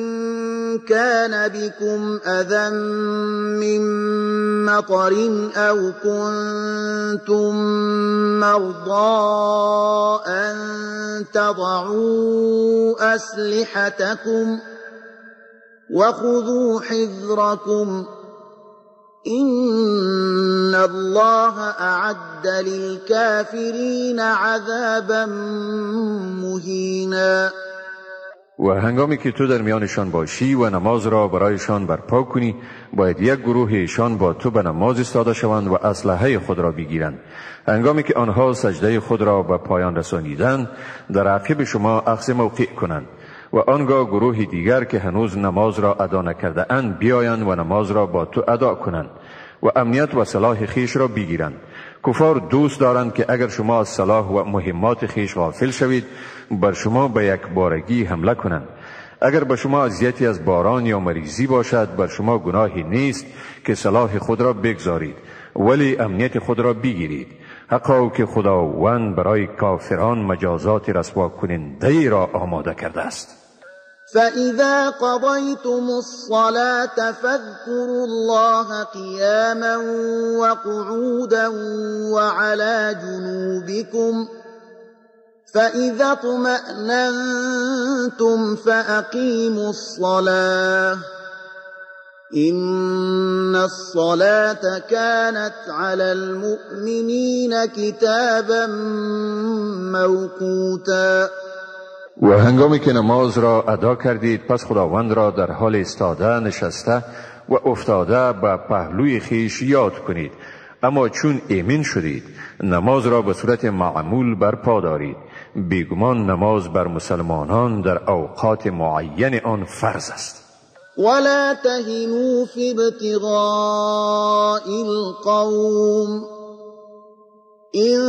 كَانَ بِكُمْ أَذًى مِّن مَّطَرٍ أَوْ كُنتُم مَّرْضَىٰ أَن تَضَعُوا أَسْلِحَتَكُمْ وَخُذُوا حِذْرَكُمْ إِنَّ اللَّهَ أَعَدَّ لِلْكَافِرِينَ عَذَابًا مُهِينًا. و هنگامی که تو در میانشان باشی و نماز را برایشان برپا کنی باید یک گروه ایشان با تو به نماز ایستاده شوند و اسلحه خود را بگیرند. هنگامی که آنها سجده خود را به پایان رسانیدند در عقب شما اخذ موقع کنند و آنگاه گروه دیگر که هنوز نماز را ادا نکرده اند بیایند و نماز را با تو ادا کنند و امنیت و صلاح خیش را بگیرند. کفار دوست دارند که اگر شما از صلاح و مهمات خیش غافل شوید بر شما به یک بارگی حمله کنند. اگر به شما اذیتی از باران یا مریضی باشد بر شما گناهی نیست که صلاح خود را بگذارید، ولی امنیت خود را بگیرید. حقا که خداوند برای کافران مجازات رسوا کننده را آماده کرده است. فإذا قضيتم الصلاة فاذكروا الله قياما وقعودا وعلى جنوبكم فإذا اطمأننتم فأقيموا الصلاة إن الصلاة كانت على المؤمنين كتابا موقوتا. و هنگامی که نماز را ادا کردید پس خداوند را در حال ایستاده، نشسته و افتاده به پهلوی خیش یاد کنید. اما چون ایمن شدید نماز را به صورت معمول برپا دارید. بیگمان نماز بر مسلمانان در اوقات معین آن فرض است. ولا تهنوا في ابتغاء القوم إن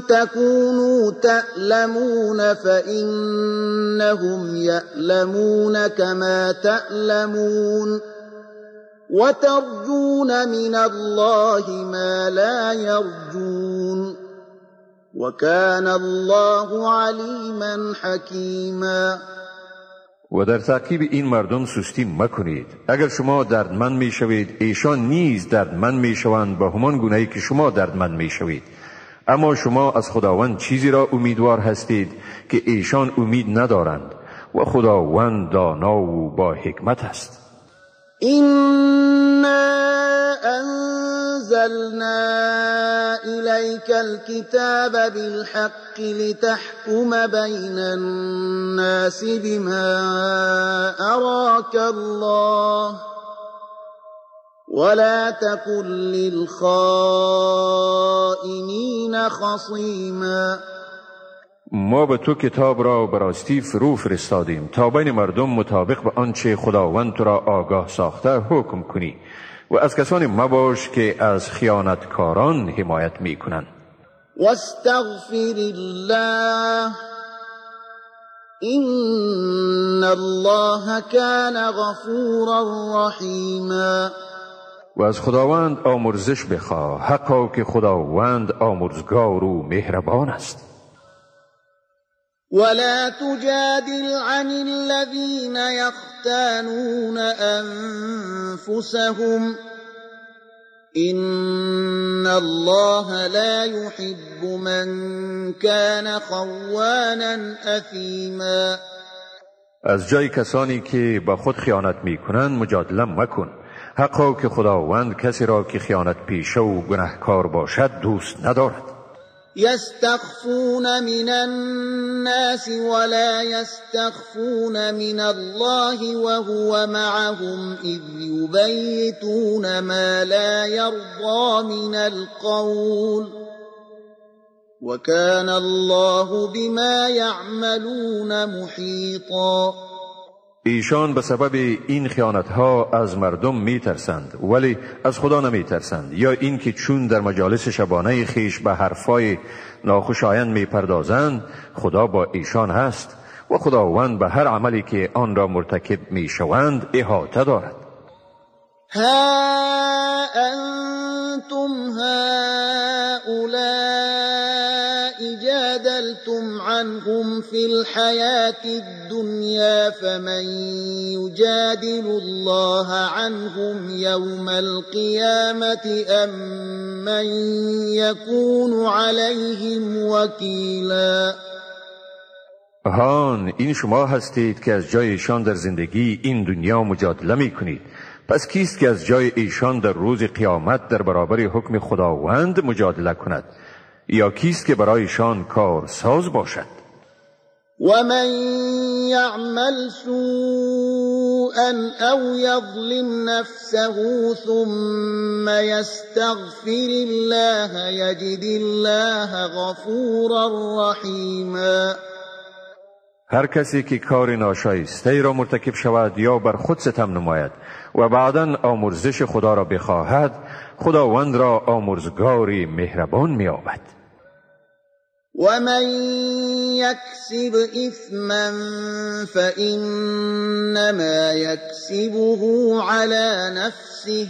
تكونوا تألمون فإنهم يألمون كما تألمون وترجون من الله ما لا يرجون وكان الله عليما حكيما. و در تعقیب این مردم سستی مکنید. اگر شما دردمند می شوید ایشان نیز دردمند می شوند به همان گونه‌ای که شما دردمند می شوید. اما شما از خداوند چیزی را امیدوار هستید که ایشان امید ندارند و خداوند دانا و با حکمت است. إنا أنزلنا إليك الكتاب بالحق لتحكم بين الناس بما أراك الله ولا تكن للخائنين خصيما. ما به تو کتاب را به راستی فرو فرستادیم تا بین مردم مطابق به آنچه خداوند تو را آگاه ساخته حکم کنی و از کسانی مباش که از خیانتکاران حمایت می کنند. واستغفر الله إن الله كان غفورا رحيما. و از خداوند آمرزش بخواه، حقا که خداوند آمرزگار و مهربان است. ولا تجادل عن الذين يختانون أنفسهم إن الله لا يحب من كان خوانا أثيما. از جای کسانی که با خود خیانت می کنند مجادله مکن، حقا که خداوند کسی را که خیانت پیشه و گناهکار باشد دوست ندارد. يستخفون من الناس ولا يستخفون من الله وهو معهم إذ يبيتون ما لا يرضى من القول وكان الله بما يعملون محيطا. ایشان به سبب این خیانتها از مردم می ترسند ولی از خدا نمی ترسند، یا اینکه چون در مجالس شبانه خیش به حرفای ناخوشایند می پردازند خدا با ایشان هست و خداوند به هر عملی که آن را مرتکب می شوند احاطه دارد. ها انتم هؤلاء جادلتم عنهم في الحياة الدنيا فمن يجادل الله عنهم يوم القيامة أم من يكون عليهم وكيلا. هان این شما هستید که از جای ایشان در زندگی این دنیا مجادله می کنید. پس کیست که از جای ایشان در روز قیامت در برابر حکم خداوند مجادله کند؟ یا کیست که برایشان کارساز باشد؟ ومن يعمل سوءا أو يظلم نفسه ثم يستغفر الله يجد الله غفورا رحيما. هر کسی که کار ناشایسته را مرتکب شود یا بر خود ستم نماید و بعداً آمرزش خدا را بخواهد، خداوند را آمرزگاری مهربان می‌یابد. ومن يكسب إثما فإنما يكسبه على نفسه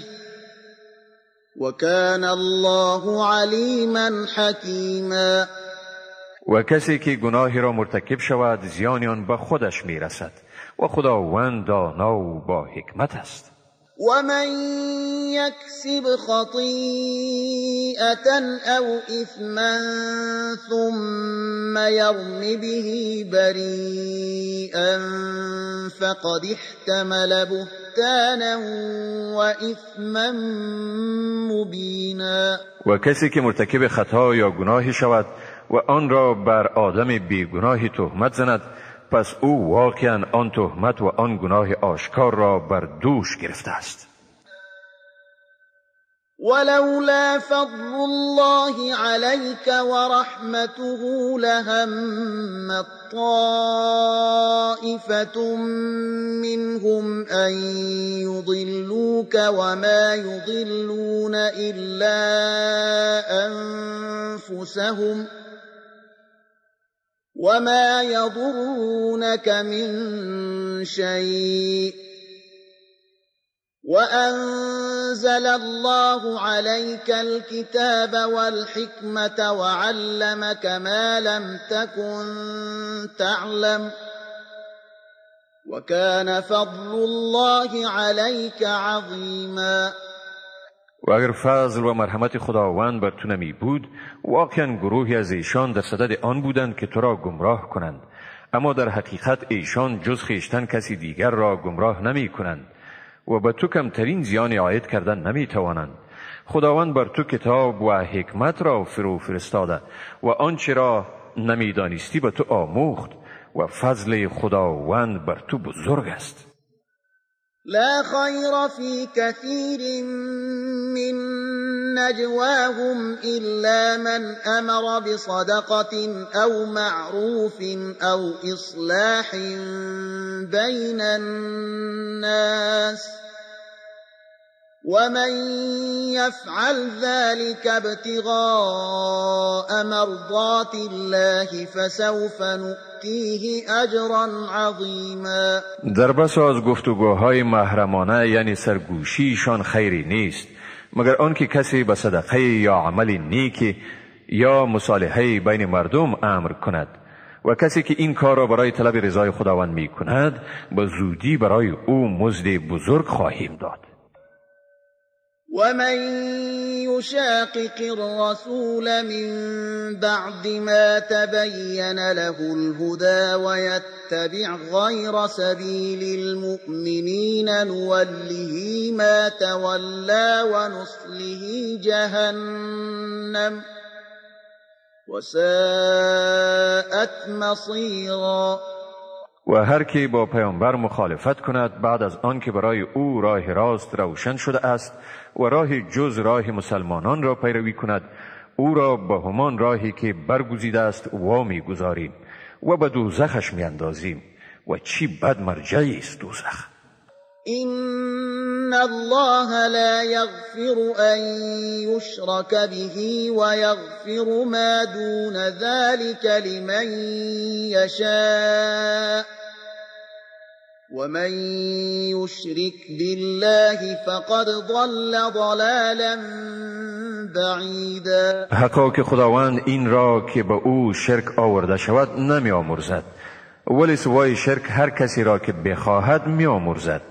وكان الله عليما حكيما. و کسی که گناهی را مرتکب شود زیانی آن به خودش میرسد و خداوند دانا و با حکمت است. ومن يكسب خطيئة أو إثما ثم يرم به بريئا فقد احتمل بهتانا وإثما مبينا. و کسی که مرتکب خطا یا گناهی شود و آن را بر آدم بیگناهی تهمت زند، پس او واقعا آن تهمت و آن گناه آشکار را بر دوش گرفته است. ولولا فضل الله عليك ورحمته لهم طائفة منهم أن يضلوك وما يضلون إلا أنفسهم وما يضرونك من شيء وأنزل الله عليك الكتاب والحكمة وعلمك ما لم تكن تعلم وكان فضل الله عليك عظيما. و اگر فضل و مرحمت خداوند بر تو نمی بود، واقعا گروهی از ایشان در صدد آن بودند که تو را گمراه کنند، اما در حقیقت ایشان جز خویشتن کسی دیگر را گمراه نمی کنند و به تو کمترین زیان عاید کردن نمی توانند. خداوند بر تو کتاب و حکمت را فرو فرستاده و آنچه را نمی دانستی به تو آموخت و فضل خداوند بر تو بزرگ است. لا خير في كثير من نجواهم إلا من أمر بصدقة أو معروف أو إصلاح بين الناس ومن يفعل ذلك ابتغاء مرضات الله فسوف نؤتيه أجرا عظيما. در بس از گفتگوهای محرمانه یعنی سرگوشیشان خیری نیست مگر آنکه کسی به صدقه یا عمل نیکی یا مصالحه بین مردم امر کند و کسی که این کار را برای طلب رضای خداوند می کند به زودی برای او مزد بزرگ خواهیم داد. ومن يشاقق الرسول من بعد ما تبين له الهدى ويتبع غير سبيل المؤمنين نوله ما تولى ونصله جهنم وساءت مصيرا. و هر کی با پیامبر مخالفت کند بعد از آن که برای او راه راست روشن شده است و راه جز راه مسلمانان را پیروی کند، او را به همان راهی که برگزیده است وامی گذاریم و به دوزخش میاندازیم و چی بد مرجعی است دوزخ. إن الله لا يغفر أن يشرك به ويغفر ما دون ذلك لمن يشاء ومن يشرك بالله فقد ضل ضلالا بعیدا. حقا که خداوند این را که به او شرک آورده شود نمی آمرزد، ولی سوای شرک هر کسی را که بخواهد می آمرزد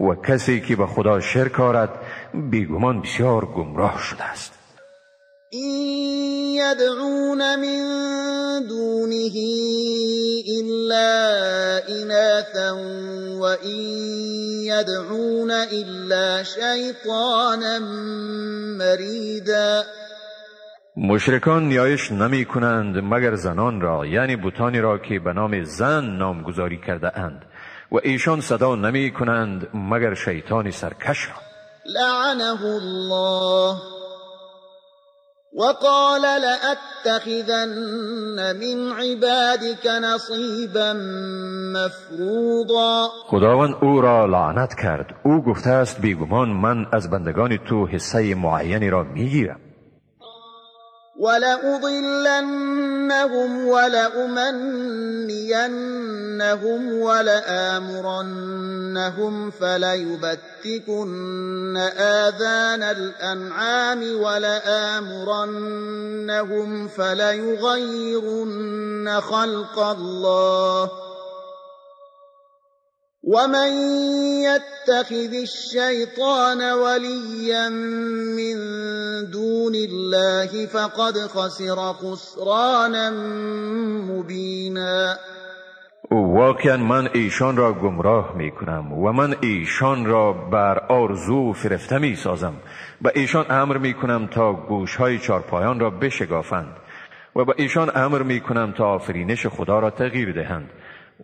و کسی که به خدا شرک آرد بیگمان بسیار گمراه شده است. این یدعون من دونه الا اناثا و این یدعون الا شیطانا مریدا. مشرکان نیایش نمی کنند مگر زنان را، یعنی بتانی را که به نام زن نامگذاری کرده اند، و ایشان صدا نمی کنند مگر شیطان سرکش را. لعنه الله وقال لأتخذن من عبادك نصیبا مفروضا. خداوند او را لعنت کرد. او گفته است بیگمان من از بندگان تو حصه معینی را میگیرم. ولأضلنهم ولأمنينهم ولآمرنهم فليبتكن آذان الأنعام ولآمرنهم فليغيرن خلق الله ومن يتخذ الشيطان وليا من دون الله فقد خسر خسرانا مبینا. واقعا من ایشان را گمراه می کنم و من ایشان را بر آرزو فرفته می سازم و ایشان امر می کنم تا گوشهای چارپایان را بشگافند و به ایشان امر می کنم تا آفرینش خدا را تغییر دهند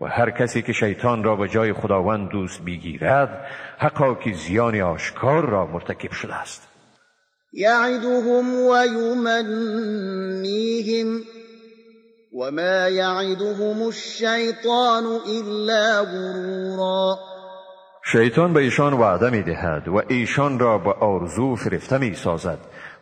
و هر کسی که شیطان را به جای خداوند دوست بگیرد حقا که زیان آشکار را مرتکب شده است. یعدهم و یمنیهم وما یعدهم الشیطان الا غرورا. شیطان به ایشان وعده می دهد و ایشان را به آرزو فرفته می سازد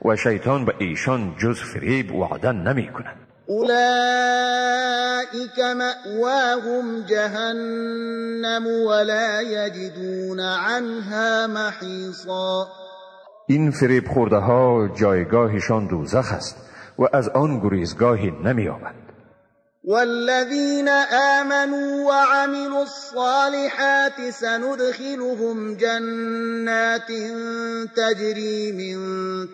و شیطان به ایشان جز فریب وعده نمی کند. اولئك مأواهم جهنم ولا یجدون عنها محیصا. این فریب خورده ها جایگاهشان دوزخ است و از آن گریزگاهی نمی‌یابند. والذین آمنوا وعملوا الصالحات سندخلهم جنات تجری من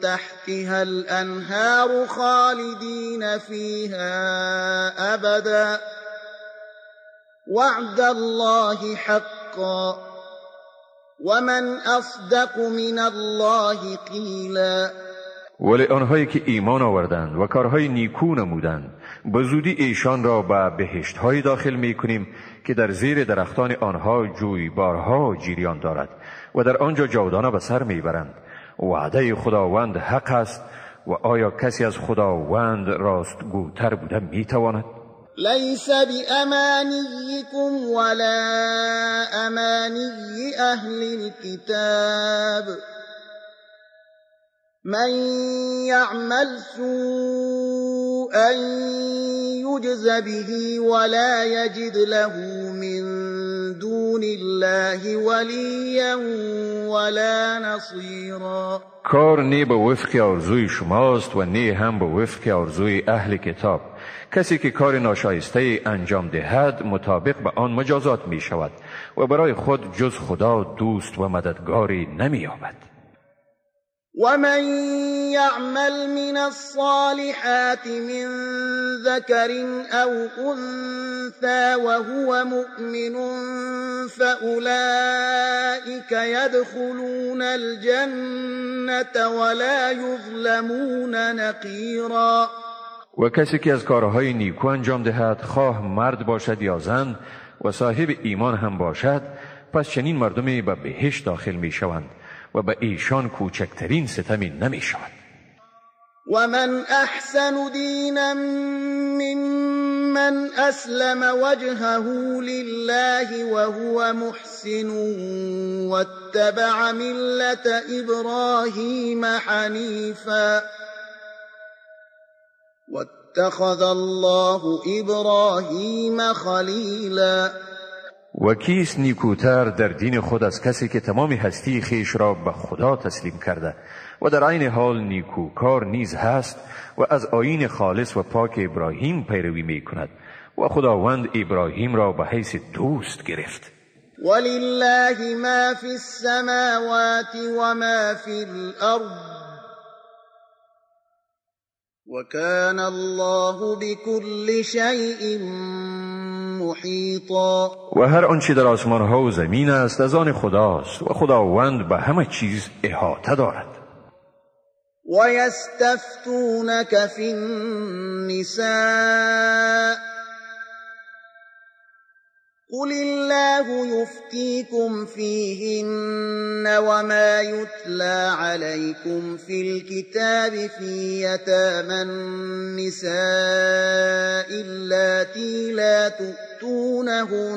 تحتها الانهار خالدین فیها ابدا وعد الله حقا ومن اصدق من الله قیلا. ولی آنهایی که ایمان آوردند و کارهای نیکو نمودند به زودی ایشان را به بهشت‌های داخل می‌کنیم که در زیر درختان آنها جویبارها جریان دارد و در آنجا جاودانه به سر میبرند. وعده خداوند حق است و آیا کسی از خداوند راستگوتر بوده میتواند؟ لیس بأمانیکم ولا امانی اهل الكتاب من یعمل سوءا یجز به ولا یجد له من دون الله ولیا ولا نصیرا. کار نی به وفق آرزوی شماست و نی هم به وفق آرزوی اهل کتاب. کسی که کار ناشایسته انجام دهد مطابق به آن مجازات می شود و برای خود جز خدا دوست و مددگاری نمی یابد. ومن يعمل من الصالحات من ذكر أو أنثى وهو مؤمن فأولئك يدخلون الجنة ولا يظلمون نقيرا. و کسی که از کارهای نیکو انجام دهد خواه مرد باشد یا زن و صاحب ایمان هم باشد پس چنین مردمی به بهشت داخل می شوند و به ایشان کوچکترین ستمی نمی شود. و من احسن دینا ممن اسلم وجهه لله وهو محسن واتبع ملت ابراهیم حنیفا واتخذ الله ابراهیم خلیلا. و کیست نیکوتر در دین خود از کسی که تمام هستی خیش را به خدا تسلیم کرده و در عین حال نیکوکار نیز هست و از آیین خالص و پاک ابراهیم پیروی می کند و خداوند ابراهیم را به حیث دوست گرفت. ولله ما فی السماوات و ما فی الارض وكان الله بكل شيء محيطا. و هر آنچه در آسمان ها و زمین است از آن خداست و خداوند به همه چیز احاطه دارد. و یستفتونک فی النساء قل الله يفتيكم فيهن وما يتلى عليكم في الكتاب في يتامى النساء اللاتي لا تؤتونهن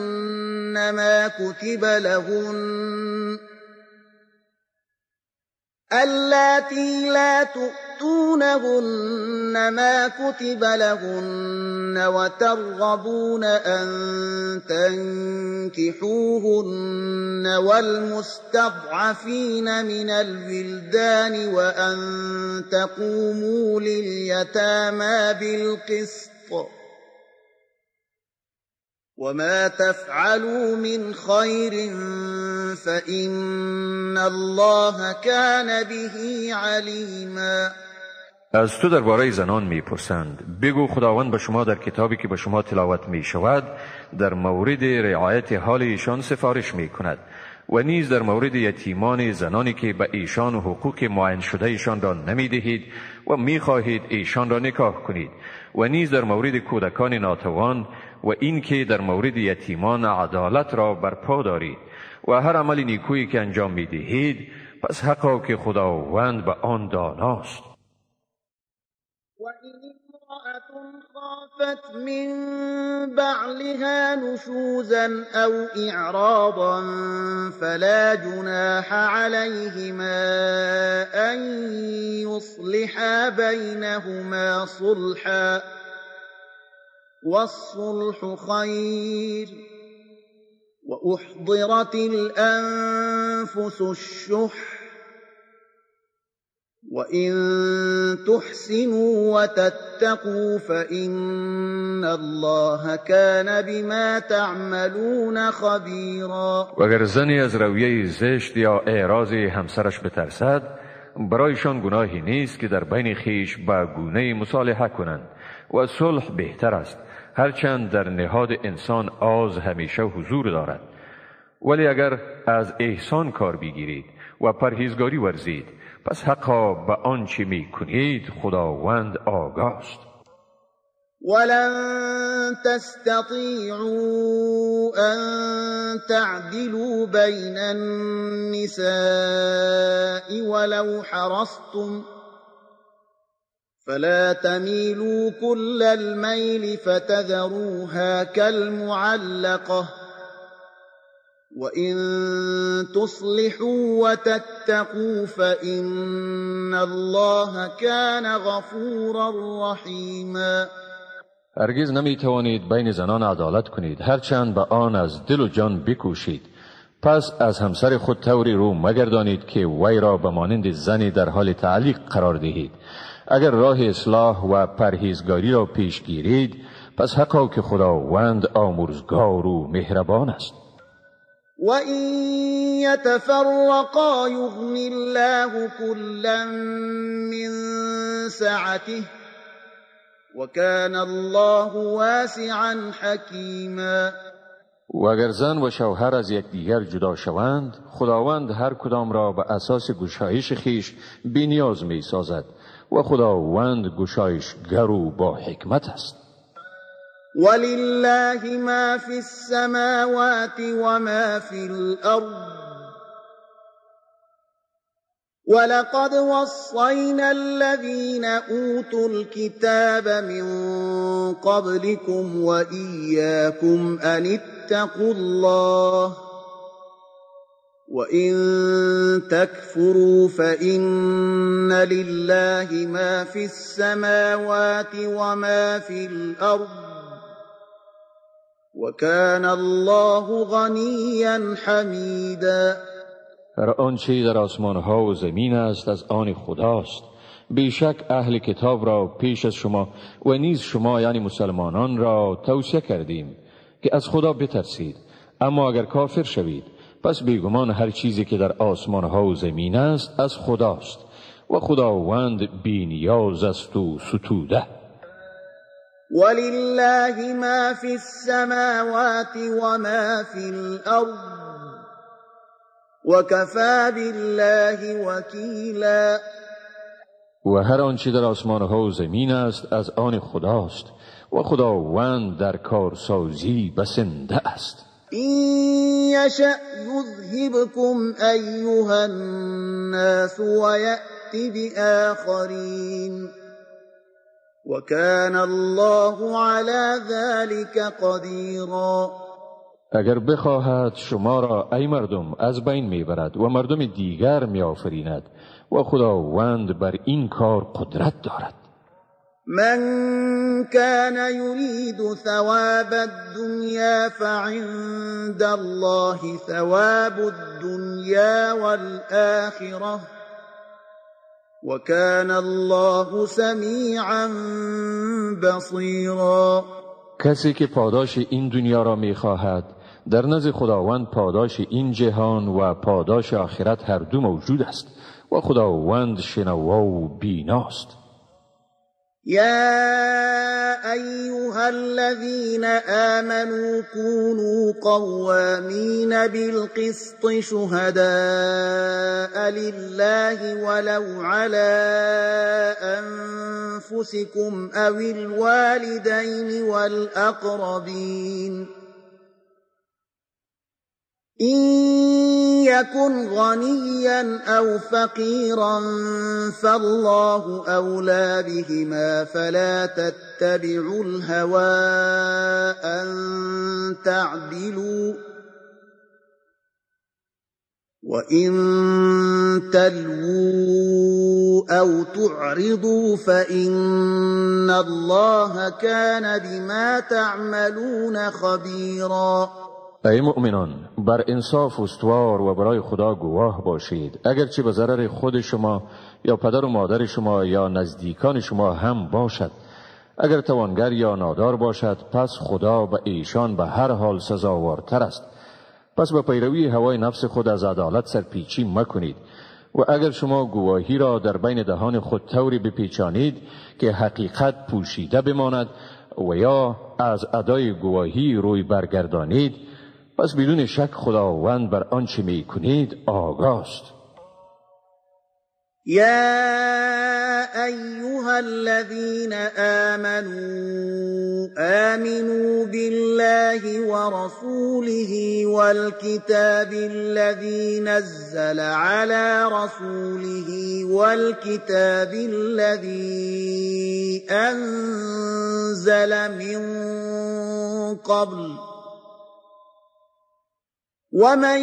ما كتب لهن وترغبون أن تنكحوهن والمستضعفين من الولدان وأن تقوموا لليتامى بالقسط وما تفعلوا من خير فإن الله كان به علیما. از تو درباره زنان میپرسند، بگو خداوند به شما در کتابی که به شما تلاوت می شود در مورد رعایت حال ایشان سفارش می کند و نیز در مورد یتیمان زنانی که به ایشان حقوق معین شده ایشان را نمی دهید و می خواهید ایشان را نکاح کنید و نیز در مورد کودکان ناتوان و این که در مورد یتیمان عدالت را برپا دارید و هر عمل نیکویی که انجام می دهید پس حقا که خداوند به آن داناست. وَإِنِ امرأة خافت من بعلها نشوزا أو إعراضا فلا جناح عليهما أن يصلحا بينهما صلحا والصلح خير وأحضرت الأنفس الشح وَإِن تُحْسِنُوا وَتَتَّقُوا فَإِنَّ اللَّهَ كَانَ بِمَا تَعْمَلُونَ خَبِيرًا. و اگر زنی از رویه زشت یا اعراض همسرش بترسد، برایشان گناهی نیست که در بین خیش به گونه مصالحه کنند و صلح بهتر است، هرچند در نهاد انسان آز همیشه حضور دارد. ولی اگر از احسان کار بگیرید و پرهیزگاری ورزید پس حقا به آنچه می کنید خداوند آگاست. ولن تستطيعوا أن تعدلوا بين النساء ولو حرصتم فلا تميلوا كل الميل فتذروها كالمعلقة وَإِن تُصْلِحُوا وَتَتَّقُوا فَإِنَّ اللَّهَ كَانَ غَفُورًا رَحِيمًا. هرگز نمی توانید بین زنان عدالت کنید، هرچند به آن از دل و جان بکوشید. پس از همسر خود طوری رو مگردانید که وی را به مانند زنی در حال تعلیق قرار دهید. اگر راه اصلاح و پرهیزگاری را پیش گیرید پس حقا که خداوند آمرزگار و مهربان است. وَإِن يَتَفَرَّقَا يُغْنِ اللَّهُ كُلًّا مِّن سَعَتِهِ وَكَانَ اللَّهُ وَاسِعًا حَكِيمًا. و اگر زن و شوهر از یکدیگر جدا شوند، خداوند هر کدام را به اساس گشایش خیش بی‌نیاز می سازد و خداوند گشایشگر و با حکمت است. ولله ما في السماوات وما في الأرض ولقد وصينا الذين أوتوا الكتاب من قبلكم وإياكم أن اتقوا الله وإن تكفروا فإن لله ما في السماوات وما في الأرض وَكَانَ اللَّهُ غَنِيًّا حَمِيدًا. هر آنچه در آسمان ها و زمین است از آن خداست. بیشک اهل کتاب را پیش از شما و نیز شما یعنی مسلمانان را توصیه کردیم که از خدا بترسید، اما اگر کافر شوید پس بیگمان هر چیزی که در آسمان ها و زمین است از خداست و خداوند بی‌نیاز است و ستوده. ولله ما في السماوات وما في الأرض وكفى بالله وكيلا. و هر آنچه در آسمان ها و زمین است از آن خداست و خداوند در کارسازی بسنده است. إن يشأ يذهبكم أيها الناس ويأت بآخرين وكان الله على ذلك قدیرا. اگر بخواهد شما را ای مردم از بین میبرد و مردم دیگر میآفریند و خداوند بر این کار قدرت دارد. من كان يريد ثواب الدنيا فعند الله ثواب الدنيا والآخرة وكان الله سميعا بصيرا. کسی که پاداش این دنیا را میخواهد در نزد خداوند پاداش این جهان و پاداش آخرت هر دو موجود است و خداوند شنوا و بیناست. يا أيها الذين آمنوا كونوا قوامين بالقسط شهداء لله ولو على أنفسكم أو الوالدين والأقربين إن يكن غنيا أو فقيرا فالله أولى بهما فلا تتبعوا الهوى أن تعدلوا وإن تلووا أو تعرضوا فإن الله كان بما تعملون خبيرا. ای مؤمنان بر انصاف استوار و برای خدا گواه باشید، اگرچه به ضرر خود شما یا پدر و مادر شما یا نزدیکان شما هم باشد. اگر توانگر یا نادار باشد پس خدا به ایشان به هر حال سزاوارتر است. پس به پیروی هوای نفس خود از عدالت سرپیچی مکنید و اگر شما گواهی را در بین دهان خود طوری بپیچانید که حقیقت پوشیده بماند و یا از ادای گواهی روی برگردانید پس بدون شک خداوند بر آنچه می کنید آگاه است. يا أيها الذين آمنوا بالله ورسوله والكتاب الذي نزل على رسوله والكتاب الذي أنزل من قبل ومن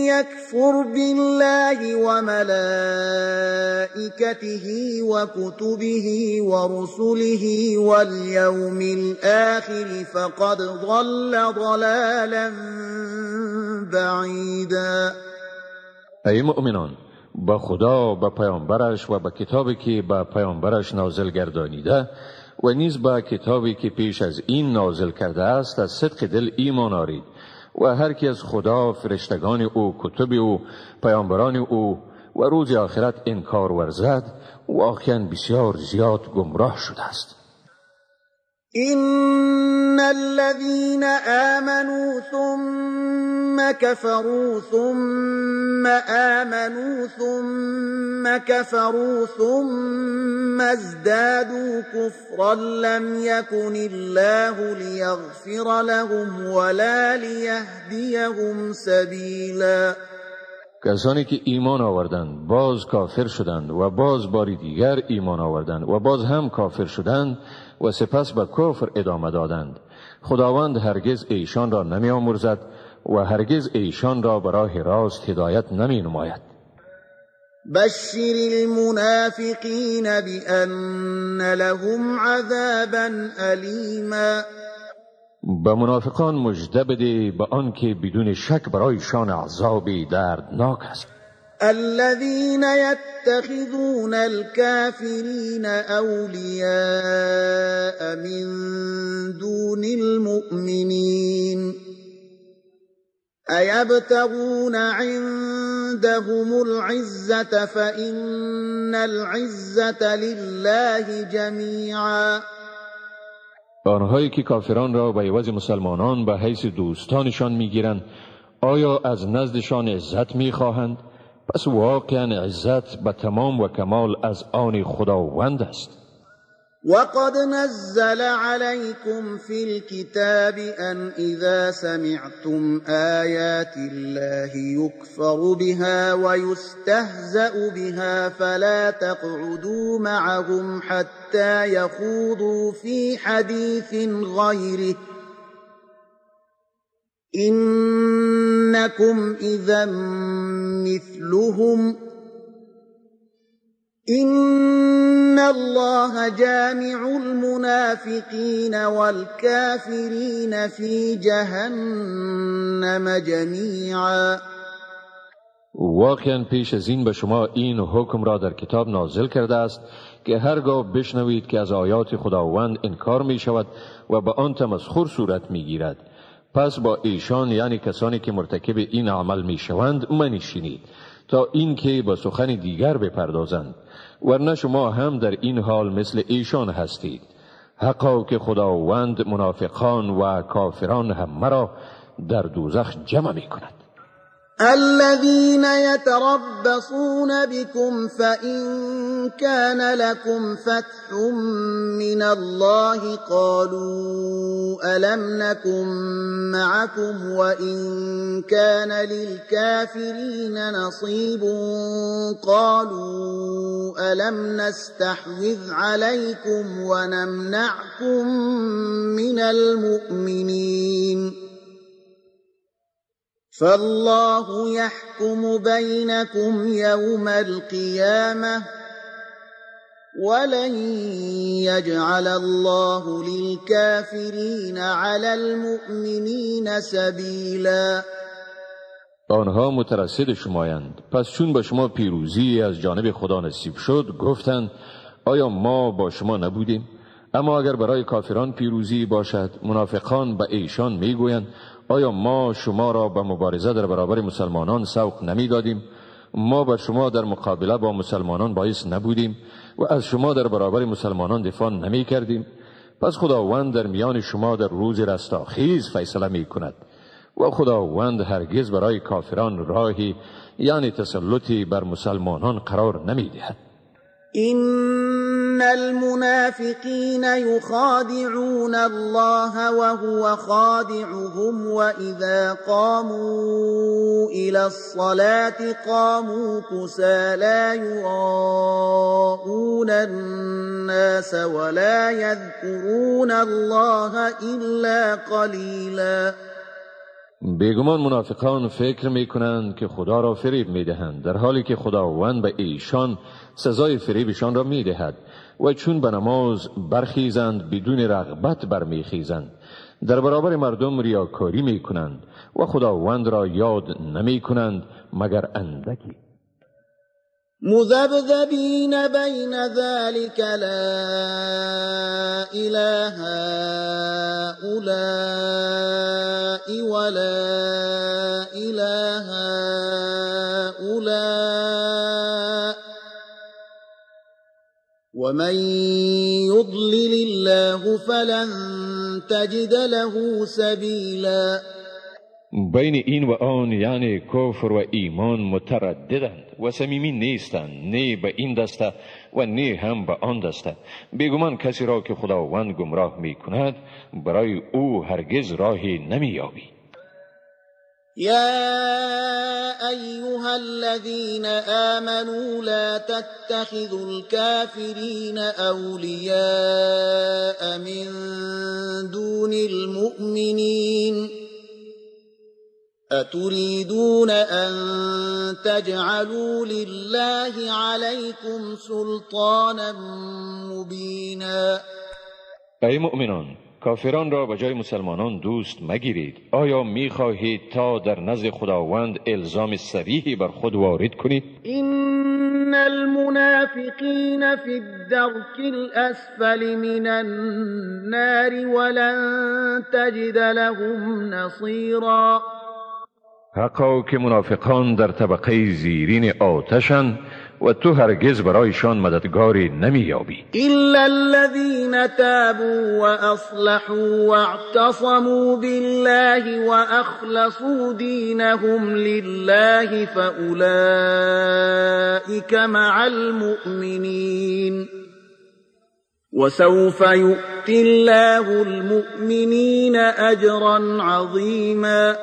يكفر بالله وملائكته وكتبه ورسله واليوم الآخر فقد ضل ضلالا بعيدا. ای مؤمنان با خدا با پیامبرش و با کتابی که با پیامبرش نازل گردانیده و نیز با کتابی که پیش از این نازل کرده است از صدق دل ایمان آرید و هر کی از خدا، فرشتگان او، کتب او، پیامبران او و روز آخرت انکار ورزد واقعا بسیار زیاد گمراه شده است. إن الذين آمنوا ثم كفروا ثم آمنوا ثم كفروا ثم ازدادوا كفرا لم يكن الله ليغفر لهم ولا ليهديهم سبيلا. کسانی که ایمان آوردند باز کافر شدند و باز باری دیگر ایمان آوردند و باز هم کافر شدند و سپس به کفر ادامه دادند خداوند هرگز ایشان را نمی آمرزد و هرگز ایشان را به راه راست هدایت نمی نماید. بشر المنافقین بأن لهم عذابا ألیما. به منافقان مژده بده به آنکه بدون شک برایشان عذاب دردناک است. الذين يتخذون الكافرين أولياء من دون المؤمنين أيبتغون عندهم العزة فإن العزة لله جميعا. آنهایی که کافران را به عوض مسلمانان به حیث دوستانشان میگیرند آیا از نزدشان عزت میخواهند؟ پس واقعا عزت به تمام و کمال از آن خداوند است. وقد نزل عليكم في الكتاب أن إذا سمعتم آيات الله يكفر بها ويستهزأ بها فلا تقعدوا معهم حتى يخوضوا في حديث غيره إنكم إذا مثلهم إن الله جامع المنافقين والكافرين في جهنم جمیعا. واقعا پیش از این به شما این حکم را در کتاب نازل کرده است که هرگاه بشنوید که از آیات خداوند انکار می شود و به آن تمسخر صورت می گیرد، پس با ایشان یعنی کسانی که مرتکب این عمل می شوند منشینید تا اینکه با سخن دیگر بپردازند، ورنه شما هم در این حال مثل ایشان هستید. حقا که خداوند منافقان و کافران همه را در دوزخ جمع می کند. الذين يتربصون بكم فإن كان لكم فتح من الله قالوا ألم نكن معكم وإن كان للكافرين نصيب قالوا ألم نستحوذ عليكم ونمنعكم من المؤمنين فالله يحكم بينكم يوم القيامة ولن يجعل الله للكافرين على المؤمنين سبيلا. آنها مترصد شمایند، پس چون به شما پیروزی از جانب خدا نصیب شد گفتند آیا ما با شما نبودیم؟ اما اگر برای کافران پیروزی باشد منافقان به ایشان میگویند آیا ما شما را به مبارزه در برابر مسلمانان سوق نمی دادیم؟ ما بر شما در مقابله با مسلمانان باعث نبودیم و از شما در برابر مسلمانان دفاع نمی کردیم؟ پس خداوند در میان شما در روز رستاخیز فیصله می کند و خداوند هرگز برای کافران راهی یعنی تسلطی بر مسلمانان قرار نمی دهد. إن المنافقين يخادعون الله وهو خادعهم وإذا قاموا إلى الصلاة قاموا كسالى يراءون الناس ولا يذكرون الله إلا قليلا. بیگمان منافقان فکر می کنند که خدا را فریب می دهند، در حالی که خداوند به ایشان سزای فریبشان را می دهد و چون به نماز برخیزند بدون رغبت برمیخیزند، در برابر مردم ریاکاری می کنند و خداوند را یاد نمی کنند مگر اندکی. مذبذبین بین ذلك لا إله هؤلاء ولا إله هؤلاء ومن يضلل الله فلن تجد له سبیلا. بین این و آن یعنی کفر و ایمان مترددند و صمیمی نیستند، نه به این دسته و نه هم به آن دسته. بیگمان کسی را که خداوند گمراه می کند برای او هرگز راهی نمی یابی. يا أيها الذين آمنوا لا تتخذوا الكافرين أولياء من دون المؤمنين أتريدون أن تجعلوا لله عليكم سلطانا مبينا. ای مؤمنان، کافران را به جای مسلمانان دوست مگیرید. آیا می‌خواهید تا در نزد خداوند الزام صریحی بر خود وارد کنید؟ إن المنافقين في الدرك الأسفل من النار ولن تجد لهم نصيرا. حقا که منافقان در طبقه زیرین آتشند و تو هرگز برایشان مددگاری نمی‌یابی. إلا الذين تابوا وأصلحوا واعتصموا بالله وأخلصوا دينهم لله فأولئك مع المؤمنين وسوف يؤتي الله المؤمنین اجرا عظیما.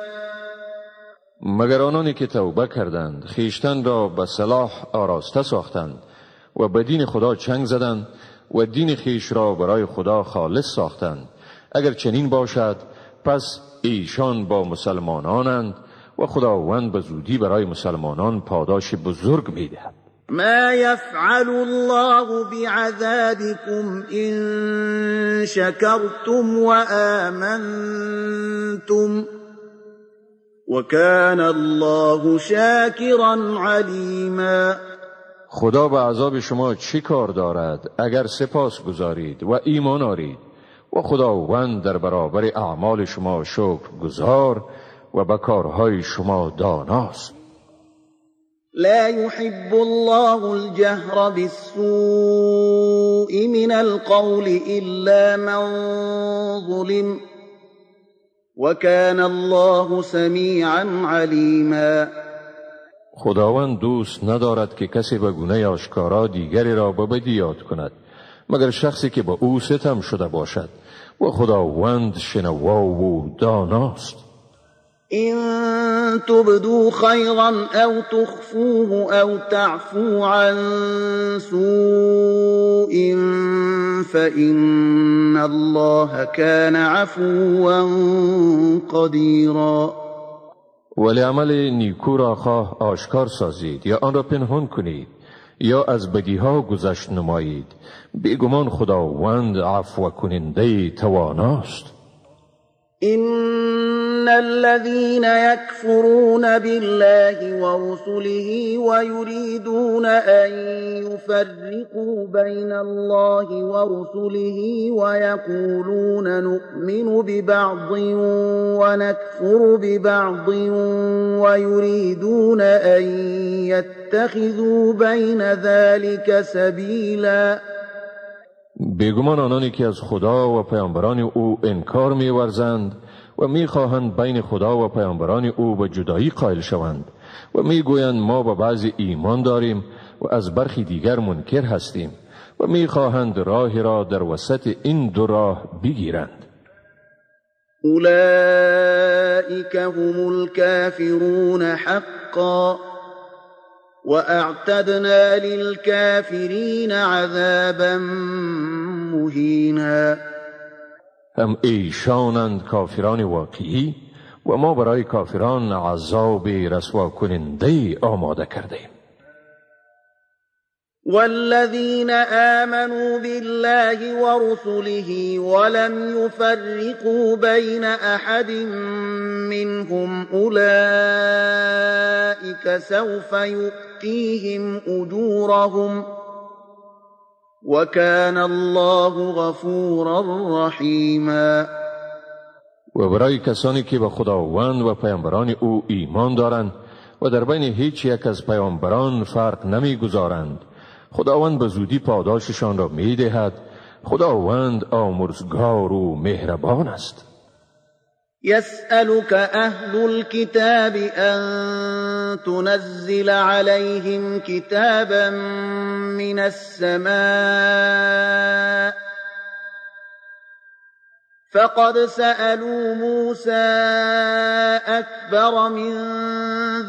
مگر آنانی که توبه کردند، خیشتن را به صلاح آراسته ساختند و به دین خدا چنگ زدند و دین خیش را برای خدا خالص ساختند، اگر چنین باشد پس ایشان با مسلمانانند و خداوند به زودی برای مسلمانان پاداش بزرگ می‌دهد. ما يفعل الله بعذابكم إن شكرتم وآمنتم وكان الله شاكرا عليما. خدا به عذاب شما چی کار دارد اگر سپاس گذارید و ایمان آرید و خداوند در برابر اعمال شما شکر گزار و به کارهای شما داناست. لا يحب الله الجهر بالسوء من القول إلا من ظلم وكان الله سميعا عليما. خداوند دوست ندارد که کسی به گونه آشکارا دیگری را به بدی یاد کند مگر شخصی که به او ستم شده باشد و خداوند شنوا و داناست. إن تبدوا خيرا أو تخفوه أو تعفو عن سوء فإن الله كان عفوا قديرا. ولی عمل نیکو را خواه آشکار سازید یا آن را پنهان کنید یا از بدیها گذشت نمایید، بیگمان خداوند عفو کننده تواناست. إن الذين يكفرون بالله ورسله ويريدون أن يفرقوا بين الله ورسله ويقولون نؤمن ببعض ونكفر ببعض ويريدون أن يتخذوا بين ذلك سبيلا. بیگمان آنانی که از خدا و پیامبران او انکار می‌ورزند و می‌خواهند بین خدا و پیامبران او به جدایی قائل شوند و می‌گویند ما به بعضی ایمان داریم و از برخی دیگر منکر هستیم و می‌خواهند راهی را در وسط این دو راه بگیرند. اولئک هم الكافرون حقا وأعتدنا للكافرين عذابا مهینا. هم ایشانند کافران واقعی و ما برای کافران عذاب رسوا کننده آماده کردیم. والذين آمنوا بالله ورسله ولم يفرقوا بين أحد منهم أولئك سوف يؤتيهم أجورهم وكان الله غفورا رحيما. و برای کسانی که به خداوند و پیامبران او ایمان دارند و در بین هیچ یک از پیامبران فرق نمیگذارند، خداوند به زودی پاداششان را میدهد. خداوند آمرزگار و مهربان است. يسألك أهل الكتاب أن تنزل عليهم كتابا من السماء فقد سألوا موسى أكبر من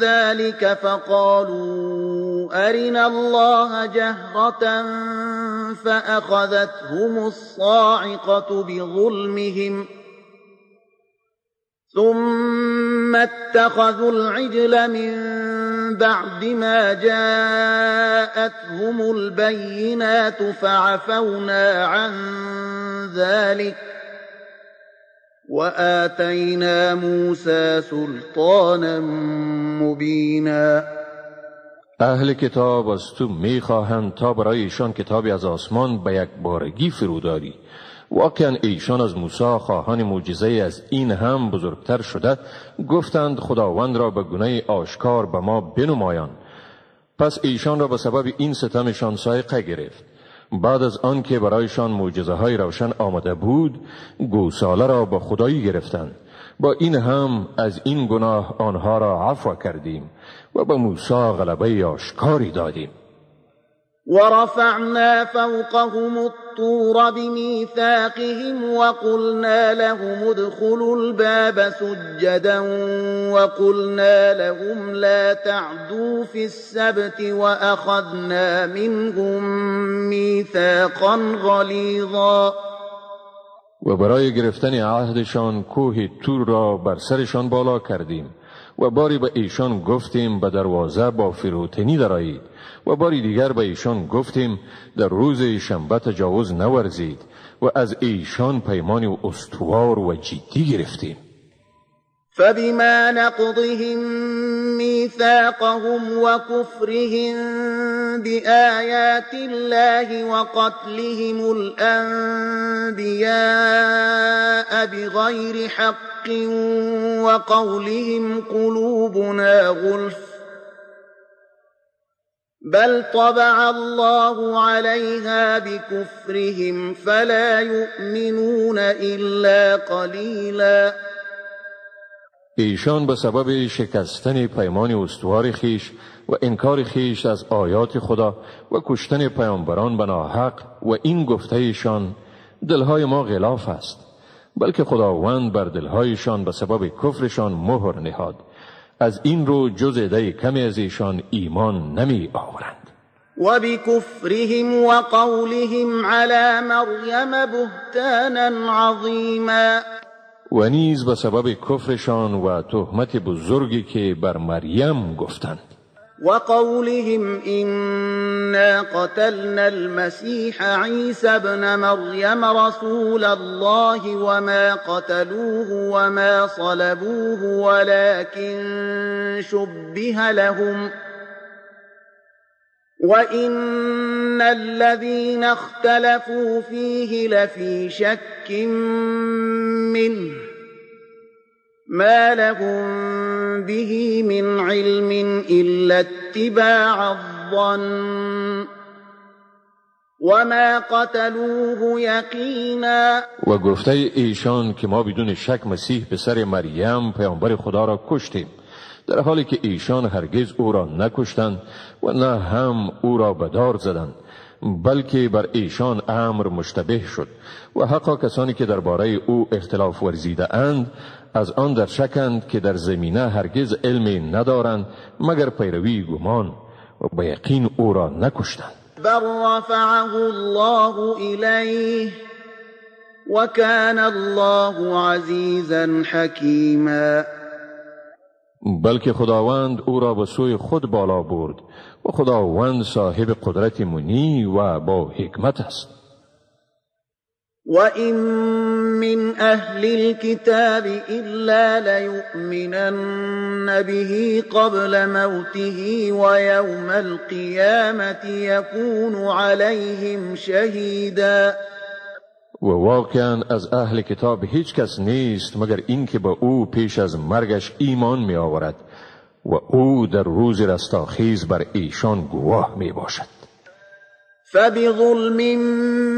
ذلك فقالوا أرنا الله جهرة فأخذتهم الصاعقة بظلمهم ثم اتخذوا العجل من بعد ما جاءتهم البينات فعفونا عن ذلك وآتينا موسى سلطانا مبینا. اهل کتاب از تو میخواهند تا برای ایشان کتابی از آسمان به یک بارگی فروداری. واقعا ایشان از موسی خواهان معجزه از این هم بزرگتر شده گفتند خداوند را به گونه آشکار به ما بنمایان. پس ایشان را به سبب این ستمشان صاعقه گرفت. بعد از آن که برایشان معجزه های روشن آمده بود گوساله را به خدایی گرفتند. با این هم از این گناه آنها را عفو کردیم و به موسی غلبه آشکاری دادیم. ورفعنا فوقهم الطور بميثاقهم وقلنا لهم ادخلوا الباب سجدا وقلنا لهم لا تعدوا في السبت وأخذنا منهم ميثاقا غلیظا. و برای گرفتن عهدشان کوه تور را بر سرشان بالا کردیم و باری به ایشان گفتیم به دروازه با فروتنی درآیید و باری دیگر به ایشان گفتیم در روز شنبه تجاوز نورزید و از ایشان پیمانی استوار و جدی گرفتیم. فبما نقضهم ميثاقهم وكفرهم بآيات الله وقتلهم الأنبياء بغير حق وقولهم قلوبنا غلف بل طبع الله عليها بكفرهم فلا يؤمنون إلا قليلا. ایشان به سبب شکستن پیمان استوار خیش و انکار خیش از آیات خدا و کشتن پیامبران به ناحق و این گفته ایشان دلهای ما غلاف است، بلکه خداوند بر دلهایشان به سبب کفرشان مهر نهاد. از این رو جز عده کمی از ایشان ایمان نمی آورند. و بکفرهم و قولهم علی مریم بهتانا عظیما. و نیز به سبب کفرشان و تهمت بزرگی که بر مریم گفتند. و قولهم إنا قتلنا المسيح عيسى ابن مريم رسول الله وما قتلوه وما صلبوه ولكن شبه لهم وإن الذين اختلفوا فيه لفي شك منه ما لهم به من علم إلا اتباع الظن وما قتلوه یقینا. و گفته ایشان که ما بدون شک مسیح پسر مریم پیامبر خدا را کشتیم، در حالی که ایشان هرگز او را نکشتند و نه هم او را به دار زدند، بلکه بر ایشان امر مشتبه شد و حقا کسانی که درباره او اختلاف ورزیده اند از آن در شکند که در زمینه هرگز علمی ندارند مگر پیروی گمان و به یقین او را نکشتند. بل رفعه الله الیه و کان الله عزیزا حکیما. بلکه خداوند او را به سوی خود بالا برد و خداوند صاحب قدرت منی و با حکمت است. وَإِن مِّنْ أَهْلِ الْكِتَابِ إِلَّا لَيُؤْمِنَنَّ بِهِ قَبْلَ مَوْتِهِ وَيَوْمَ الْقِيَامَةِ يَكُونُ عَلَيْهِمْ شَهِيدًا. و واقعا از اهل کتاب هیچ کس نیست مگر اینکه به او پیش از مرگش ایمان می آورد و او در روز رستاخیز بر ایشان گواه می باشد. فبظلم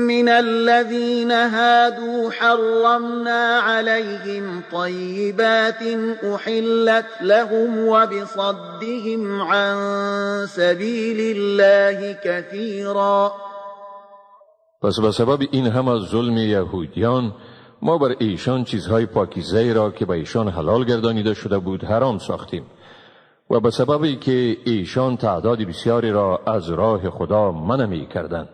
من الذين هادوا حرمنا عليهم طيبات أحلت لهم وبصدهم عن سبيل الله كثيرا. پس به سبب این هم از ظلم یهودیان ما بر ایشان چیزهای پاکیزه را که به ایشان حلال گردانیده شده بود حرام ساختیم و به سببی که ایشان تعداد بسیاری را از راه خدا منع می کردند.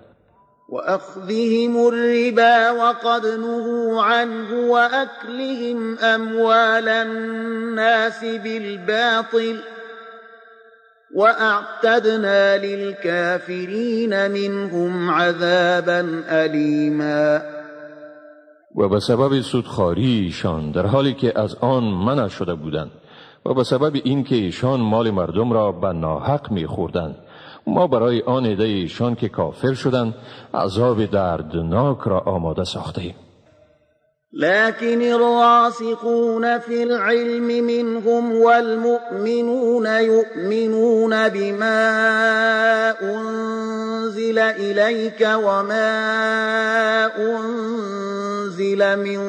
و اخذهم الربا وقد نهوا عنه و اکلهم اموال الناس بالباطل و اعتدنا للكافرین منهم عذابا الیما. و به سبب سودخواری ایشان در حالی که از آن منع شده بودند و به سبب این که ایشان مال مردم را به ناحق می‌خوردند ما برای آن عده ایشان که کافر شدند عذاب دردناک را آماده ساختیم. لكن الراسخون في العلم منهم والمؤمنون يؤمنون بما أنزل إليك وما أنزل من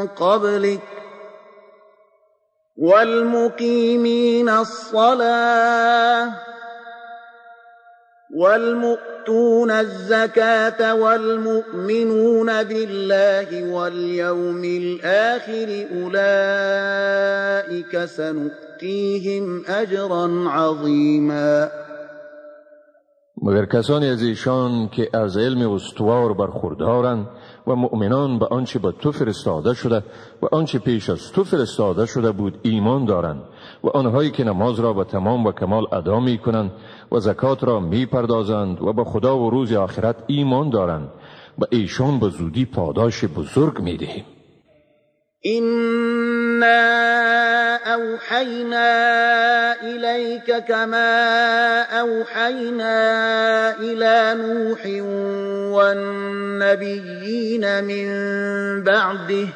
قبلك والمقيمين الصلاة والمؤتون الزكاة والمؤمنون بالله واليوم الآخر أولئك سنؤتيهم أجرا عظيما. مگر کسانی از ایشان که از علم استوار برخوردارند و مؤمنان به آنچه به تو فرستاده شده و آنچه پیش از تو فرستاده شده بود ایمان دارند و آنهایی که نماز را به تمام و کمال ادا می کنند و زکات را می پردازند و به خدا و روز آخرت ایمان دارند به ایشان به زودی پاداش بزرگ می دهیم. إنا أوحينا إليك كما أوحينا إلى نوح والنبيين من بعده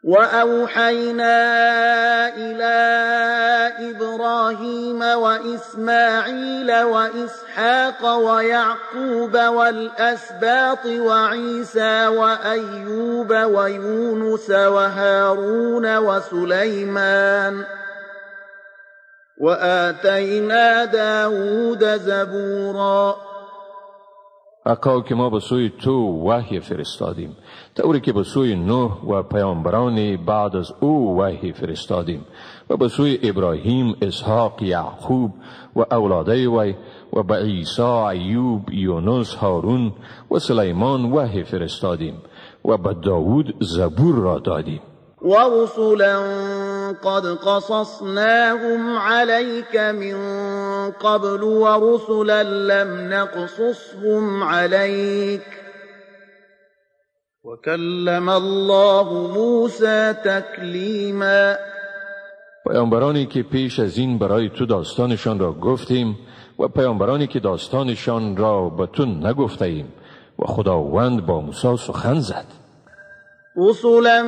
وأوحينا إلى إبراهيم وإسماعيل وإسحاق ويعقوب والأسباط وعيسى وأيوب ويونس وهارون وسليمان وآتينا داود زبورا. حقا که ما به سوی تو وحی فرستادیم طوری که به سوی نوح و پیامبران بعد از او وحی فرستادیم و به سوی ابراهیم، اسحاق، یعقوب و اولاده وی و به عیسی، ایوب، یونس، هارون و سلیمان وحی فرستادیم و به داود زبور را دادیم. ورسلا قد قصصناهم عليك من قبل ورسلا لم نقصصهم عليك وكلم الله موسى تكلیما. پیامبرانی که پیش از این برای تو داستانشان را گفتیم و پیامبرانی که داستانشان را به تو نگفته ایم و خداوند با موسی سخن زد. رسلا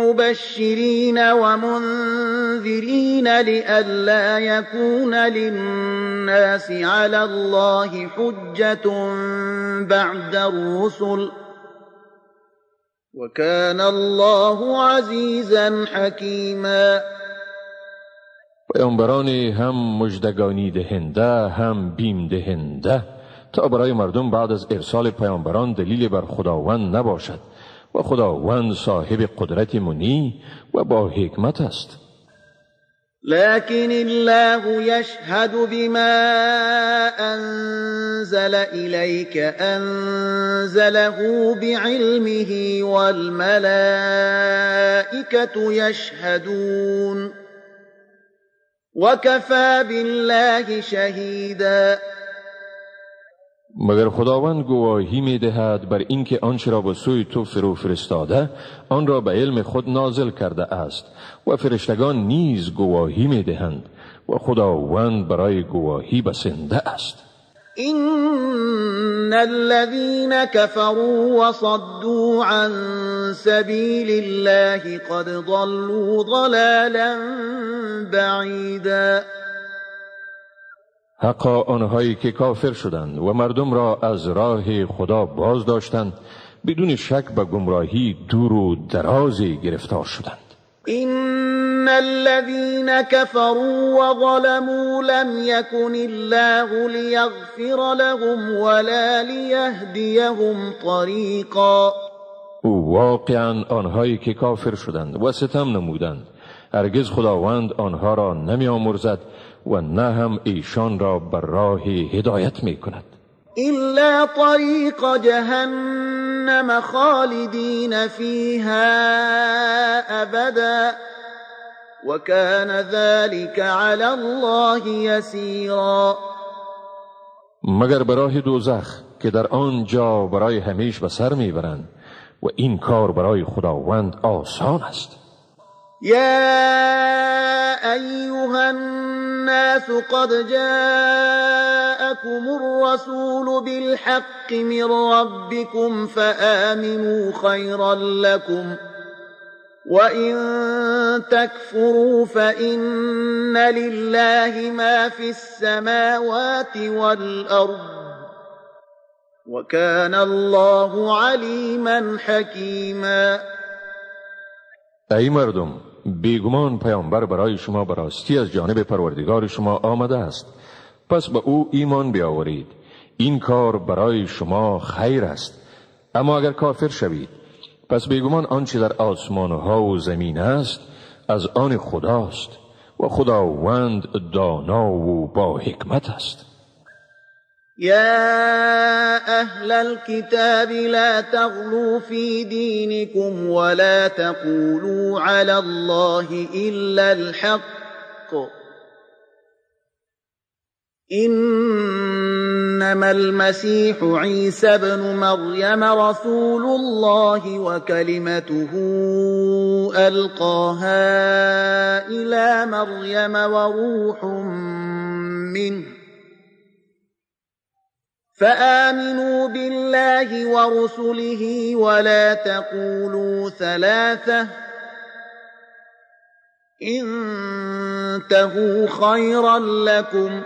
مبشرين ومنذرين لئلا يكون للناس على الله حجة بعد الرسل وكان الله عزيزا حكيما. پیامبرانی هم مژدگانی دهنده هم بیم دهنده تا برای مردم بعد از ارسال پیامبران دلیل بر خداوند نباشد و خداوند صاحب قدرت منی و با حکمت است. لكن الله يشهد بما أنزل إليك أنزله بعلمه والملائكة يشهدون وكفى بالله شهيدا. مگر خداوند گواهی می دهد بر اینکه آنچه را به سوی تو فرو فرستاده آن را به علم خود نازل کرده است و فرشتگان نیز گواهی می دهند و خداوند برای گواهی بسنده است. إن الذين كفروا وصدوا عن سبيل الله قد ضلوا ضلالا بعيدا. حقا آنهایی که کافر شدند و مردم را از راه خدا باز داشتند بدون شک به گمراهی دور و درازی گرفتار شدند. إن الذين كفروا وظلموا لم يكن الله ليغفر لهم ولا ليهديهم طريقا. واقعا آنهایی که کافر شدند و ستم نمودند هرگز خداوند آنها را نمی آمرزد و نه هم ایشان را بر راه هدایت می کند. إلا طريق جهنم خالدين فيها أبدا وكان ذلك على الله يسيرا. مگر به راه دوزخ که در آنجا برای همیش به سر میبرند و این کار برای خداوند آسان است. يا أيها الناس قد جاءكم الرسول بالحق من ربكم فآمنوا خيرا لكم وإن تكفروا فإن لله ما في السماوات والأرض وكان الله عليما حكيما. ای مردم، بیگمان پیامبر برای شما به راستی از جانب پروردگار شما آمده است. پس به او ایمان بیاورید. این کار برای شما خیر است. اما اگر کافر شوید پس بیگمان آنچه در آسمان ها و زمین است از آن خداست و خداوند دانا و با حکمت است. يا أهل الكتاب لا تغلوا في دينكم ولا تقولوا على الله إلا الحق إنما المسيح عيسى ابن مريم رسول الله وكلمته ألقاها إلى مريم وروح منه فآمنوا بالله ورسله ولا تقولوا ثلاثة انتهوا خيرا لكم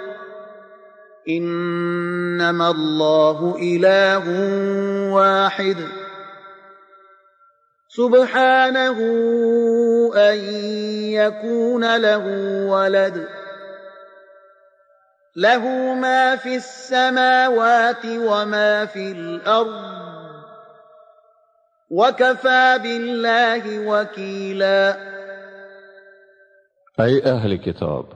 إنما الله إله واحد سبحانه أن يكون له ولد له ما في السماوات وما في الأرض وكفى بالله وكيلا. ای اهل کتاب،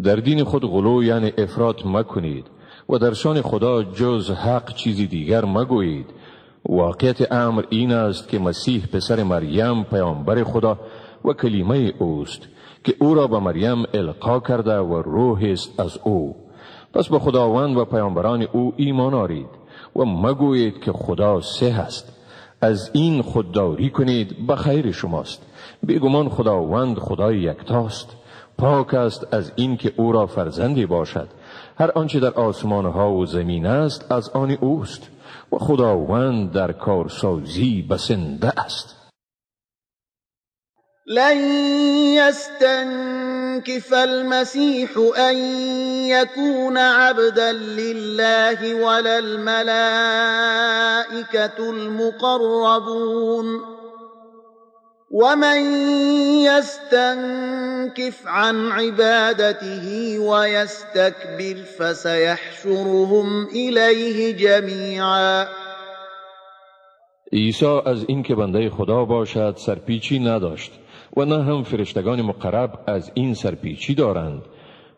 در دین خود غلو یعنی افراط مکنید و در شان خدا جز حق چیزی دیگر مگویید. واقعیت امر این است که مسیح پسر مریم پیامبر خدا و کلمه اوست که او را به مریم القا کرده و روح است از او. پس به خداوند و پیامبران او ایمان آورید و مگویید که خدا سه است. از این خودداری کنید به خیر شماست. بیگمان خداوند خدای یکتاست، پاک است از این که او را فرزندی باشد. هر آنچه در آسمان ها و زمین است از آن اوست و خداوند در کارسازی بسنده است. لن يستنكف المسيح أن يكون عبدا لله ولا الملائكة المقربون ومن يستنكف عن عبادته ويستكبر فسيحشرهم إليه جميعا. عیسی از این که بنده خدا باشد سرپیچی نداشت و نه هم فرشتگان مقرب از این سرپیچی دارند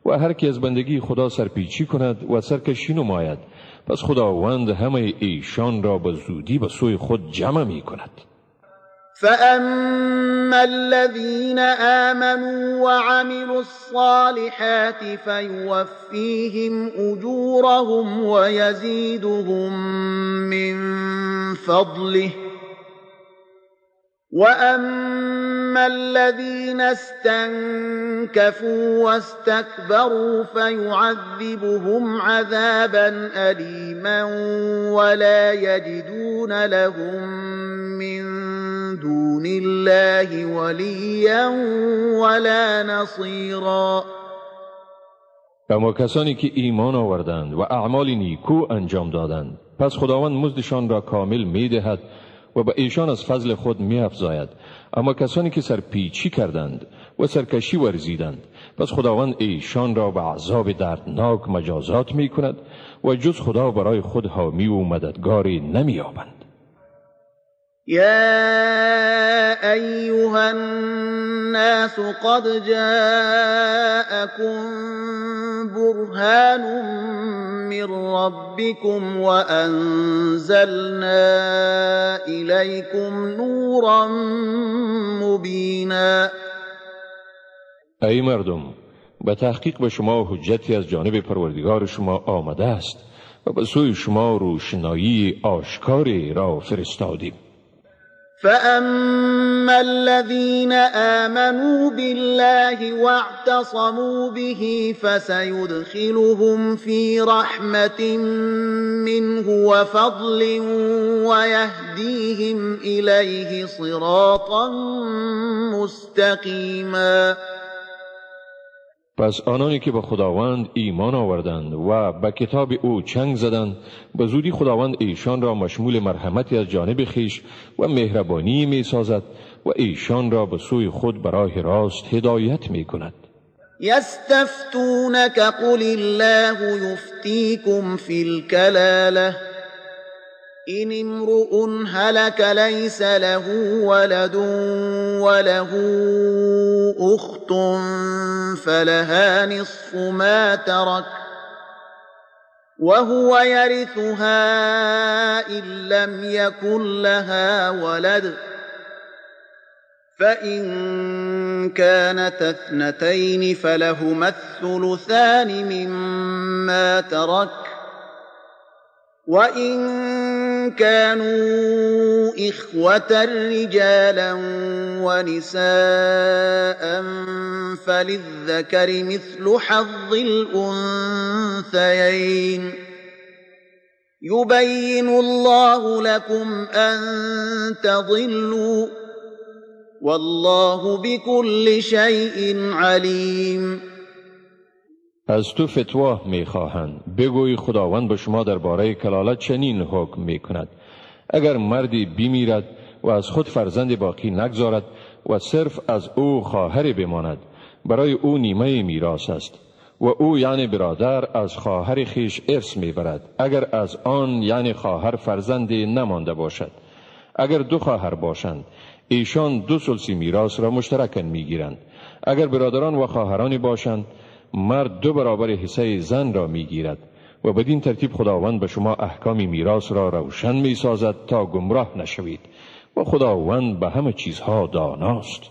و هر کی از بندگی خدا سرپیچی کند و سرکشی نماید پس خداوند همه ایشان را به زودی به سوی خود جمع می کند. فأما الذين آمنوا وعملوا الصالحات فيوفيهم أجورهم ويزيدهم من فضله وأما الذين استنكفوا واستكبروا فيعذبهم عذابا أليما ولا يجدون لهم من دون الله وليا ولا نصيرا. اما کسانی که ایمان آوردند و اعمال نیکو انجام دادند پس خداوند مزدشان را کامل می دهد و به ایشان از فضل خود می افزاید. اما کسانی که سرپیچی کردند و سرکشی ورزیدند پس خداوند ایشان را به عذاب دردناک مجازات می کند و جز خدا برای خود حامی و مددگاری نمی یابند. يا أيها الناس قد جاءكم برهان من ربكم وأنزلنا إليكم نورا مبينا. ای مردم، به تحقیق به شما حجتی از جانب پروردگار شما آمده است و به سوی شما روشنایی آشکاری را فرستادیم. فأما الذين آمنوا بالله واعتصموا به فسيدخلهم في رحمة منه وفضل ويهديهم إليه صراطا مستقيما. پس آنانی که به خداوند ایمان آوردند و به کتاب او چنگ زدند به زودی خداوند ایشان را مشمول مرحمتی از جانب خویش و مهربانی می سازد و ایشان را به سوی خود به راه راست هدایت می کند. يستفتونك قل الله يفتيكم في الكلالة إن امرؤ هلك ليس له ولد وله أخت فلها نصف ما ترك وهو يرثها إن لم يكن لها ولد فإن كانت اثنتين فلهما الثلثان مما ترك وإن كانوا إخوة رجالا ونساء فللذكر مثل حظ الأنثيين يبين الله لكم أن تضلوا والله بكل شيء علیم. از تو فتوا می خواهند بگوی خداوند به شما درباره کلالت چنین حکم می کند: اگر مردی بمیرد و از خود فرزند باقی نگذارد و صرف از او خواهری بماند، برای او نیمه میراث است و او یعنی برادر از خواهر خیش ارث می برد اگر از آن یعنی خواهر فرزندی نمانده باشد. اگر دو خواهر باشند ایشان 2 ثلث میراث را مشترکاً میگیرند. اگر برادران و خواهرانی باشند مرد 2 برابر حصه زن را میگیرد و بدین ترتیب خداوند به شما احکام میراث را روشن میسازد تا گمراه نشوید و خداوند به همه چیزها داناست.